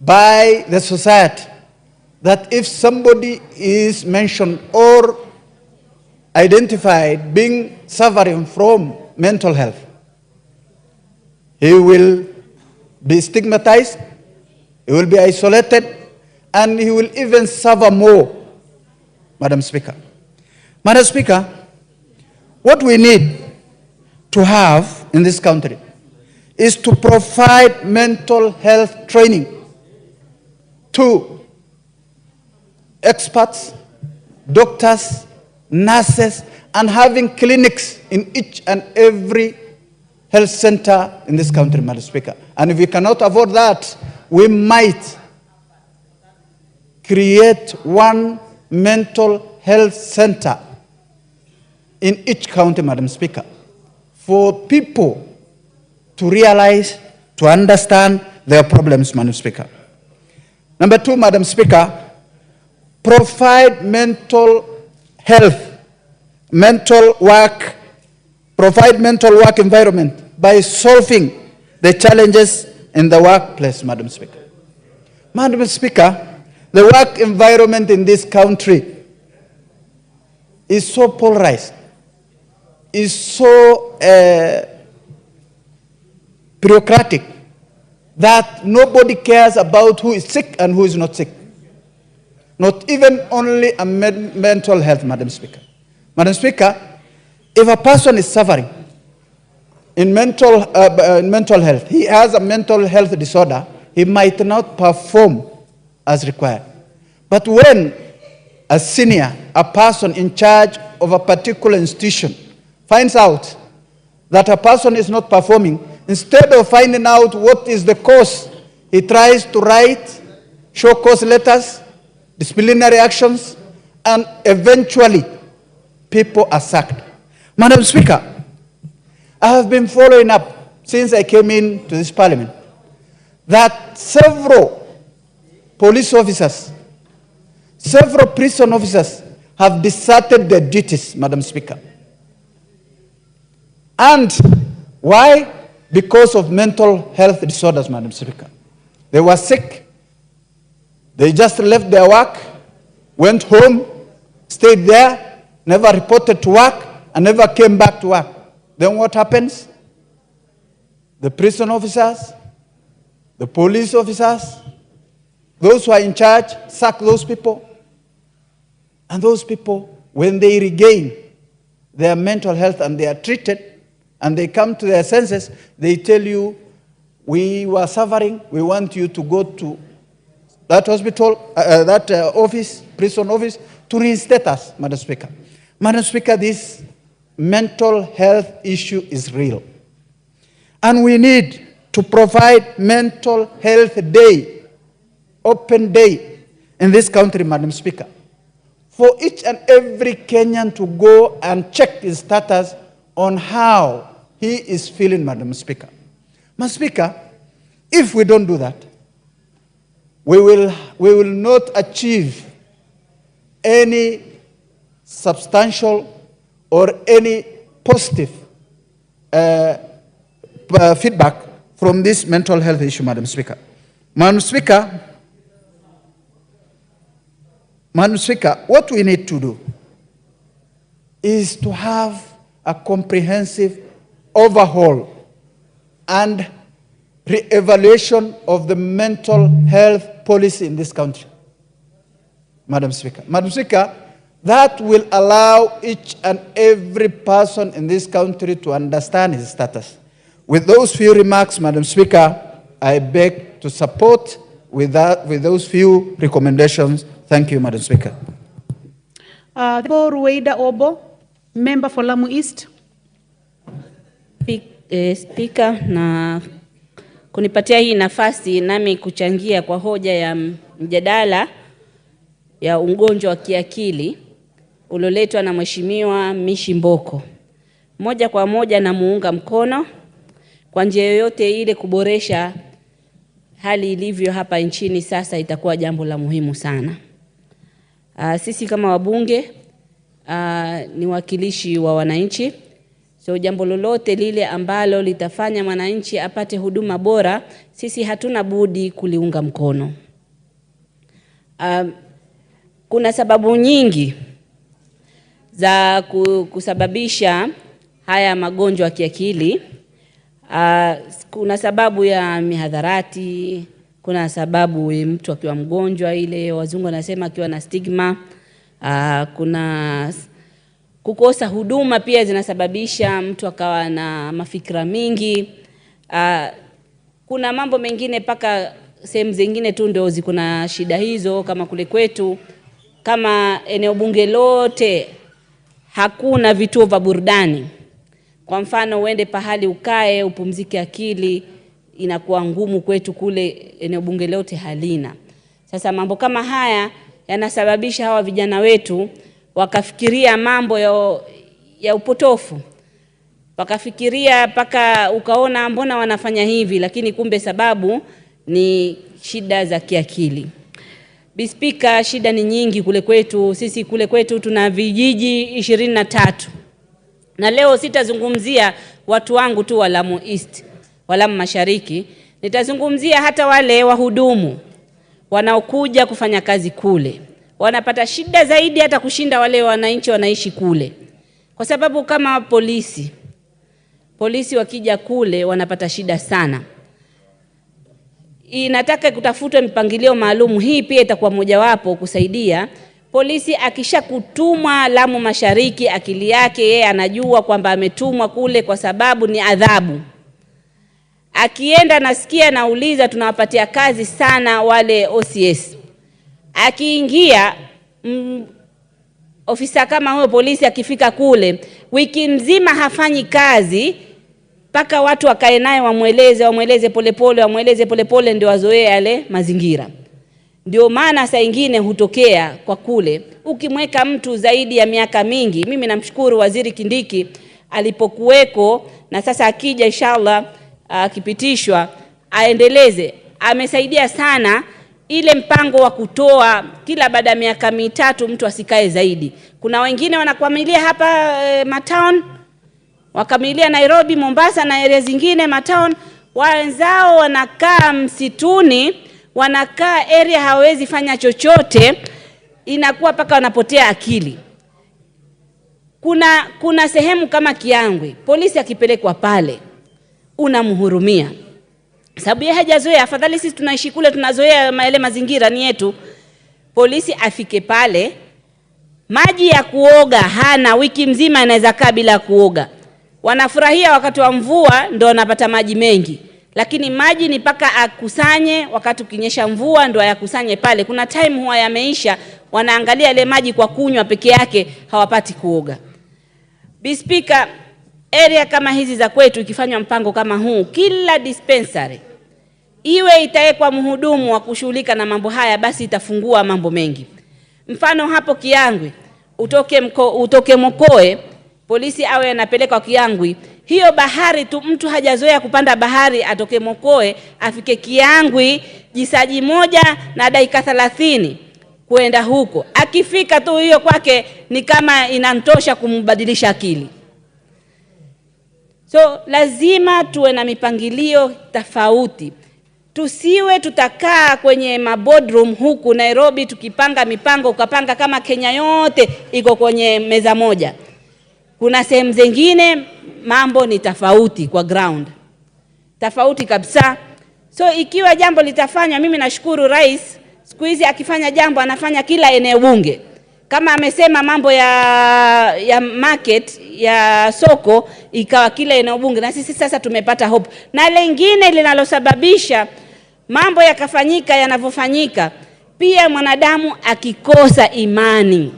by the society, that if somebody is mentioned or identified being suffering from mental health, he will be stigmatized, he will be isolated, and he will even suffer more, Madam Speaker. Madam Speaker, what we need to have in this country is to provide mental health training to experts, doctors, nurses, and having clinics in each and every health center in this country, Madam Speaker. And if we cannot afford that, we might create one mental health center in each county, Madam Speaker, for people to realize, to understand their problems, Madam Speaker. Number 2, Madam Speaker, provide mental health, provide mental work environment by solving the challenges in the workplace, Madam Speaker. Madam Speaker, the work environment in this country is so polarized, is so bureaucratic, that nobody cares about who is sick and who is not sick. Not even only a mental health, Madam Speaker. Madam Speaker, if a person is suffering in mental health, he has a mental health disorder, he might not perform as required. But when a senior, a person in charge of a particular institution, finds out that a person is not performing, instead of finding out what is the cause, he tries to write show cause letters, disciplinary actions, and eventually people are sacked. Madam Speaker, I have been following up since I came into this parliament that several police officers, several prison officers have deserted their duties, Madam Speaker. And why? Because of mental health disorders, Madam Speaker. They were sick. They just left their work, went home, stayed there, never reported to work, and never came back to work. Then what happens? The prison officers, the police officers, those who are in charge, sack those people. And those people, when they regain their mental health and they are treated, and they come to their senses, they tell you, we were suffering, we want you to go to that hospital, office, prison office, to reinstate us, Madam Speaker. Madam Speaker, this mental health issue is real. And we need to provide mental health day, open day in this country, Madam Speaker, for each and every Kenyan to go and check his status on how he is feeling, Madam Speaker. Madam Speaker, if we don't do that, we will not achieve any substantial or any positive feedback from this mental health issue, Madam Speaker. Madam Speaker, what we need to do is to have a comprehensive overhaul and re-evaluation of the mental health policy in this country, Madam Speaker. Madam Speaker, that will allow each and every person in this country to understand his status. With those few remarks, Madam Speaker, I beg to support with those few recommendations. Thank you, Madam Speaker. Rueda Obo, member for Lamu East. Speaker, na kunipatia hii nafasi nami kuchangia kwa hoja ya mjadala ya ugonjwa wa kiakili ulioletwa na Mheshimiwa Mishi Mboko. Moja kwa moja na muunga mkono kwa njia yoyote ile kuboresha hali ilivyo hapa nchini sasa itakuwa jambo la muhimu sana. Sisi kama wabunge ni wakilishi wa wananchi. So jambo lolote lile ambalo litafanya mwananchi apate huduma bora, sisi hatuna budi kuliunga mkono. Kuna sababu nyingi za kusababisha haya magonjwa ya kiakili. Kuna sababu ya mihadharati, kuna sababu mtu akiwa mgonjwa ile wazungu wanasema akiwa na stigma, kuna kukosa huduma pia zinasababisha mtu akawa na mafikira mingi. Kuna mambo mengine paka sehemu zingine tu ndio ziko na shida hizo, kama kule kwetu, kama eneo bunge lote hakuna vituo vya burudani. Kwa mfano uende pahali ukae upumzike akili, inakuwa ngumu kwetu kule eneo bunge lote halina. Sasa mambo kama haya yanasababisha hawa vijana wetu wakafikiria mambo ya upotofu. Wakafikiria paka ukaona mbona wanafanya hivi, lakini kumbe sababu ni shida za kiakili. Speaker, shida ni nyingi kule kwetu. Sisi kule kwetu tuna vijiji 23. Na leo sitazungumzia watu wangu tu wa Lamu East, wa Lamu Mashariki. Nitazungumzia hata wale wahudumu wanaokuja kufanya kazi kule. Wanapata shida zaidi hata kushinda wale wananchi wanaishi kule. Kwa sababu kama polisi wakija kule wanapata shida sana. Inataka kutafutwa mpangilio maalum. Hii pia itakuwa mojawapo kusaidia. Polisi akisha kutumwa Lamu Mashariki, akili yake yeye anajua kwamba ametumwa kule kwa sababu ni adhabu. Akienda nasikia nauliza tunawapatia kazi sana wale OCS. Akiingia ofisa kama huyo polisi akifika kule, wiki nzima hafanyi kazi, paka watu wakae naye wamweleze polepole ndio wazoee yale mazingira. Ndio maana saa nyingine hutokea kwa kule ukimweka mtu zaidi ya miaka mingi. Mimi namshukuru Waziri Kindiki alipokuweko, na sasa akija inshallah akipitishwa aendeleze. Amesaidia sana ile mpango wa kutoa kila baada ya miaka mitatu mtu asikae zaidi. Kuna wengine wanakwamilia hapa matown, wakamilia Nairobi, Mombasa na area zingine matown, wenzao wanakaa msituni, wanakaa area hawezi fanya chochote, inakuwa paka wanapotea akili. Kuna sehemu kama Kiangwe, polisi akipelekwa pale unamhurumia. Sababu yeye hajazoea, afadhali sisi tunaishi kule tunazoea yale mazingira ni yetu. Polisi afike pale, maji ya kuoga hana, wiki mzima anaweza kaa bila kuoga. Wanafurahia wakati wa mvua ndio wanapata maji mengi, lakini maji ni paka akusanye wakati ukinyesha mvua ndio ayakusanye pale. Kuna time huwa yameisha, wanaangalia ile maji kwa kunywa peke yake, hawapati kuoga. Speaker, area kama hizi za kwetu ikifanywa mpango kama huu, kila dispensary iwe itawekwa mhudumu wa kushughulika na mambo haya, basi itafungua mambo mengi. Mfano hapo Kiangwi, utoke Mokoe, polisi awe anapeleka Kiangwi. Hiyo bahari tu, mtu hajazoea kupanda bahari, atoke Mokoe afike Kiangwi jisaji moja na dakika 30 kwenda huko. Akifika tu hiyo kwake ni kama inantosha kumbadilisha akili. So lazima tuwe na mipangilio tofauti. Tusiwe tutakaa kwenye maboardroom huku Nairobi tukipanga mipango, ukapanga kama Kenya yote iko kwenye meza moja. Kuna sehemu zingine mambo ni tofauti kwa ground. Tofauti kabisa. So ikiwa jambo litafanywa, mimi nashukuru rais, siku hizi akifanya jambo anafanya kila eneo bunge. Kama amesema mambo ya market, ya soko, ikawa kila eneo bunge, na sisi sasa tumepata hope. Na lingine linalosababisha mambo yakafanyika yanavyofanyika, pia mwanadamu akikosa imani.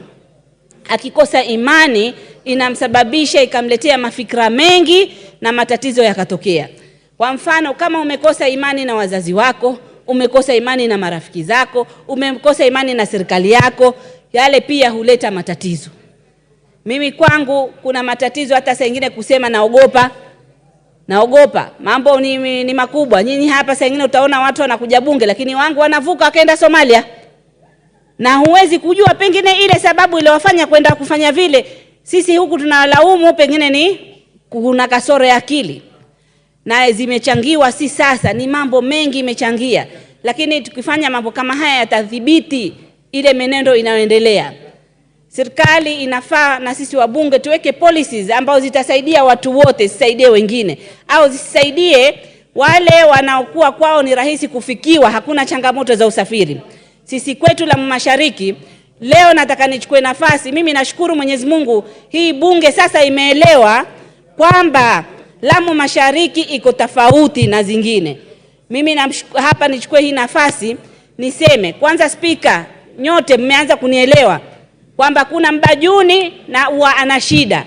Akikosa imani inamsababisha ikamletea mafikra mengi na matatizo yakatokea. Kwa mfano, kama umekosa imani na wazazi wako, umekosa imani na marafiki zako, umekosa imani na serikali yako, yale pia huleta matatizo. Mimi kwangu kuna matatizo hata saa nyingine kusema naogopa. Mambo ni makubwa. Nyinyi hapa saa nyingine utaona watu wanakuja bunge, lakini wangu wanavuka wakaenda Somalia. Na huwezi kujua pengine ile sababu ile wafanya kwenda kufanya vile. Sisi huku tunalaumu pengine ni kuna kasoro ya akili. Na zimechangiwa si sasa, ni mambo mengi imechangia. Lakini tukifanya mambo kama haya yatadhibiti ile menendo inayoendelea. Serikali inafaa na sisi wabunge tuweke policies ambazo zitasaidia watu wote, zisaidie wengine. Au zisaidie wale wanaokuwa kwao ni rahisi kufikiwa, hakuna changamoto za usafiri. Sisi kwetu la Mashariki, leo nataka nichukue nafasi, mimi nashukuru Mwenyezi Mungu, hii bunge sasa imeelewa kwamba Lamu Mashariki iko tofauti na zingine. Mimi hapa nichukue hii nafasi niseme, kwanza Speaker, nyote mmeanza kunielewa kwamba kuna Mbajuni na huwa ana shida.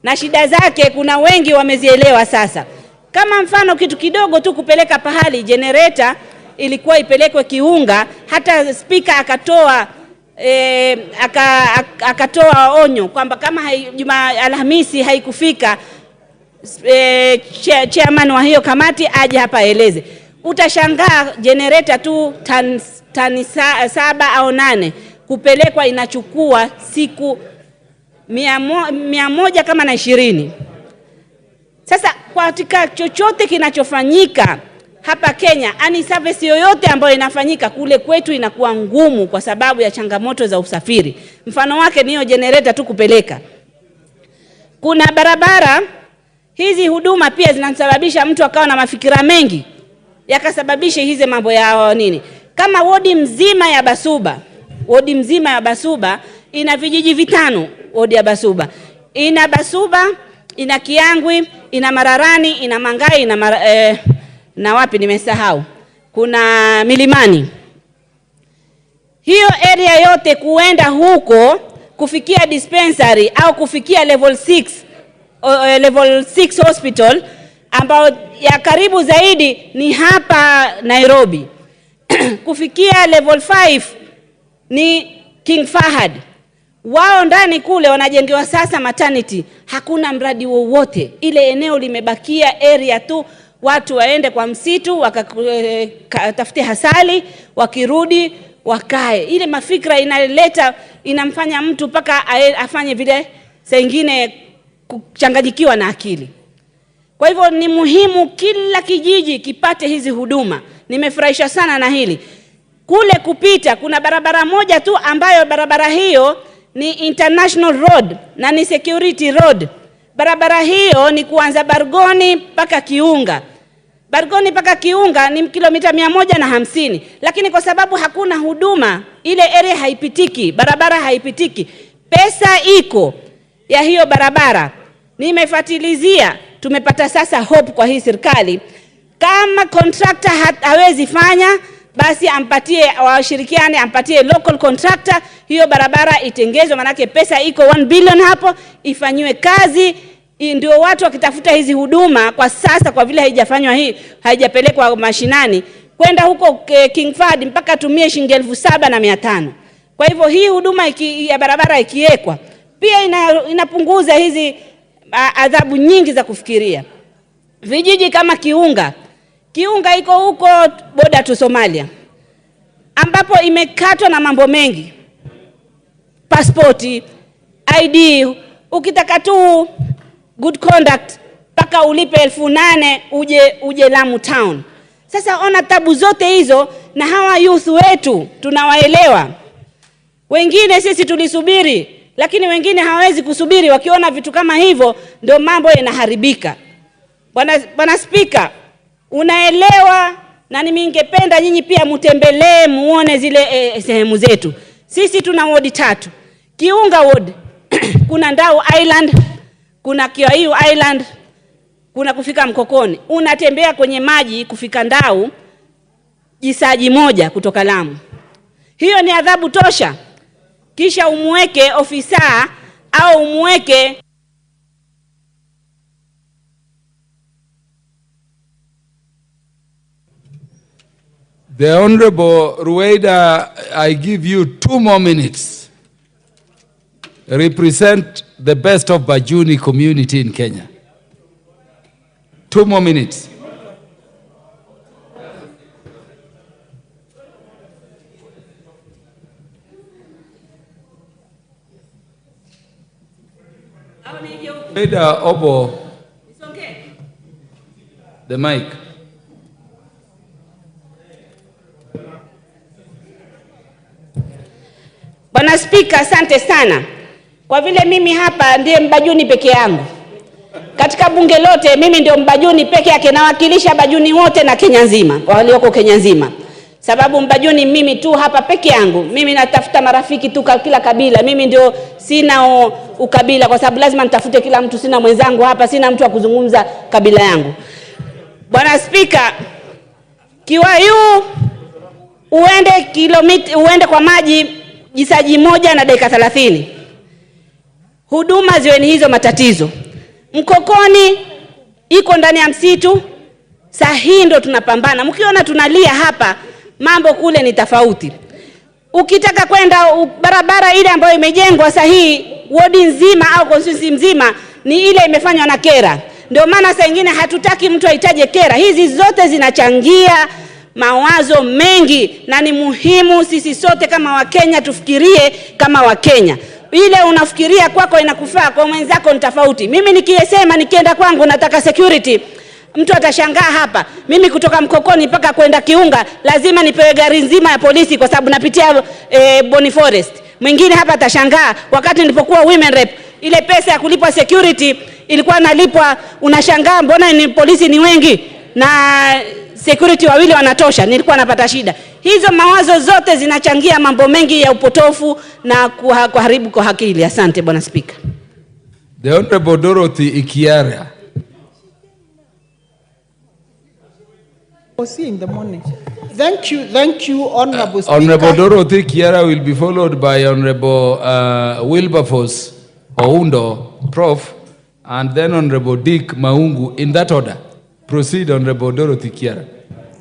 Na shida zake kuna wengi wamezielewa sasa. Kama mfano kitu kidogo tu kupeleka pahali generator ilikuwa ipelekwe Kiunga, hata Speaker akatoa onyo kwamba kama Alhamisi haikufika, chairman wa hiyo kamati aje hapa aeleze. Utashangaa generator tu tani 7 au 8 kupelekwa inachukua siku 100 kama na 20. Sasa katika chochote kinachofanyika hapa Kenya, ani service yoyote ambayo inafanyika kule kwetu inakuwa ngumu kwa sababu ya changamoto za usafiri. Mfano wake ni hiyo generator tu kupeleka. Kuna barabara, hizi huduma pia zinasababisha mtu akawa na mafikira mengi, yakasababisha hizi mambo ya nini. Kama wodi mzima ya Basuba ina vijiji 5. Wodi ya Basuba ina Basuba, ina Kiangwi, ina Mararani, ina Mangai, na wapi nimesahau, kuna Milimani. Hiyo area yote kuenda huko kufikia dispensary au kufikia level 6 hospital ambao ya karibu zaidi ni hapa Nairobi. Kufikia level 5 ni King Fahad. Wao ndani kule wanajengewa sasa maternity. Hakuna mradi wowote. Ile eneo limebakia area tu, watu waende kwa msitu wakatafute hasali, wakirudi wakae. Ile mafikra inamfanya mtu paka afanye vile saa nyingine kuchanganyikiwa na akili. Kwa hivyo ni muhimu kila kijiji kipate hizi huduma. Nimefurahishwa sana na hili. Kule kupita kuna barabara moja tu ambayo barabara hiyo ni international road na ni security road. Barabara hiyo ni kuanza Bargoni mpaka Kiunga. Bargoni mpaka Kiunga ni kilomita 150, lakini kwa sababu hakuna huduma, ile area haipitiki, barabara haipitiki. Pesa iko ya hiyo barabara. Nimefuatilizia, tumepata sasa hope kwa hii serikali. Kama contractor hawezi fanya, basi ampatie washirikiane, ampatie local contractor, hiyo barabara itengezwe, manake pesa iko 1 billion hapo, ifanywe kazi. Ndio watu wakitafuta hizi huduma kwa sasa, kwa vile haijafanywa hii, haijapelekwa mashinani kwenda huko King Fahd mpaka tumie shilingi 7,500. Kwa hivyo hii huduma ya barabara ikiwekwa pia inapunguza hizi adhabu nyingi za kufikiria. Vijiji kama Kiunga iko huko boda tu Somalia, ambapo imekatwa na mambo mengi, passporti, ID, ukitaka tu good conduct paka ulipe 8,000 uje Lamu town. Sasa ona tabu zote hizo, na hawa youth wetu tunawaelewa. Wengine sisi tulisubiri, lakini wengine hawawezi kusubiri. Wakiona vitu kama hivyo ndio mambo yanaharibika. Bwana Speaker, unaelewa, na ningependa nyinyi pia mutembelee muone zile sehemu zetu. Sisi tuna ward 3. Kiunga ward kuna Ndau Island, kuna Kiaiu Island, kuna kufika Mkokoni. Unatembea kwenye maji kufika Ndau jisaji moja kutoka Lamu. Hiyo ni adhabu tosha. Kisha umweke ofisa au umweke The Honorable Rueda, I give you 2 more minutes. Represent the best of Bajuni community in Kenya. 2 more minutes. Rueda Obo, the mic. Bwana Speaker, asante sana. Kwa vile mimi hapa ndiye Mbajuni peke yangu. Katika bunge lote mimi ndio Mbajuni peke yake, nawakilisha Bajuni wote na Kenya nzima, walioko Kenya nzima. Sababu Mbajuni mimi tu hapa peke yangu. Mimi natafuta marafiki tu kila kabila. Mimi ndio sina ukabila, kwa sababu lazima nitafute kila mtu. Sina mwenzangu hapa, sina mtu wa kuzungumza kabila yangu. Bwana Speaker, Kiwayu uende kwa maji jisaji moja na dakika 30. Huduma ziwe ni hizo matatizo. Mkokoni iko ndani ya msitu. Sahi ndo tunapambana. Mkiona tunalia hapa, mambo kule ni tofauti. Ukitaka kwenda barabara ile ambayo imejengwa sahi, wodi nzima au constituency mzima ni ile imefanywa na kera. Ndio maana saa nyingine hatutaki mtu aitaje kera. Hizi zote zinachangia mawazo mengi, na ni muhimu sisi sote kama Wakenya tufikirie kama Wakenya. Ile unafikiria kwako inakufaa, kwa mwenzako ni tofauti. Mimi nikisema nikienda kwangu nataka security, mtu atashangaa hapa. Mimi kutoka Mkokoni mpaka kwenda Kiunga lazima nipewe gari nzima ya polisi kwa sababu napitia Boni Forest. Mwingine hapa atashangaa, wakati nilipokuwa women rep, ile pesa ya kulipa security ilikuwa nalipwa, unashangaa mbona ni polisi ni wengi na security wawili wanatosha, nilikuwa napata shida. Hizo mawazo zote zinachangia mambo mengi ya upotofu na kuharibu kwa akili. Asante Bwana Speaker. The Honorable Dorothy Ikiara. See in the morning. Thank you, Honorable Speaker. Honorable Dorothy Kiara will be followed by Honorable Wilberforce Oundo, Prof, and then Honorable Dick Maungu, in that order. Proceed, Honorable Dorothy Kiara.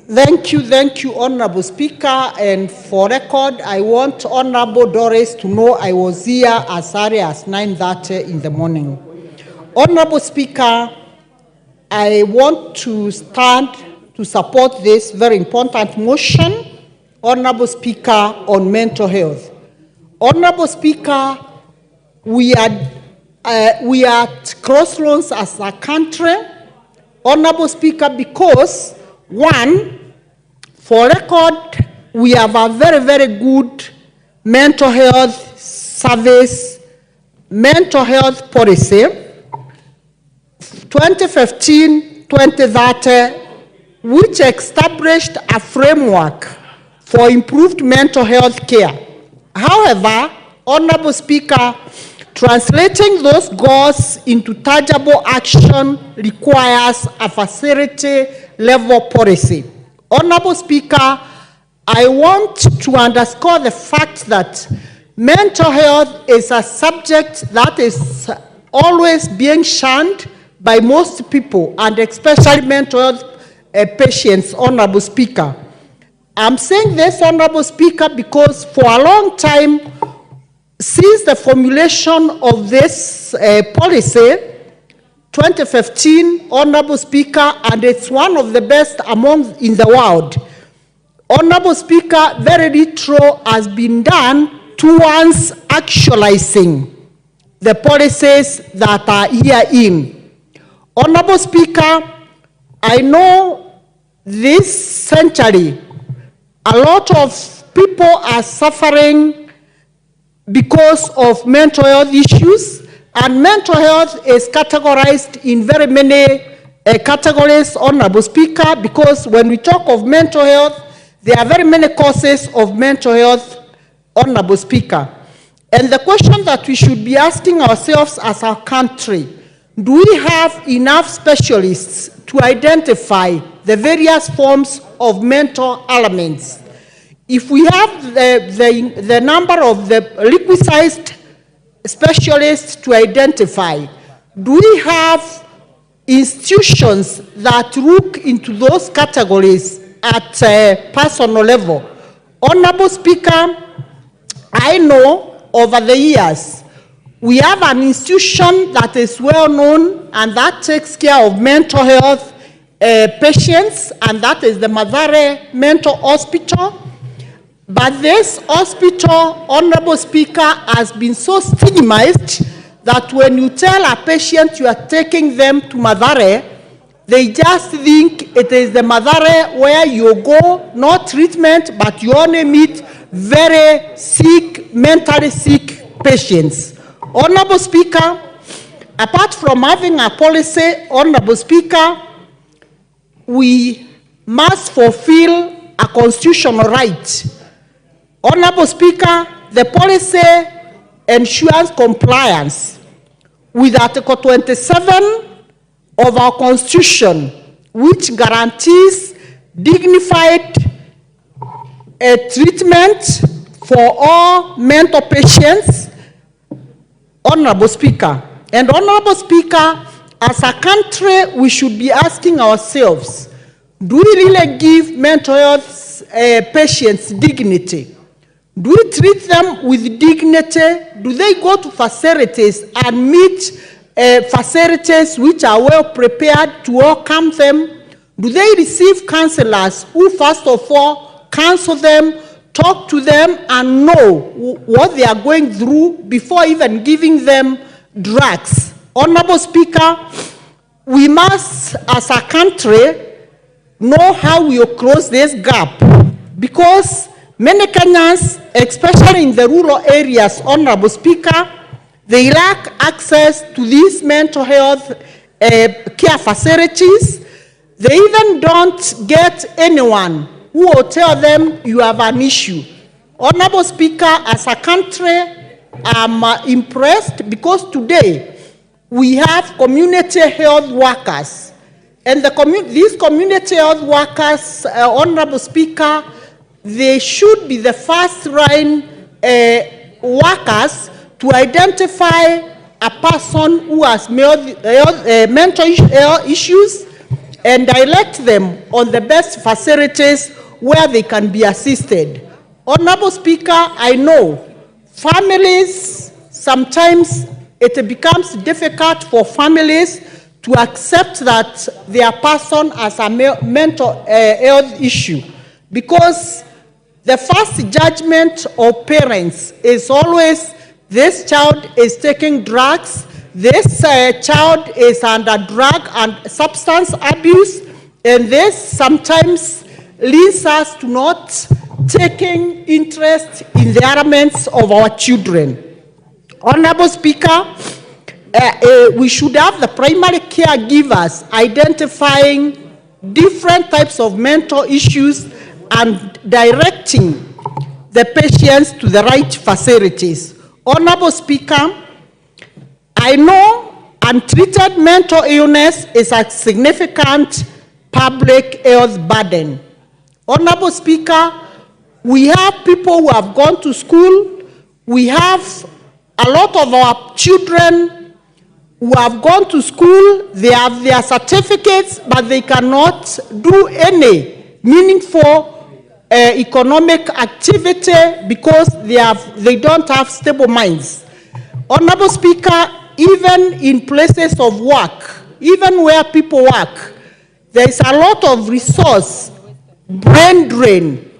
Thank you, Honorable Speaker. And for record, I want Honorable Doris to know I was here as early as 9:30 in the morning. Honorable Speaker, I want to stand to support this very important motion, Honorable Speaker, on mental health. Honorable Speaker, we are at crossroads as a country, Honorable Speaker, because one, for record, we have a very, very good mental health service, mental health policy, 2015-2030, which established a framework for improved mental health care. However, Honorable Speaker, translating those goals into tangible action requires a facility-level policy. Honorable Speaker, I want to underscore the fact that mental health is a subject that is always being shunned by most people, and especially mental health patients, Honorable Speaker. I'm saying this, Honorable Speaker, because for a long time, since the formulation of this policy, 2015, Honorable Speaker, and it's one of the best in the world. Honorable Speaker, very little has been done towards actualizing the policies that are herein. Honorable Speaker, I know this century, a lot of people are suffering because of mental health issues, and mental health is categorized in very many categories, Honorable Speaker, because when we talk of mental health, there are very many causes of mental health, Honorable Speaker. And the question that we should be asking ourselves as a country, do we have enough specialists to identify the various forms of mental elements? If we have the number of the requisite specialists to identify, do we have institutions that look into those categories at a personal level? Honorable Speaker, I know over the years, we have an institution that is well known and that takes care of mental health patients, and that is the Mathare Mental Hospital. But this hospital, Honorable Speaker, has been so stigmatized that when you tell a patient you are taking them to Mathare, they just think it is the Mathare where you go, not treatment, but you only meet very sick, mentally sick patients. Honorable Speaker, apart from having a policy, Honorable Speaker, we must fulfill a constitutional right. Honorable Speaker, the policy ensures compliance with Article 27 of our Constitution, which guarantees dignified treatment for all mental patients, Honorable Speaker. And Honorable Speaker, as a country, we should be asking ourselves, do we really give mental health patients dignity? Do we treat them with dignity? Do they go to facilities and meet facilities which are well prepared to welcome them? Do they receive counselors who, first of all, counsel them, talk to them, and know what they are going through before even giving them drugs? Honorable Speaker, we must, as a country, know how we will close this gap, because many Kenyans, especially in the rural areas, Honorable Speaker, they lack access to these mental health care facilities. They even don't get anyone who will tell them you have an issue. Honorable Speaker, as a country, I'm impressed because today we have community health workers. And these community health workers, Honorable Speaker, they should be the first line workers to identify a person who has mental health issues and direct them on the best facilities where they can be assisted. Honorable Speaker, I know families, sometimes it becomes difficult for families to accept that their person has a mental health issue, because the first judgment of parents is always, this child is taking drugs, this child is under drug and substance abuse, and this sometimes leads us to not taking interest in the elements of our children. Honorable Speaker, we should have the primary caregivers identifying different types of mental issues and directing the patients to the right facilities. Honorable Speaker, I know untreated mental illness is a significant public health burden. Honorable Speaker, we have people who have gone to school, We have a lot of our children who have gone to school, they have their certificates, but they cannot do any meaningful economic activity because they don't have stable minds. Honorable Speaker, even in places of work, even where people work, there is a lot of resource, brain drain,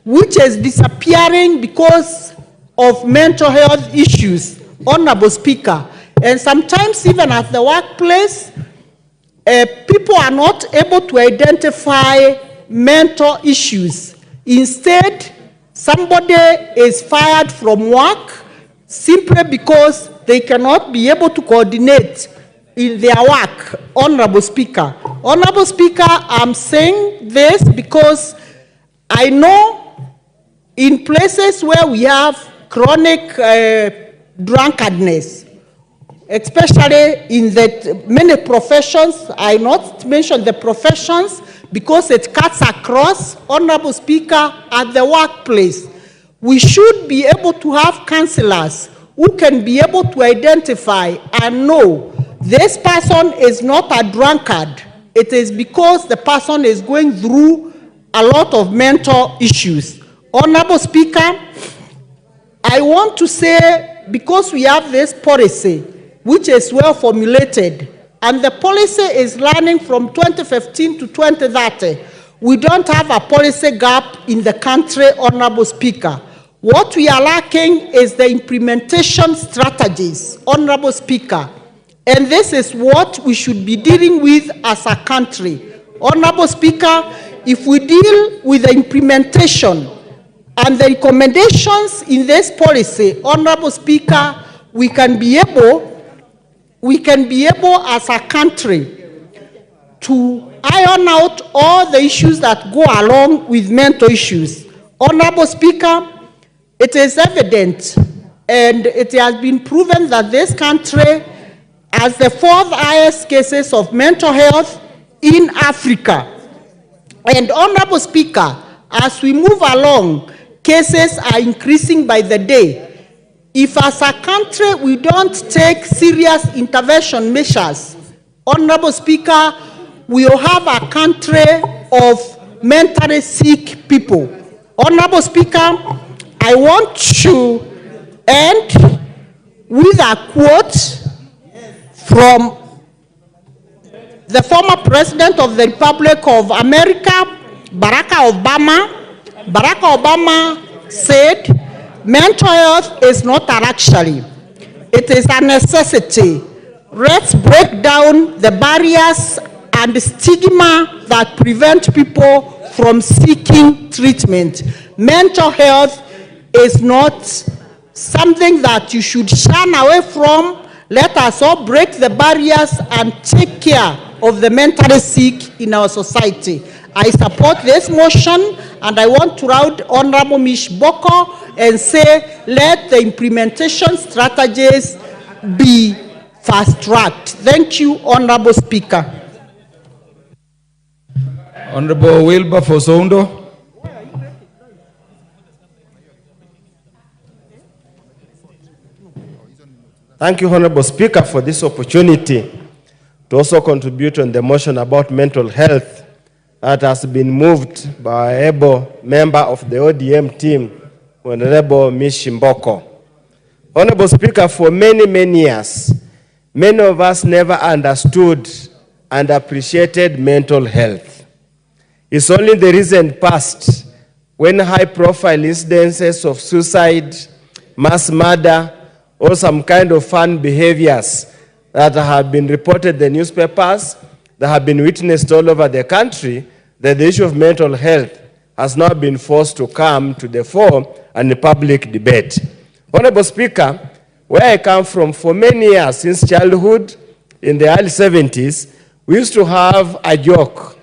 which is disappearing because of mental health issues, Honorable Speaker. And sometimes even at the workplace, people are not able to identify mental issues. Instead, somebody is fired from work simply because they cannot be able to coordinate in their work, Honorable Speaker. Honorable Speaker, I'm saying this because I know in places where we have chronic drunkardness, especially in many professions, I not mention the professions because it cuts across, Honorable Speaker, at the workplace. We should be able to have counselors who can be able to identify and know this person is not a drunkard. It is because the person is going through a lot of mental issues. Honorable Speaker, I want to say, because we have this policy, which is well formulated, and the policy is running from 2015 to 2030, we don't have a policy gap in the country, Honorable Speaker. What we are lacking is the implementation strategies, Honorable Speaker. And this is what we should be dealing with as a country. Honorable Speaker, if we deal with the implementation and the recommendations in this policy, Honorable Speaker, we can be able as a country to iron out all the issues that go along with mental issues. Honorable Speaker, it is evident and it has been proven that this country has the fourth highest cases of mental health in Africa. And Honorable Speaker, as we move along, cases are increasing by the day. If as a country we don't take serious intervention measures, Honorable Speaker, we will have a country of mentally sick people. Honorable Speaker, I want to end with a quote from the former President of the Republic of America, Barack Obama. Barack Obama said, mental health is not a luxury, it is a necessity. Let's break down the barriers and stigma that prevent people from seeking treatment. Mental health is not something that you should shun away from. Let us all break the barriers and take care of the mentally sick in our society. I support this motion, and I want to round Honorable Mish Boko and say, let the implementation strategies be fast-tracked. Thank you, Honorable Speaker. Honorable Wilberforce Oundo. Thank you, Honorable Speaker, for this opportunity to also contribute on the motion about mental health that has been moved by an able member of the ODM team, Honorable Mish Mboko. Honorable Speaker, for many, many years, many of us never understood and appreciated mental health. It's only in the recent past when high-profile incidences of suicide, mass murder, or some kind of fun behaviors that have been reported in the newspapers, that have been witnessed all over the country, that the issue of mental health has now been forced to come to the fore and the public debate. Honorable Speaker, where I come from, for many years, since childhood, in the early 70s, we used to have a joke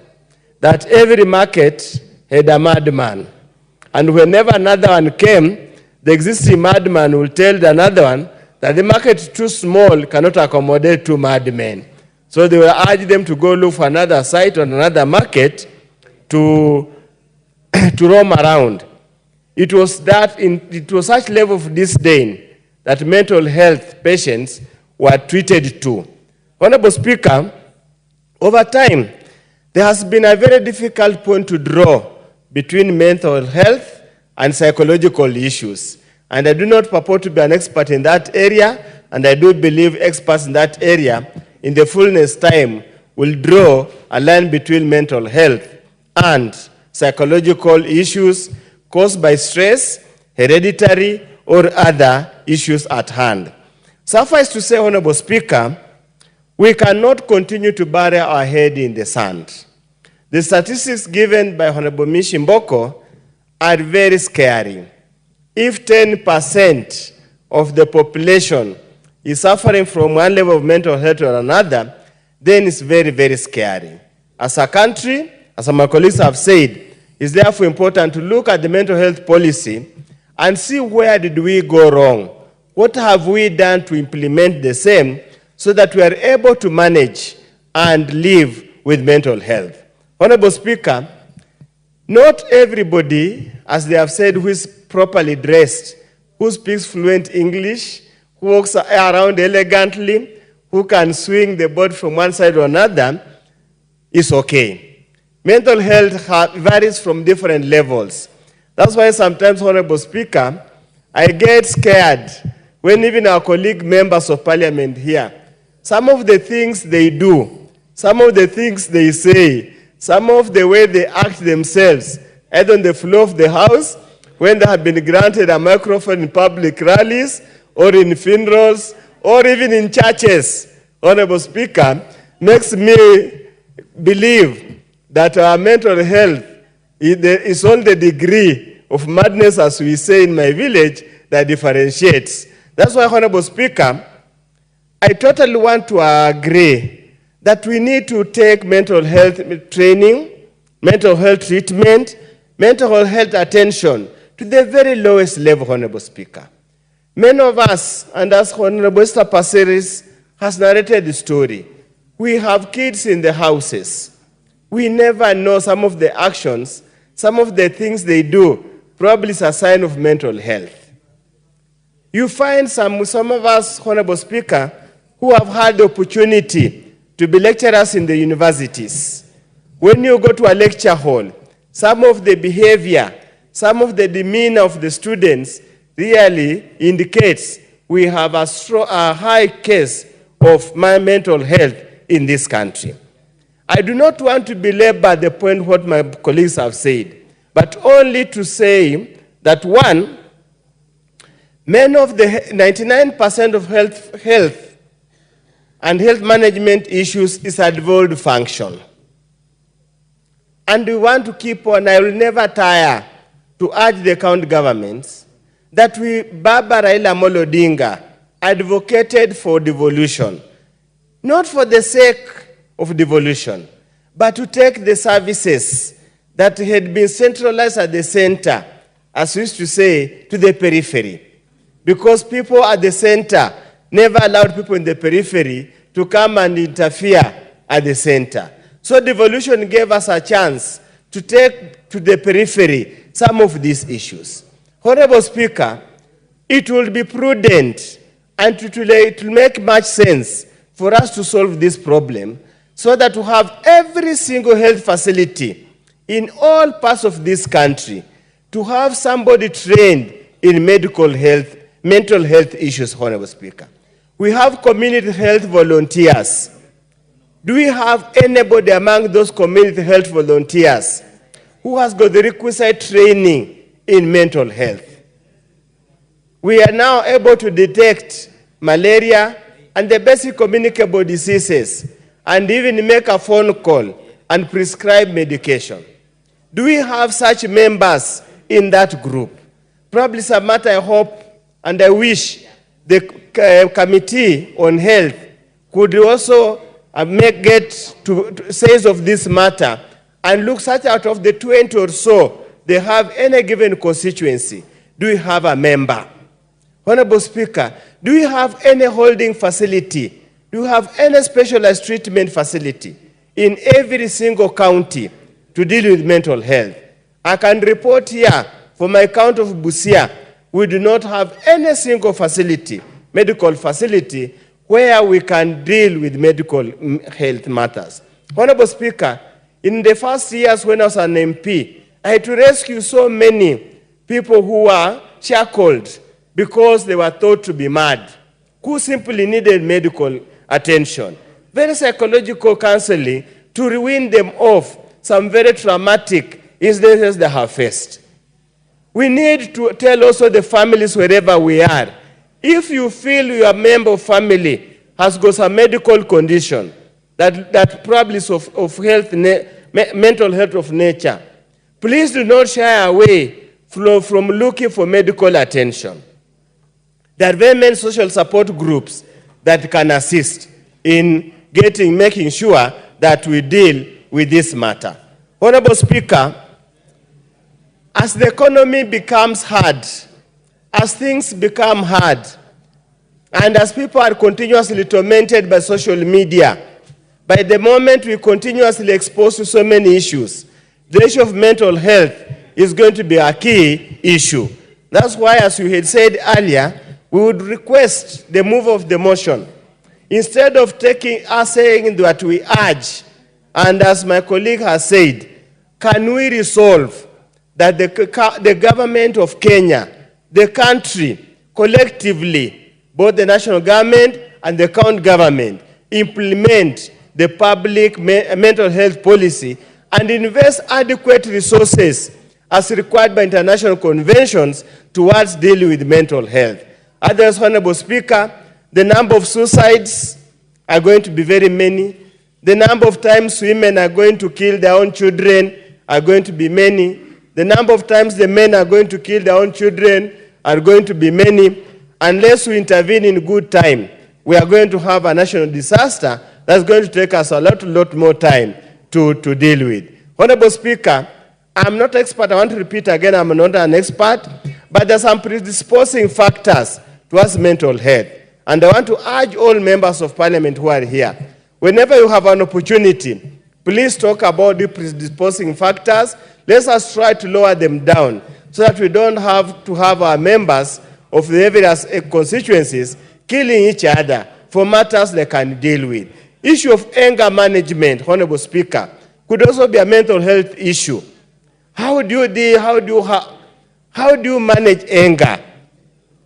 that every market had a madman. And whenever another one came, the existing madman will tell another one that the market is too small, cannot accommodate two madmen. So they will urge them to go look for another site on another market to roam around. it was such level of disdain that mental health patients were treated to. Honorable Speaker, over time, there has been a very difficult point to draw between mental health and psychological issues. And I do not purport to be an expert in that area, and I do believe experts in that area, in the fullness time, will draw a line between mental health and psychological issues caused by stress, hereditary, or other issues at hand. Suffice to say, Honorable Speaker, we cannot continue to bury our head in the sand. The statistics given by Honorable Mishimbogo are very scary. If 10% of the population is suffering from one level of mental health or another, then it's very, very scary. As a country, as my colleagues have said, it's therefore important to look at the mental health policy and see where did we go wrong. What have we done to implement the same so that we are able to manage and live with mental health? Honorable Speaker, not everybody, as they have said, who is properly dressed, who speaks fluent English, who walks around elegantly, who can swing the board from one side or another, is okay. Mental health varies from different levels. That's why sometimes, Honorable Speaker, I get scared when even our colleague members of parliament here, some of the things they do, some of the things they say, some of the way they act themselves, either on the floor of the House, when they have been granted a microphone in public rallies, or in funerals, or even in churches, Honorable Speaker, makes me believe that our mental health is all the degree of madness, as we say in my village, that differentiates. That's why, Honorable Speaker, I totally want to agree that we need to take mental health training, mental health treatment, mental health attention to the very lowest level, Honorable Speaker. Many of us, and as Honorable Esther Passeris has narrated the story, we have kids in the houses. We never know some of the actions, some of the things they do, probably is a sign of mental health. You find some of us, Honorable Speaker, who have had the opportunity to be lecturers in the universities. When you go to a lecture hall, some of the behavior, some of the demeanor of the students really indicates we have a high case of mental health in this country. I do not want to belabor the point what my colleagues have said, but only to say that one, many of the 99% of health and health management issues is a devolved function. And we want to keep on, I will never tire to urge the county governments that Baba Raila Odinga advocated for devolution, not for the sake of devolution, but to take the services that had been centralized at the center, as we used to say, to the periphery. Because people at the center never allowed people in the periphery to come and interfere at the center. So devolution gave us a chance to take to the periphery some of these issues. Honorable Speaker, it will be prudent and it will make much sense for us to solve this problem so that we have every single health facility in all parts of this country to have somebody trained in mental health issues, Honorable Speaker. We have community health volunteers. Do we have anybody among those community health volunteers who has got the requisite training in mental health? We are now able to detect malaria and the basic communicable diseases and even make a phone call and prescribe medication. Do we have such members in that group? Probably, Samantha, I hope and I wish the Committee on Health could also get to say of this matter and look such out of the 20 or so they have any given constituency. Do we have a member? Honorable Speaker, do we have any holding facility? Do we have any specialized treatment facility in every single county to deal with mental health? I can report here for my county of Busia, we do not have any single facility, medical facility, where we can deal with medical health matters. Honorable Speaker, in the first years when I was an MP, I had to rescue so many people who were shackled because they were thought to be mad, who simply needed medical attention. Very psychological counseling to wean them off some very traumatic incidences they have faced. We need to tell also the families wherever we are, if you feel your member of family has got some medical condition that probably is of health, mental health of nature, please do not shy away from looking for medical attention. There are very many social support groups that can assist in making sure that we deal with this matter. Honorable Speaker, as the economy becomes hard, as things become hard, and as people are continuously tormented by social media, by the moment we continuously exposed to so many issues, the issue of mental health is going to be a key issue. That's why, as you had said earlier, we would request the move of the motion. Instead of saying that we urge, and as my colleague has said, can we resolve that the government of Kenya, the country, collectively, both the national government and the county government, implement the public mental health policy and invest adequate resources as required by international conventions towards dealing with mental health. Otherwise, Honorable Speaker, the number of suicides are going to be very many. The number of times women are going to kill their own children are going to be many. The number of times the men are going to kill their own children are going to be many. Unless we intervene in good time, we are going to have a national disaster that's going to take us a lot more time to deal with. Honorable Speaker, I'm not an expert. I want to repeat again, I'm not an expert, but there's some predisposing factors towards mental health. And I want to urge all members of parliament who are here, whenever you have an opportunity, please talk about the predisposing factors. Let us try to lower them down so that we don't have to have our members of the various constituencies killing each other for matters they can deal with. Issue of anger management, Honorable Speaker, could also be a mental health issue. How do you manage anger?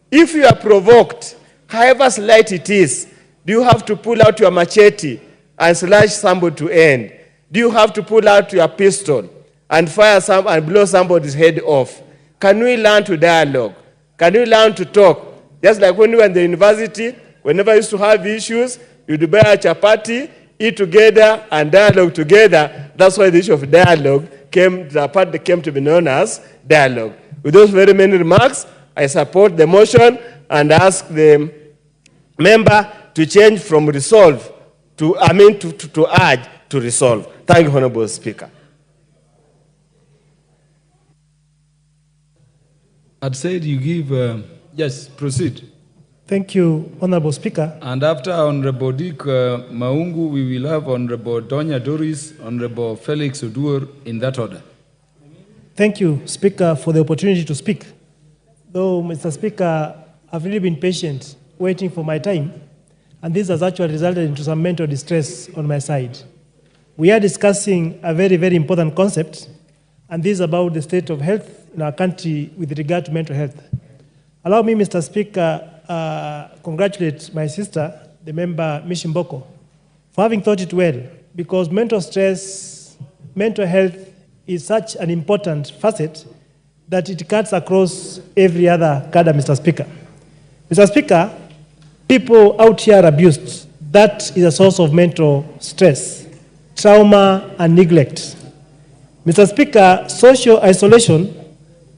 If you are provoked, however slight it is, do you have to pull out your machete and slash somebody to end? Do you have to pull out your pistol and fire and blow somebody's head off? Can we learn to dialogue? Can we learn to talk? Just like when we were in the university, whenever we used to have issues, you'd buy a chapati, eat together, and dialogue together. That's why the issue of dialogue came to be known as dialogue. With those very many remarks, I support the motion and ask the member to change from resolve to urge to resolve. Thank you, Honorable Speaker. I'd said you give, yes, proceed. Thank you, Honorable Speaker. And after Honorable Dick Maungu, we will have Honorable Donya Doris, Honorable Felix Oduor, in that order. Thank you, Speaker, for the opportunity to speak. Though, Mr. Speaker, I've really been patient, waiting for my time, and this has actually resulted into some mental distress on my side. We are discussing a very, very important concept, and this is about the state of health in our country with regard to mental health. Allow me, Mr. Speaker, congratulate my sister, the member Mishi Mboko, for having thought it well, because mental stress, mental health is such an important facet that it cuts across every other cadre, Mr. Speaker. Mr. Speaker, people out here are abused. That is a source of mental stress, trauma, and neglect. Mr. Speaker, social isolation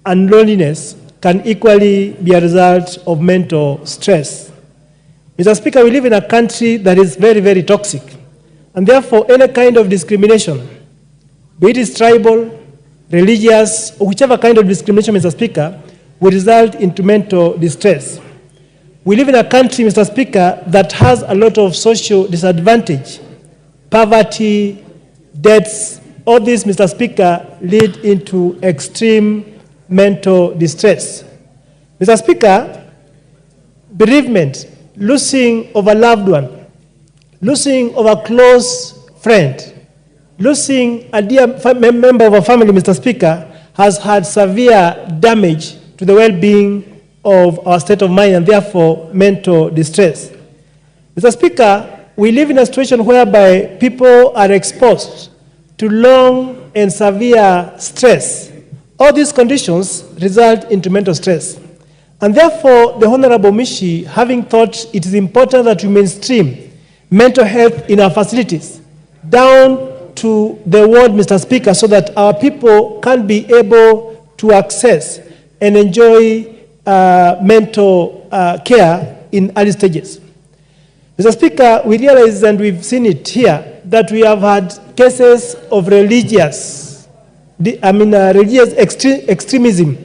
and loneliness can equally be a result of mental stress. Mr. Speaker, we live in a country that is very, very toxic, and therefore any kind of discrimination, be it tribal, religious, or whichever kind of discrimination, Mr. Speaker, will result into mental distress. We live in a country, Mr. Speaker, that has a lot of social disadvantage, poverty, debts. All these, Mr. Speaker, lead into extreme mental distress. Mr. Speaker, bereavement, losing of a loved one, losing of a close friend, losing a dear member of a family, Mr. Speaker, has had severe damage to the well-being of our state of mind and therefore mental distress. Mr. Speaker, we live in a situation whereby people are exposed to long and severe stress. All these conditions result into mental stress. And therefore, the Honorable Mishi, having thought it is important that we mainstream mental health in our facilities down to the ward, Mr. Speaker, so that our people can be able to access and enjoy mental care in early stages. Mr. Speaker, we realize, and we've seen it here, that we have had cases of religious extremism,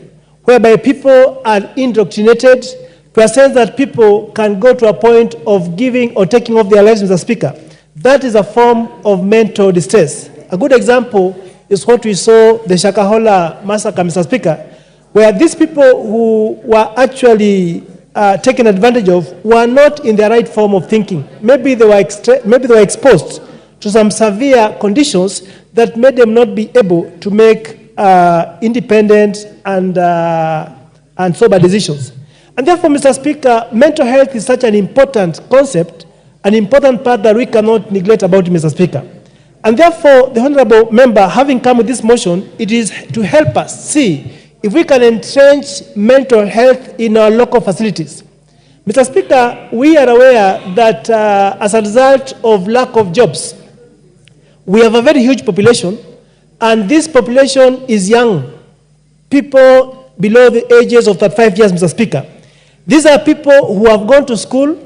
whereby people are indoctrinated to a sense that people can go to a point of giving or taking off their lives, Mr. Speaker. That is a form of mental distress. A good example is what we saw, the Shakahola massacre, Mr. Speaker, where these people who were actually taken advantage of were not in the right form of thinking. Maybe they were exposed to some severe conditions that made them not be able to make independent and sober decisions. And therefore, Mr. Speaker, mental health is such an important concept, an important part that we cannot neglect about, Mr. Speaker. And therefore, the Honourable Member, having come with this motion, it is to help us see if we can entrench mental health in our local facilities. Mr. Speaker, we are aware that as a result of lack of jobs, we have a very huge population, and this population is young, people below the ages of 35 years, Mr. Speaker. These are people who have gone to school.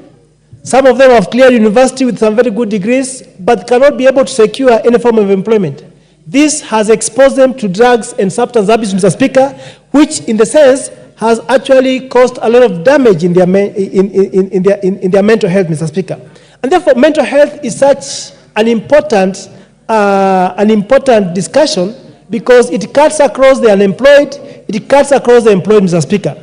Some of them have cleared university with some very good degrees, but cannot be able to secure any form of employment. This has exposed them to drugs and substance abuse, Mr. Speaker, which in the sense has actually caused a lot of damage in their mental health, Mr. Speaker. And therefore, mental health is such an important discussion because it cuts across the unemployed, it cuts across the employed, Mr. Speaker.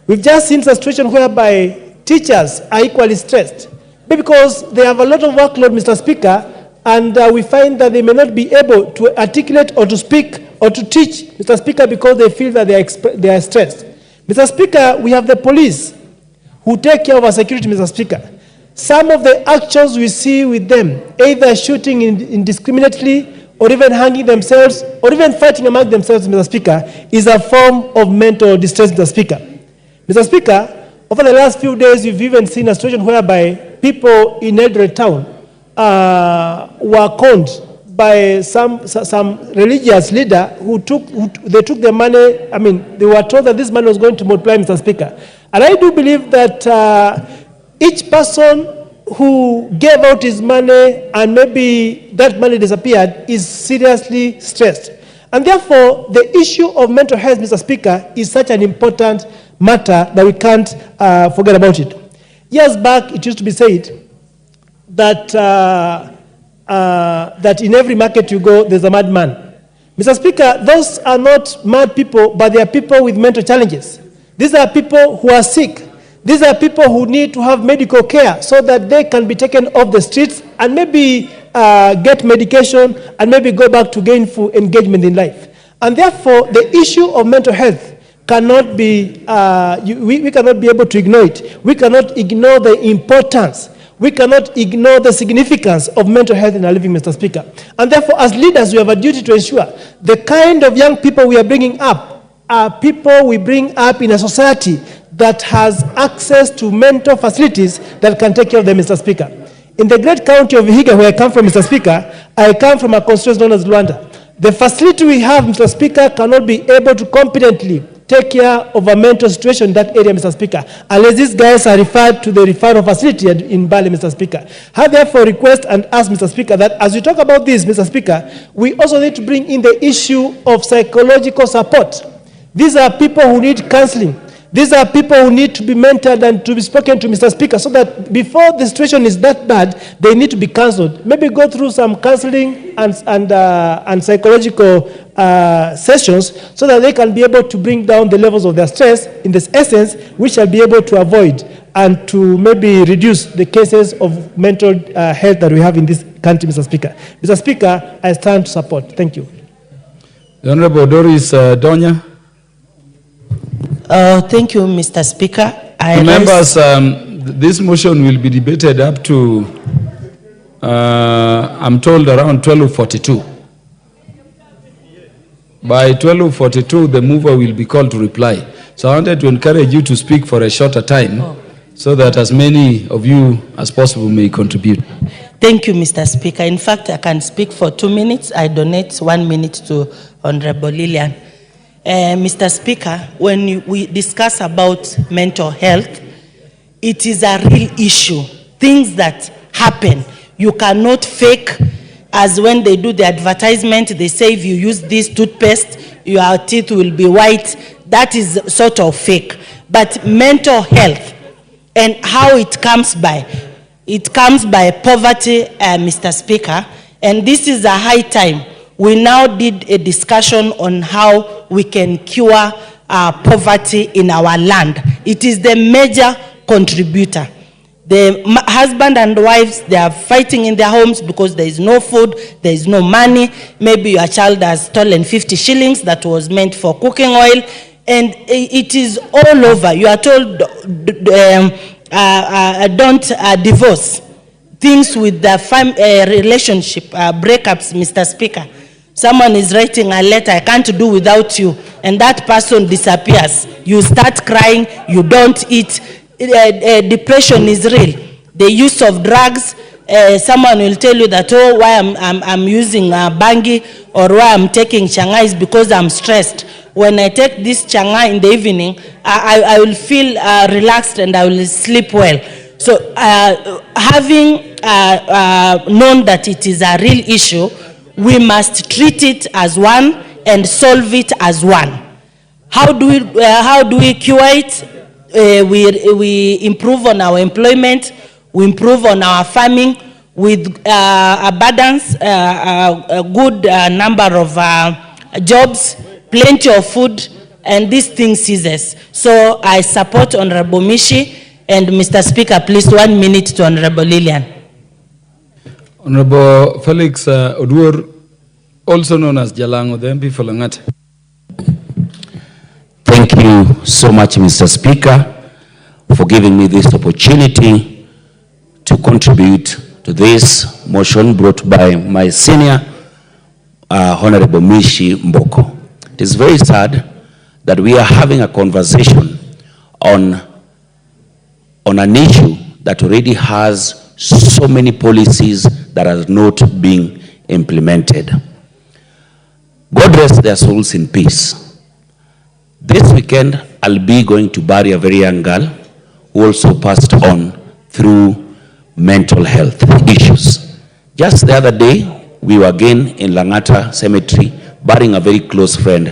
We've just seen a situation whereby teachers are equally stressed because they have a lot of workload, Mr. Speaker, and we find that they may not be able to articulate or to speak or to teach, Mr. Speaker, because they feel that they are stressed. Mr. Speaker, we have the police who take care of our security, Mr. Speaker. Some of the actions we see with them, either shooting indiscriminately or even hanging themselves or even fighting among themselves, Mr. Speaker, is a form of mental distress, Mr. Speaker. Mr. Speaker, over the last few days, we've even seen a situation whereby people in Eldoret town were conned by some religious leader who took the money. I mean, they were told that this money was going to multiply, Mr. Speaker. And I do believe that each person who gave out his money and maybe that money disappeared is seriously stressed. And therefore, the issue of mental health, Mr. Speaker, is such an important matter that we can't forget about it. Years back, it used to be said that that in every market you go, there's a madman. Mr. Speaker, those are not mad people, but they are people with mental challenges. These are people who are sick. These are people who need to have medical care so that they can be taken off the streets and maybe get medication and maybe go back to gainful engagement in life. And therefore, the issue of mental health cannot be, we cannot be able to ignore it. We cannot ignore the importance. We cannot ignore the significance of mental health in our living, Mr. Speaker. And therefore, as leaders, we have a duty to ensure the kind of young people we are bringing up are people we bring up in a society that has access to mental facilities that can take care of them, Mr. Speaker. In the great county of Vihiga, where I come from, Mr. Speaker, I come from a constituency known as Luanda. The facility we have, Mr. Speaker, cannot be able to competently take care of a mental situation in that area, Mr. Speaker, unless these guys are referred to the referral facility in Bali, Mr. Speaker. I therefore request and ask, Mr. Speaker, that as we talk about this, Mr. Speaker, we also need to bring in the issue of psychological support. These are people who need counseling. These are people who need to be mentored and to be spoken to, Mr. Speaker, so that before the situation is that bad, they need to be counseled. Maybe go through some counseling and psychological sessions so that they can be able to bring down the levels of their stress. In this essence, we shall be able to avoid and to maybe reduce the cases of mental health that we have in this country, Mr. Speaker. Mr. Speaker, I stand to support. Thank you. The Honorable Doris Donya. Thank you, Mr. Speaker. Members, this motion will be debated up to, I'm told, around 12:42. By 12:42, the mover will be called to reply. So I wanted to encourage you to speak for a shorter time so that as many of you as possible may contribute. Thank you, Mr. Speaker. In fact, I can speak for 2 minutes. I donate 1 minute to Honorable Lillian. Mr. Speaker, when we discuss about mental health, it is a real issue. Things that happen, you cannot fake. As when they do the advertisement, they say if you use this toothpaste, your teeth will be white. That is sort of fake. But mental health and how it comes by poverty, Mr. Speaker, and this is a high time. We now did a discussion on how we can cure poverty in our land. It is the major contributor. The husband and wives, they are fighting in their homes because there is no food, there is no money. Maybe your child has stolen 50 shillings that was meant for cooking oil. And it is all over. You are told don't divorce. Things with the relationship breakups, Mr. Speaker. Someone is writing a letter, I can't do without you, and that person disappears. You start crying, you don't eat. Depression is real. The use of drugs, someone will tell you that, oh, why I'm using bangi or why I'm taking changa is because I'm stressed. When I take this changa in the evening, I will feel relaxed and I will sleep well. So having known that it is a real issue, we must treat it as one and solve it as one. How do we cure it? We improve on our employment, we improve on our farming with abundance, a good number of jobs, plenty of food, and this thing ceases. So I support Honorable Mishi, and Mr. Speaker, please 1 minute to Honorable Lillian. Honorable Felix Oduor, also known as Jalango, the MP for Langata. Thank you so much, Mr. Speaker, for giving me this opportunity to contribute to this motion brought by my senior, Honorable Mishi Mboko. It is very sad that we are having a conversation on an issue that already has so many policies that are not being implemented. God rest their souls in peace. This weekend, I'll be going to bury a very young girl who also passed on through mental health issues. Just the other day, we were again in Langata Cemetery burying a very close friend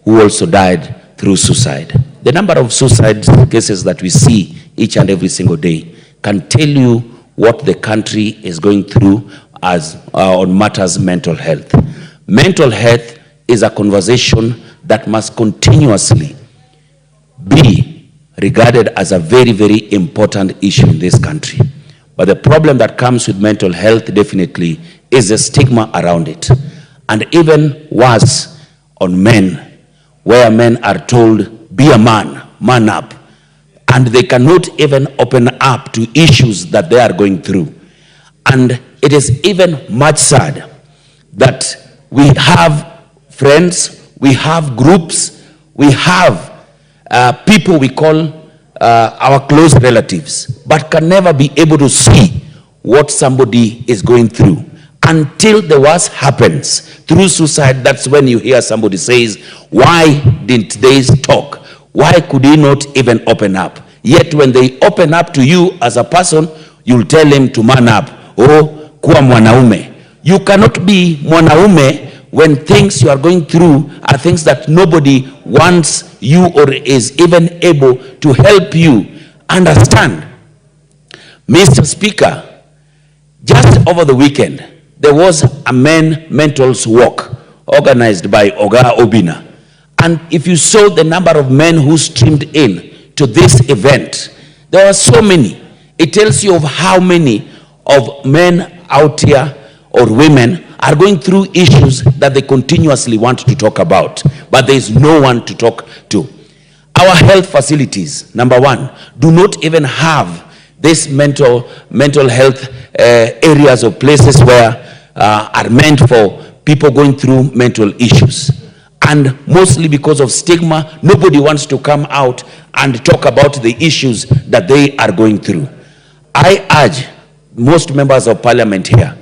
who also died through suicide. The number of suicide cases that we see each and every single day can tell you what the country is going through as on matters mental health. Mental health is a conversation that must continuously be regarded as a very, very important issue in this country. But the problem that comes with mental health definitely is the stigma around it. And even worse on men, where men are told, be a man, man up. And they cannot even open up to issues that they are going through. And it is even much sad that we have friends, we have groups, we have people we call our close relatives, but can never be able to see what somebody is going through. Until the worst happens, through suicide, that's when you hear somebody says, why didn't they talk? Why could he not even open up? Yet when they open up to you as a person, you'll tell him to man up. Oh, kuwa mwanaume. You cannot be mwanaume when things you are going through are things that nobody wants you or is even able to help you understand. Mr. Speaker, just over the weekend, there was a men mentors walk organized by Oga Obina. And if you saw the number of men who streamed in to this event, there were so many. It tells you of how many of men out here or women are going through issues that they continuously want to talk about, but there is no one to talk to. Our health facilities, number one, do not even have this mental health areas or places where are meant for people going through mental issues. And mostly because of stigma, nobody wants to come out and talk about the issues that they are going through. I urge most members of parliament here,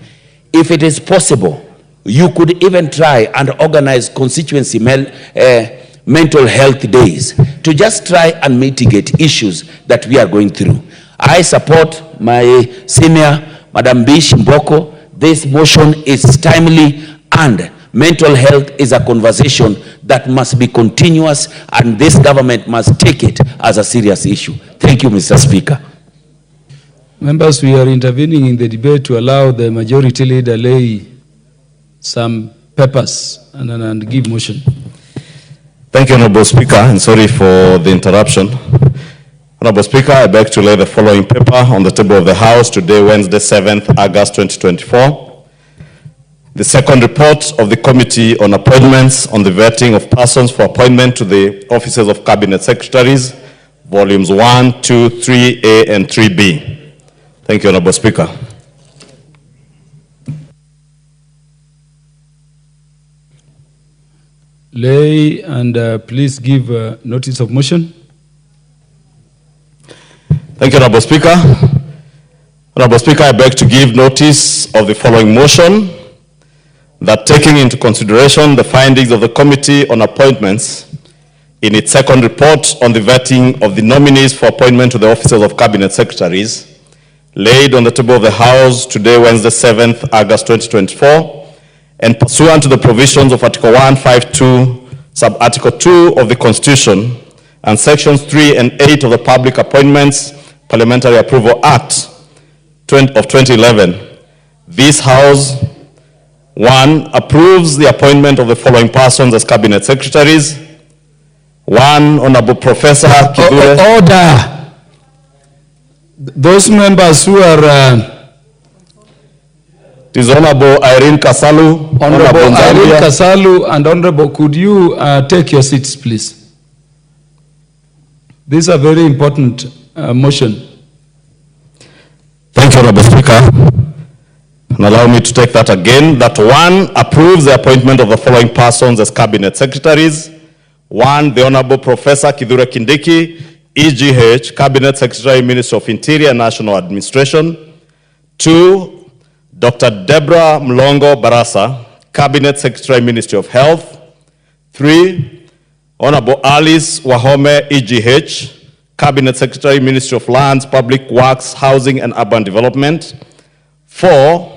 if it is possible, you could even try and organize constituency mental health days to just try and mitigate issues that we are going through. I support my senior, Madam Bish Mboko. This motion is timely, and mental health is a conversation that must be continuous, and this government must take it as a serious issue. Thank you, Mr. Speaker. Members, we are intervening in the debate to allow the majority leader lay some papers and give motion. Thank you, Honorable Speaker, and sorry for the interruption. Honorable Speaker, I beg to lay the following paper on the table of the House today, Wednesday, 7th August 2024. The second report of the Committee on Appointments on the vetting of persons for appointment to the offices of Cabinet Secretaries, volumes 1, 2, 3A, and 3B. Thank you, Honorable Speaker. Lay and please give notice of motion. Thank you, Honorable Speaker. Honorable Speaker, I beg to give notice of the following motion, that taking into consideration the findings of the Committee on Appointments in its second report on the vetting of the nominees for appointment to the offices of Cabinet Secretaries, laid on the table of the House today, Wednesday, 7th August 2024, and pursuant to the provisions of Article 152, Sub-Article 2 of the Constitution, and Sections 3 and 8 of the Public Appointments Parliamentary Approval Act of 2011, this House, 1, approves the appointment of the following persons as Cabinet Secretaries. 1, Honorable Professor Kidure. Order. Those members who are... It is Honorable Irene Kasalu. Honorable Irene Kasalu and Honorable, could you take your seats, please? This is a very important motion. Thank you, Honorable Speaker. And allow me to take that again. That 1, approves the appointment of the following persons as Cabinet Secretaries. 1, the Honorable Professor Kidure Kindiki, EGH, Cabinet Secretary, Ministry of Interior and National Administration. 2, Dr. Deborah Mlongo Barasa, Cabinet Secretary, Ministry of Health. 3, Honorable Alice Wahome, EGH, Cabinet Secretary, Ministry of Lands, Public Works, Housing and Urban Development. 4,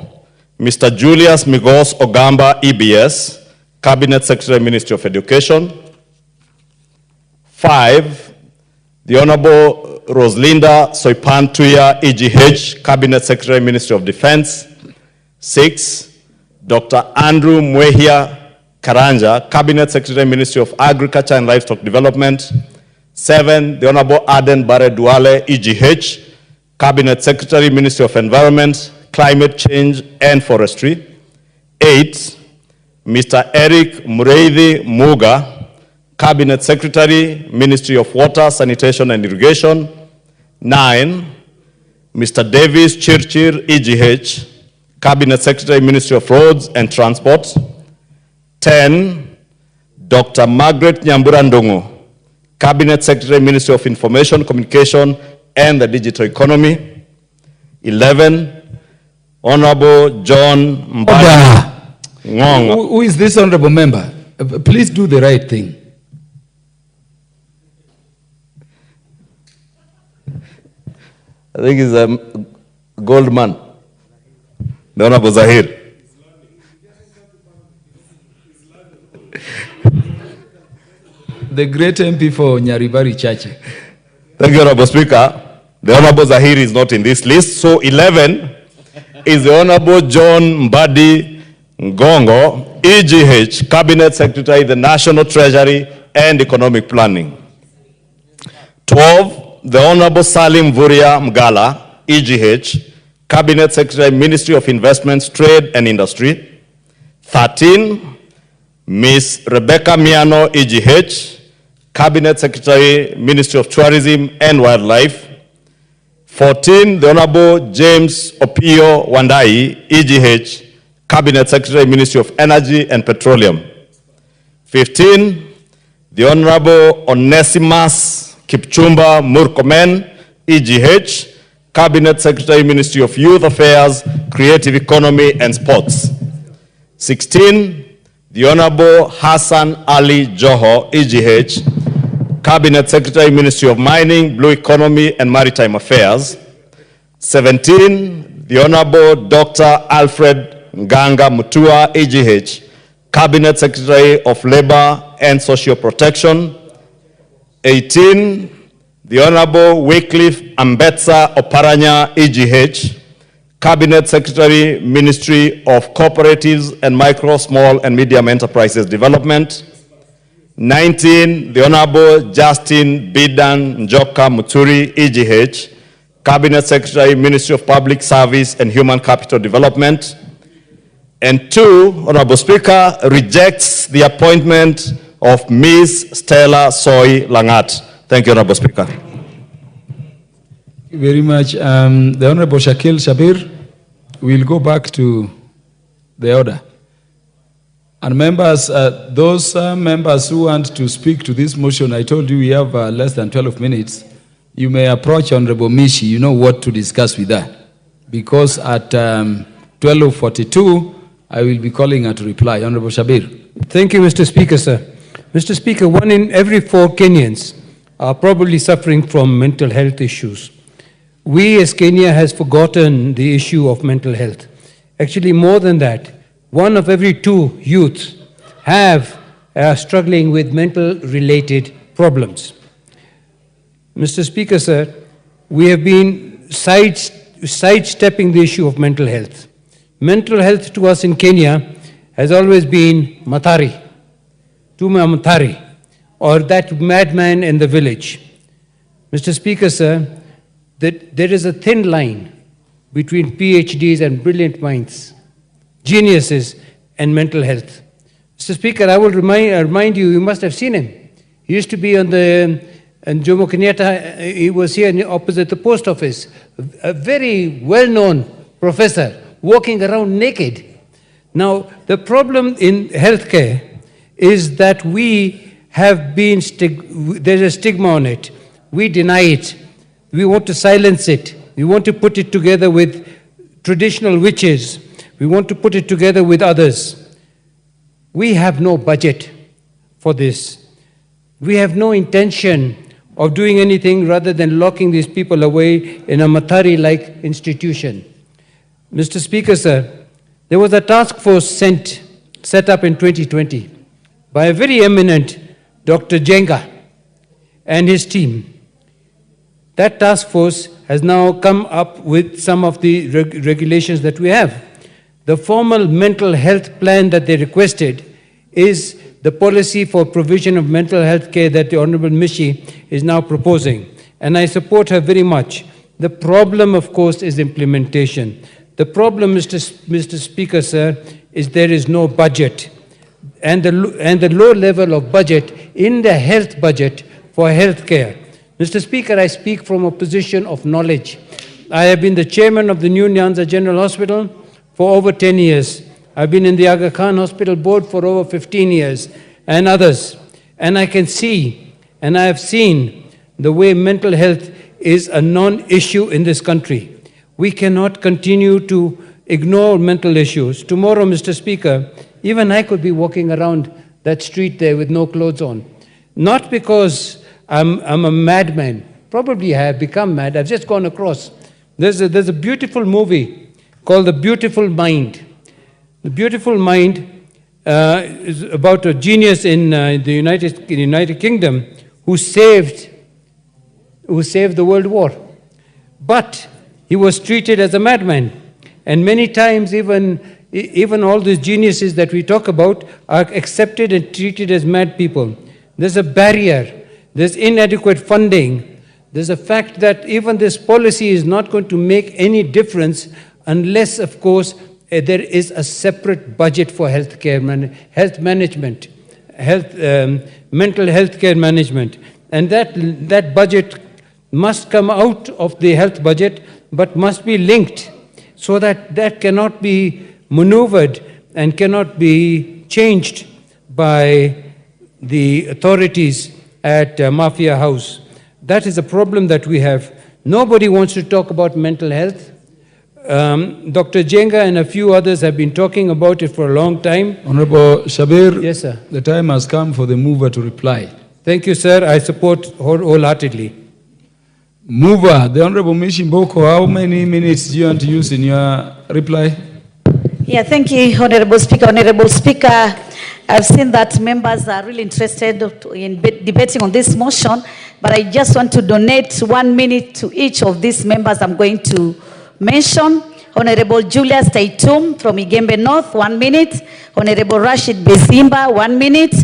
Mr. Julius Migos Ogamba, EBS, Cabinet Secretary, Ministry of Education. 5, the Honorable Roslinda Soipan Tuya, EGH, Cabinet Secretary, Ministry of Defense. 6, Dr. Andrew Mwehia Karanja, Cabinet Secretary, Ministry of Agriculture and Livestock Development. 7, the Honorable Aden Bare Duale, EGH, Cabinet Secretary, Ministry of Environment, Climate Change and Forestry. 8, Mr. Eric Mureithi Muga, Cabinet Secretary, Ministry of Water, Sanitation and Irrigation. 9, Mr. Davis Chirchir, EGH, Cabinet Secretary, Ministry of Roads and Transport. 10, Dr. Margaret Nyambura Ndungu, Cabinet Secretary, Ministry of Information, Communication and the Digital Economy. 11, Honorable John Mbadi Ngongo. Who is this honorable member? Please do the right thing. I think he's a Goldman. The Honorable Zahir. the great MP for Nyaribari Chache. Thank you, Honorable Speaker. The Honorable Zahiri is not in this list. So 11 is the Honorable John Mbadi Ngongo, EGH, Cabinet Secretary, the National Treasury and Economic Planning. 12, the Honorable Salim Vuria Mgala, EGH, Cabinet Secretary, Ministry of Investments, Trade and Industry. 13, Ms. Rebecca Miano, EGH, Cabinet Secretary, Ministry of Tourism and Wildlife. 14, the Honorable James Opio Wandai, EGH, Cabinet Secretary, Ministry of Energy and Petroleum. 15, the Honorable Onesimus Kipchumba Murkomen, EGH, Cabinet Secretary, Ministry of Youth Affairs, Creative Economy and Sports. 16, the Honorable Hassan Ali Joho, EGH, Cabinet Secretary, Ministry of Mining, Blue Economy and Maritime Affairs. 17, the Honorable Dr. Alfred Nganga Mutua, EGH, Cabinet Secretary of Labor and Social Protection. 18, the Honorable Wycliffe Ambetsa Oparanya, EGH, Cabinet Secretary, Ministry of Cooperatives and Micro, Small and Medium Enterprises Development. 19, the Honorable Justin Bidan Njoka Muturi, EGH, Cabinet Secretary, Ministry of Public Service and Human Capital Development. And 2, Honorable Speaker, rejects the appointment of Ms. Stella Soy Langat. Thank you, Honorable Speaker. Thank you very much. The Honorable Shakil Shabir will go back to the order. And members, those members who want to speak to this motion, I told you we have less than 12 minutes. You may approach Honorable Mishi, you know what to discuss with her. Because at 12:42, I will be calling her to reply. Honorable Shabir. Thank you, Mr. Speaker, sir. Mr. Speaker, 1 in every 4 Kenyans are probably suffering from mental health issues. We as Kenya has forgotten the issue of mental health. Actually, more than that, 1 of every 2 youths are struggling with mental-related problems. Mr. Speaker, sir, we have been sidestepping the issue of mental health. Mental health to us in Kenya has always been matari, tuma matari, or that madman in the village. Mr. Speaker, sir, that there is a thin line between PhDs and brilliant minds, geniuses, and mental health. Mr. Speaker, I will remind you, you must have seen him. He used to be on the Jomo Kenyatta, he was here opposite the post office, a very well-known professor, walking around naked. Now, the problem in healthcare is that we have been, there's a stigma on it. We deny it. We want to silence it. We want to put it together with traditional witches. We want to put it together with others. We have no budget for this. We have no intention of doing anything rather than locking these people away in a Matari-like institution. Mr. Speaker, sir, there was a task force set up in 2020 by a very eminent Dr. Jenga and his team. That task force has now come up with some of the regulations that we have. The formal mental health plan that they requested is the policy for provision of mental health care that the Honorable Mishi is now proposing. And I support her very much. The problem, of course, is implementation. The problem, Mr. Speaker, sir, is there is no budget. And the low level of budget in the health budget for health care. Mr. Speaker, I speak from a position of knowledge. I have been the chairman of the New Nyanza General Hospital for over 10 years. I've been in the Aga Khan Hospital Board for over 15 years and others. And I can see, and I have seen, the way mental health is a non-issue in this country. We cannot continue to ignore mental issues. Tomorrow, Mr. Speaker, even I could be walking around that street there with no clothes on. Not because I'm a madman. Probably I have become mad. I've just gone across. There's a beautiful movie called The Beautiful Mind. The Beautiful Mind is about a genius in the United Kingdom who saved the World War. But he was treated as a madman. And many times even all these geniuses that we talk about are accepted and treated as mad people. There's a barrier. There's inadequate funding. There's a fact that even this policy is not going to make any difference unless, of course, there is a separate budget for health management, mental health care management. And that budget must come out of the health budget, but must be linked so that cannot be maneuvered and cannot be changed by the authorities at Mafia House. That is a problem that we have. Nobody wants to talk about mental health. Dr. Jenga and a few others have been talking about it for a long time. Honorable Shabir, yes, sir. The time has come for the mover to reply. Thank you, sir. I support wholeheartedly. Mover, the Honorable Mishimboko, how many minutes do you want to use in your reply? Yeah, thank you, Honorable Speaker. Honorable Speaker, I've seen that members are really interested in debating on this motion, but I just want to donate 1 minute to each of these members I'm going to mention. Honorable Julius Taitum from Igembe North, 1 minute. Honorable Rashid Bezimba, 1 minute.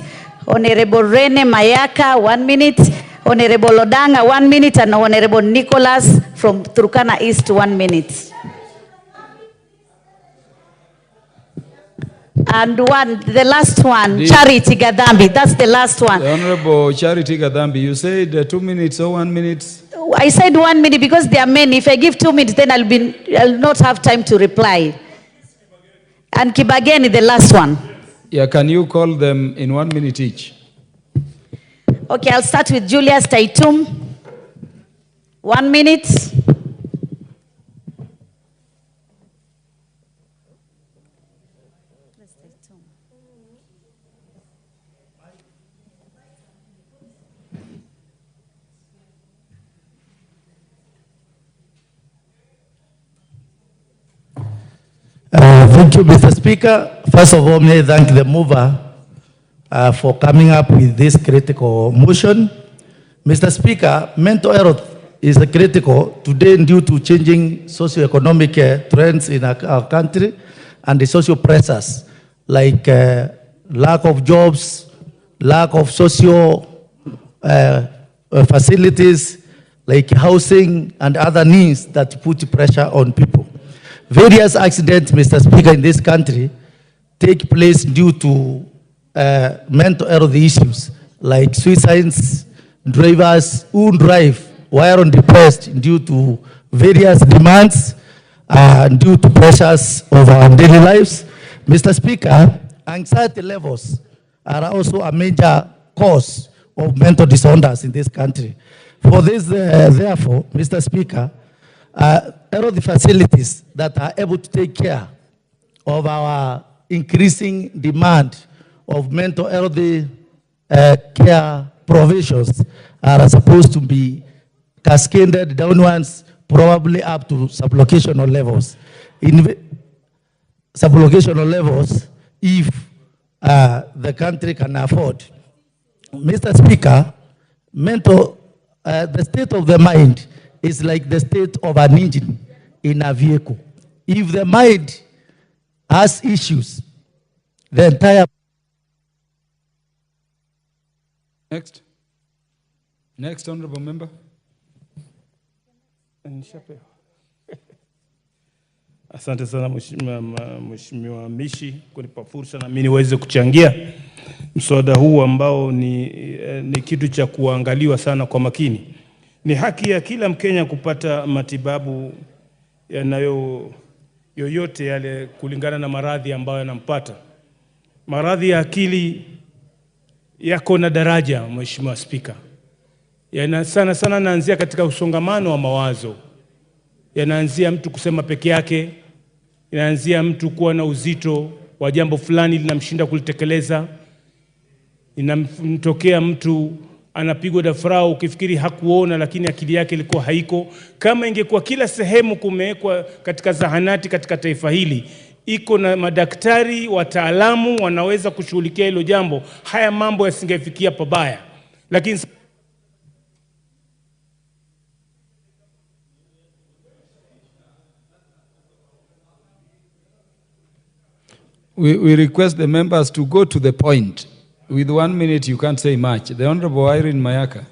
Honorable Rene Mayaka, 1 minute. Honorable Odanga, 1 minute. And Honorable Nicholas from Turkana East, 1 minute. And the last one, Charity Gadambi, that's the last one. The Honorable Charity Gadambi, you said 2 minutes or 1 minute? I said 1 minute because there are many. If I give 2 minutes, then I'll not have time to reply. And Kibageni, the last one. Yeah, can you call them in 1 minute each? Okay, I'll start with Julius Taitum. 1 minute. Thank you, Mr. Speaker. First of all, may I thank the mover for coming up with this critical motion. Mr. Speaker, mental health is critical today due to changing socio-economic trends in our country and the social pressures like lack of jobs, lack of social facilities like housing and other needs that put pressure on people. Various accidents, Mr. Speaker, in this country take place due to mental health issues like suicides, drivers who drive while depressed due to various demands and due to pressures of our daily lives. Mr. Speaker, anxiety levels are also a major cause of mental disorders in this country. For this, therefore, Mr. Speaker, health facilities that are able to take care of our increasing demand of mental health care provisions are supposed to be cascaded downwards, probably up to sublocational levels. In sublocational levels, if the country can afford. Mr. Speaker, the state of the mind is like the state of an engine in a vehicle. If the mind has issues, the entire... Next, honorable member. Asante sana Mheshimiwa Mishi kunipa fursa na mimi niweze kuchangia mswada huu ambao ni kitu cha kuangaliwa sana kwa makini. Ni haki ya kila Mkenya kupata matibabu yoyote yale kulingana na maradhi ambayo yanampata. Maradhi ya akili yako na daraja, Mheshimiwa Spika. Sana sana naanzia katika usongamano wa mawazo. Yanaanzia mtu kusema peke yake, inaanzia mtu kuwa na uzito wa jambo fulani linamshinda kulitekeleza. Inamtokea mtu anapigwa dafrau ukifikiri hakuona lakini akili yake ilikuwa haiko. Kama ingekuwa kila sehemu kumewekwa katika zahanati katika taifa hili, iko na madaktari wataalamu wanaweza kushughulikia hilo jambo, haya mambo yasingefikia pabaya. Lakini we request the members to go to the point. With 1 minute, you can't say much. The Honorable Irene Mayaka.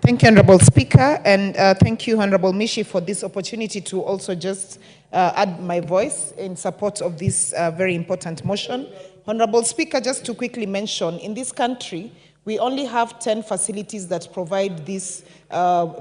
Thank you, Honorable Speaker, and thank you, Honorable Mishi, for this opportunity to also just add my voice in support of this very important motion. Honorable Speaker, just to quickly mention, in this country, we only have 10 facilities that provide this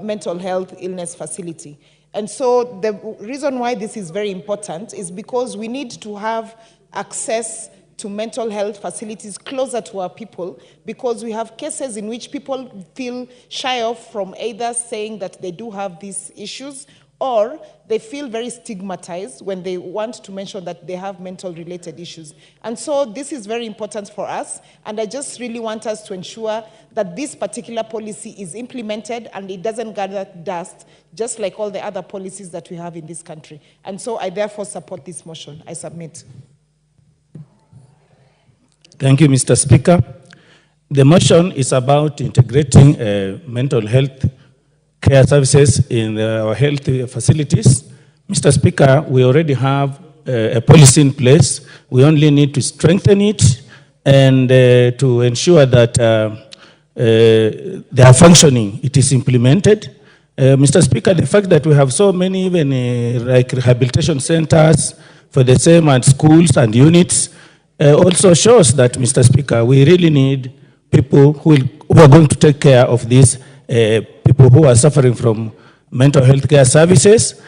mental health illness facility. And so the reason why this is very important is because we need to have access to mental health facilities closer to our people, because we have cases in which people feel shy off from either saying that they do have these issues, or they feel very stigmatized when they want to mention that they have mental related issues. And so this is very important for us, and I just really want us to ensure that this particular policy is implemented and it doesn't gather dust, just like all the other policies that we have in this country. And so I therefore support this motion. I submit. Thank you, Mr. Speaker. The motion is about integrating mental health care services in our health facilities. Mr. Speaker, we already have a policy in place. We only need to strengthen it and to ensure that they are functioning, it is implemented. Mr. Speaker, the fact that we have so many even like rehabilitation centers for the same at schools and units also shows that, Mr. Speaker, we really need people who are going to take care of these people who are suffering from mental health care services.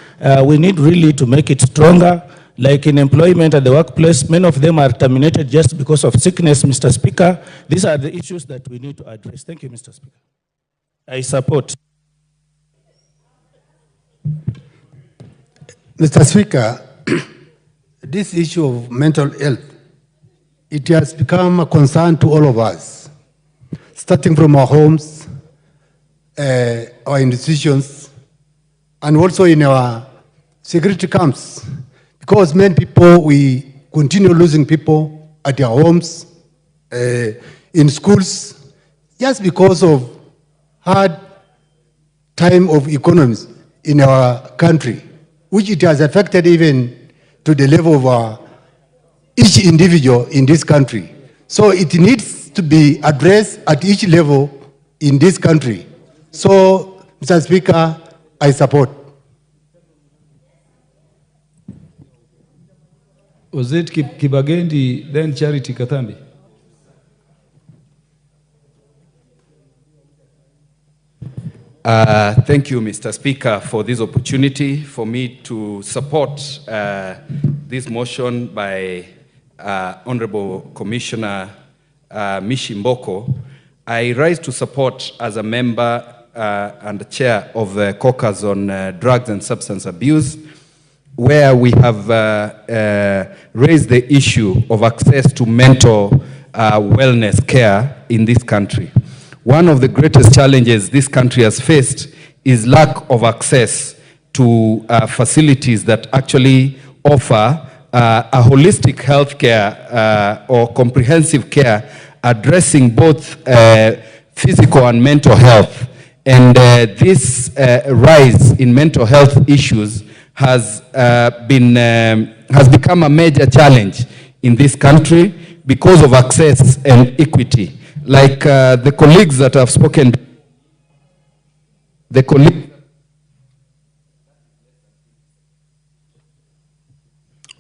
We need really to make it stronger. Like in employment at the workplace, many of them are terminated just because of sickness, Mr. Speaker. These are the issues that we need to address. Thank you, Mr. Speaker. I support. Mr. Speaker, this issue of mental health, it has become a concern to all of us, starting from our homes, our institutions, and also in our security camps, because many people, we continue losing people at their homes, in schools, just because of hard time of economies in our country, which it has affected even to the level of each individual in this country. So it needs to be addressed at each level in this country. So, Mr. Speaker, I support. Was it Kibagendi, then Charity Katambi? Thank you, Mr. Speaker, for this opportunity for me to support this motion by Honorable Commissioner Mishi. I rise to support as a member and chair of the caucus on drugs and substance abuse, where we have raised the issue of access to mental wellness care in this country. One of the greatest challenges this country has faced is lack of access to facilities that actually offer a holistic health care or comprehensive care addressing both physical and mental health. And this rise in mental health issues has become a major challenge in this country because of access and equity. Like the colleagues that have spoken,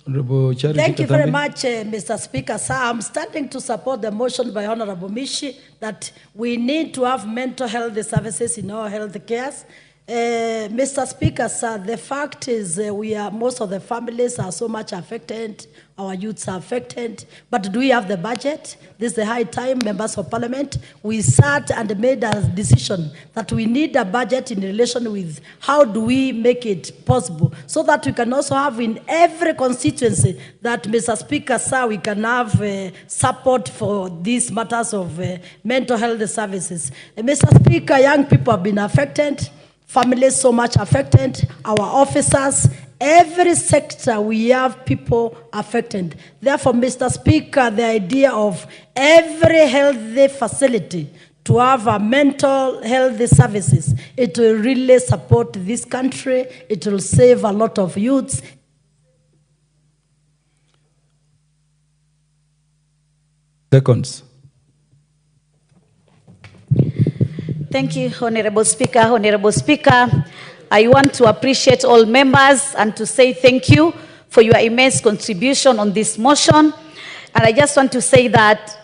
Thank you very much, Mr. Speaker. Sir, I'm standing to support the motion by Honorable Mishi that we need to have mental health services in our health cares. Mr. Speaker, sir, the fact is most of the families are so much affected, our youths are affected, but do we have the budget? This is the high time, members of parliament, we sat and made a decision that we need a budget in relation with how do we make it possible, so that we can also have in every constituency that, Mr. Speaker, sir, we can have support for these matters of mental health services. Mr. Speaker, young people have been affected, families so much affected, our officers, Every sector we have people affected. Therefore, Mr. Speaker, the idea of every healthy facility to have a mental health services, it will really support this country. It will save a lot of youths. Seconds. Thank you, Honorable Speaker. Honorable Speaker, I want to appreciate all members and to say thank you for your immense contribution on this motion. And I just want to say that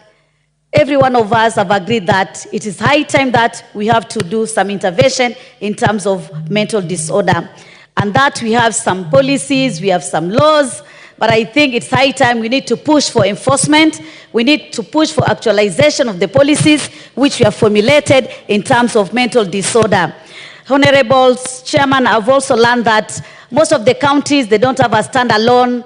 every one of us have agreed that it is high time that we have to do some intervention in terms of mental disorder. And that we have some policies, we have some laws, but I think it's high time we need to push for enforcement. We need to push for actualization of the policies which we have formulated in terms of mental disorder. Honorable Chairman, I've also learned that most of the counties, they don't have a standalone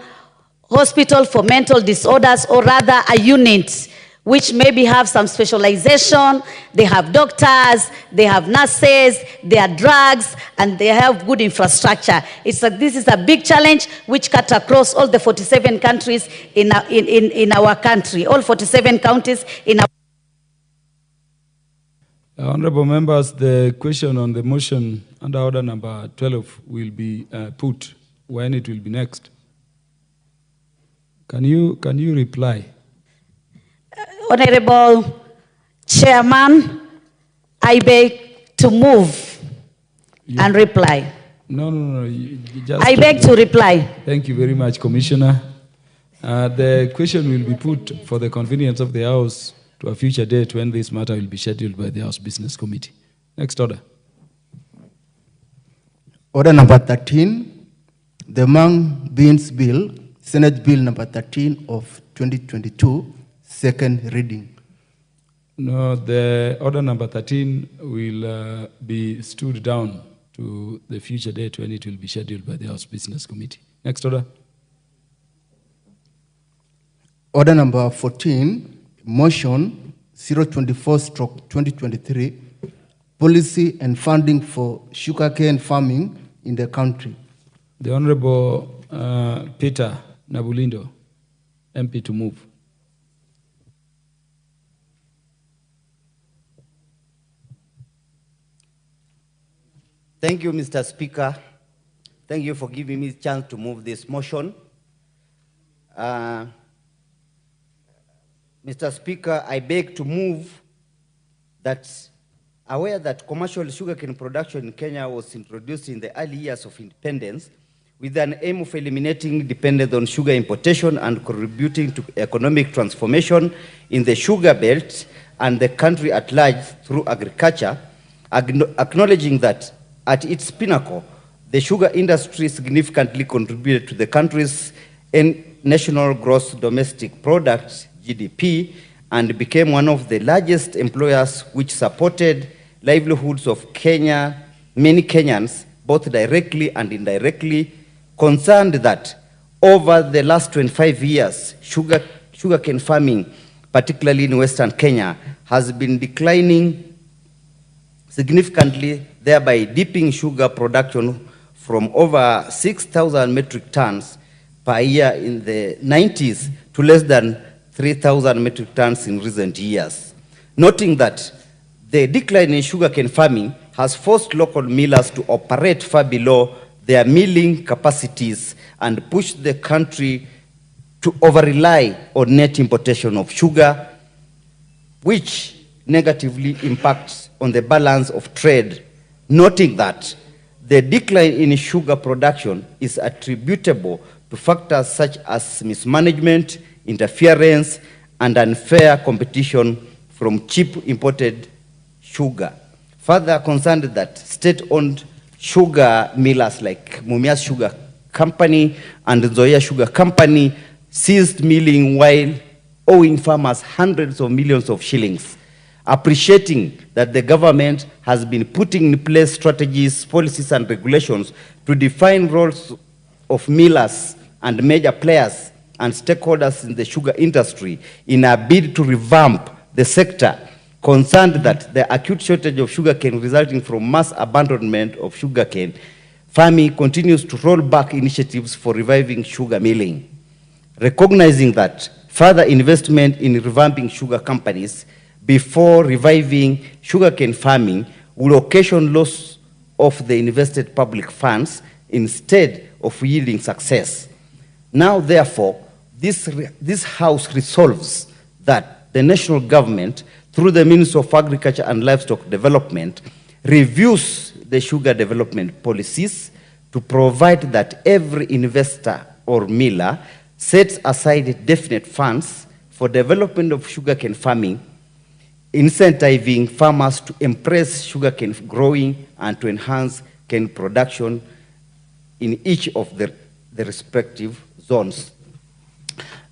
hospital for mental disorders, or rather a unit which maybe have some specialization. They have doctors, they have nurses, they have drugs, and they have good infrastructure. This is a big challenge which cut across all the 47 countries in our country, all 47 counties in our Honorable members, the question on the motion under order number 12 will be put when it will be next. Can you reply? Honorable Chairman, I beg to move and reply. No. I beg to reply. Thank you very much, Commissioner. The question will be put for the convenience of the House to a future date when this matter will be scheduled by the House Business Committee. Next order. Order number 13, the Mung Beans Bill, Senate Bill number 13 of 2022, second reading. No, the order number 13 will be stood down to the future date when it will be scheduled by the House Business Committee. Next order. Order number 14, motion 024/2023, policy and funding for sugarcane farming in the country. The Honorable Peter Nabulindo, MP, to move. Thank you, Mr. Speaker. Thank you for giving me a chance to move this motion. Mr. Speaker, I beg to move that, aware that commercial sugarcane production in Kenya was introduced in the early years of independence with an aim of eliminating dependence on sugar importation and contributing to economic transformation in the sugar belt and the country at large through agriculture, acknowledging that at its pinnacle, the sugar industry significantly contributed to the country's national gross domestic product, GDP, and became one of the largest employers which supported livelihoods of many Kenyans, both directly and indirectly, concerned that over the last 25 years, sugarcane farming, particularly in Western Kenya, has been declining significantly, thereby dipping sugar production from over 6,000 metric tons per year in the 90s to less than 3,000 metric tons in recent years. Noting that the decline in sugarcane farming has forced local millers to operate far below their milling capacities and pushed the country to over-rely on net importation of sugar, which negatively impacts on the balance of trade, noting that the decline in sugar production is attributable to factors such as mismanagement, interference, and unfair competition from cheap imported sugar. Further concerned that state-owned sugar millers like Mumias Sugar Company and Zoya Sugar Company ceased milling while owing farmers hundreds of millions of shillings. Appreciating that the government has been putting in place strategies, policies, and regulations to define roles of millers and major players and stakeholders in the sugar industry in a bid to revamp the sector, concerned that the acute shortage of sugarcane resulting from mass abandonment of sugarcane farming continues to roll back initiatives for reviving sugar milling, recognizing that further investment in revamping sugar companies before reviving sugarcane farming will occasion loss of the invested public funds instead of yielding success. Now, therefore, this House resolves that the national government, through the Ministry of Agriculture and Livestock Development, reviews the sugar development policies to provide that every investor or miller sets aside definite funds for development of sugarcane farming, incentivizing farmers to embrace sugarcane growing and to enhance cane production in each of the respective zones.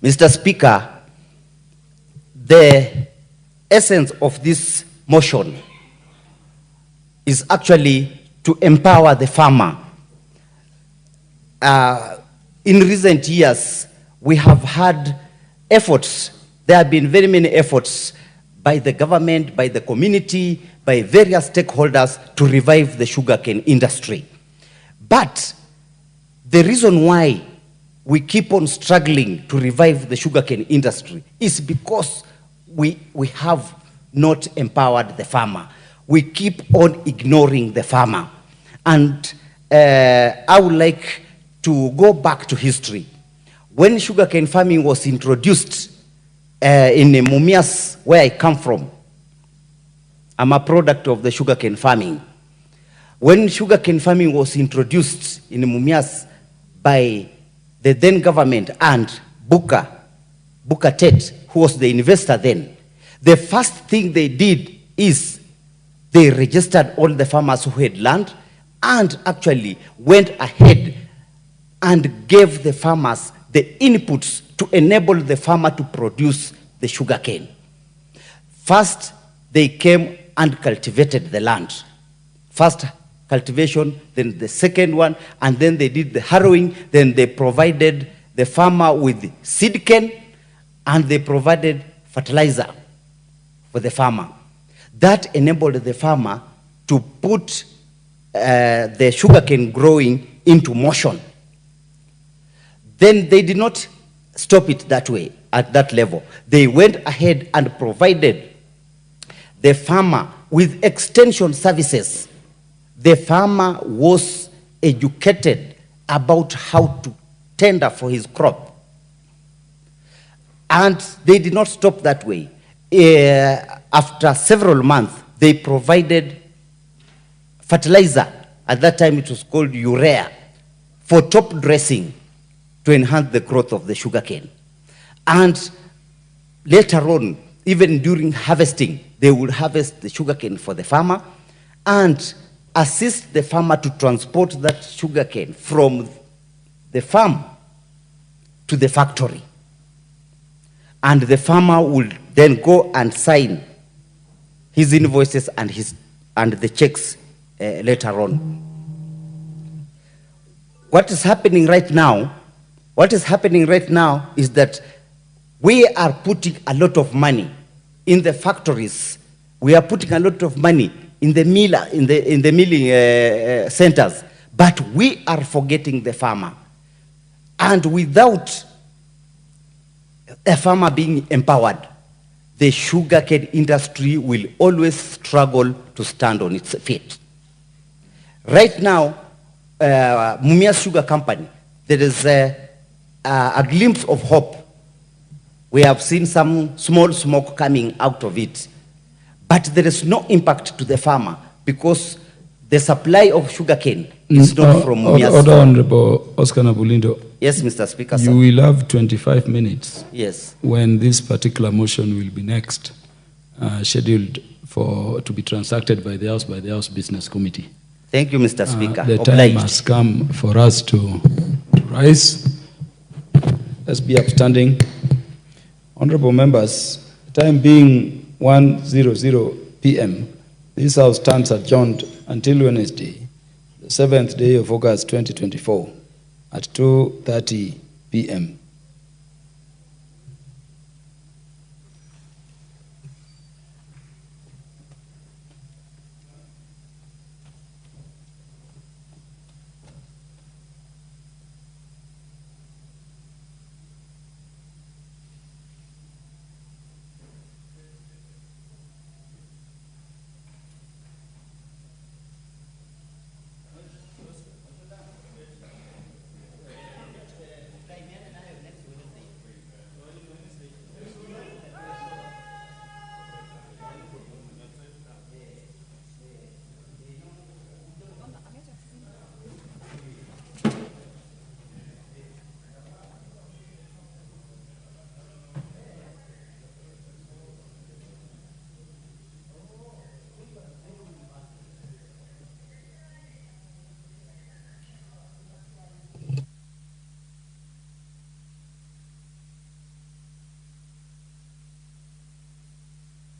Mr. Speaker, the essence of this motion is actually to empower the farmer. In recent years, we have had efforts. There have been very many efforts by the government, by the community, by various stakeholders to revive the sugarcane industry. But the reason why we keep on struggling to revive the sugarcane industry is because we have not empowered the farmer. We keep on ignoring the farmer. And I would like to go back to history. When sugarcane farming was introduced in Mumias, where I come from, I'm a product of the sugarcane farming. When sugarcane farming was introduced in Mumias by the then government and Booker Tet, who was the investor then, the first thing they did is they registered all the farmers who had land and actually went ahead and gave the farmers the inputs to enable the farmer to produce the sugarcane. First, they came and cultivated the land. First cultivation, then the second one, and then they did the harrowing, then they provided the farmer with seed cane, and they provided fertilizer for the farmer. That enabled the farmer to put the sugarcane growing into motion. Then they did not stop it that way, at that level. They went ahead and provided the farmer with extension services. The farmer was educated about how to tender for his crop. And they did not stop that way. After several months, they provided fertilizer. At that time, it was called urea, for top dressing to enhance the growth of the sugarcane. And later on, even during harvesting, they would harvest the sugarcane for the farmer and assist the farmer to transport that sugarcane from the farm to the factory. And the farmer would then go and sign his invoices and the checks later on. What is happening right now is that we are putting a lot of money in the factories. We are putting a lot of money in the milling centers, but we are forgetting the farmer. And without a farmer being empowered, the sugarcane industry will always struggle to stand on its feet. Right now, Mumias Sugar Company, there is a glimpse of hope. We have seen some small smoke coming out of it. But there is no impact to the farmer because the supply of sugarcane is not from Mumias. Order, Honorable Oscar Nabulindo. Yes, Mr. Speaker, sir. You will have 25 minutes. Yes. When this particular motion will be next scheduled to be transacted by the House Business Committee. Thank you, Mr. Speaker. The time has come for us to rise. Let's be upstanding. Honorable members, the time being 1:00 p.m., this House stands adjourned until Wednesday, the 7th day of August 2024 at 2:30 p.m.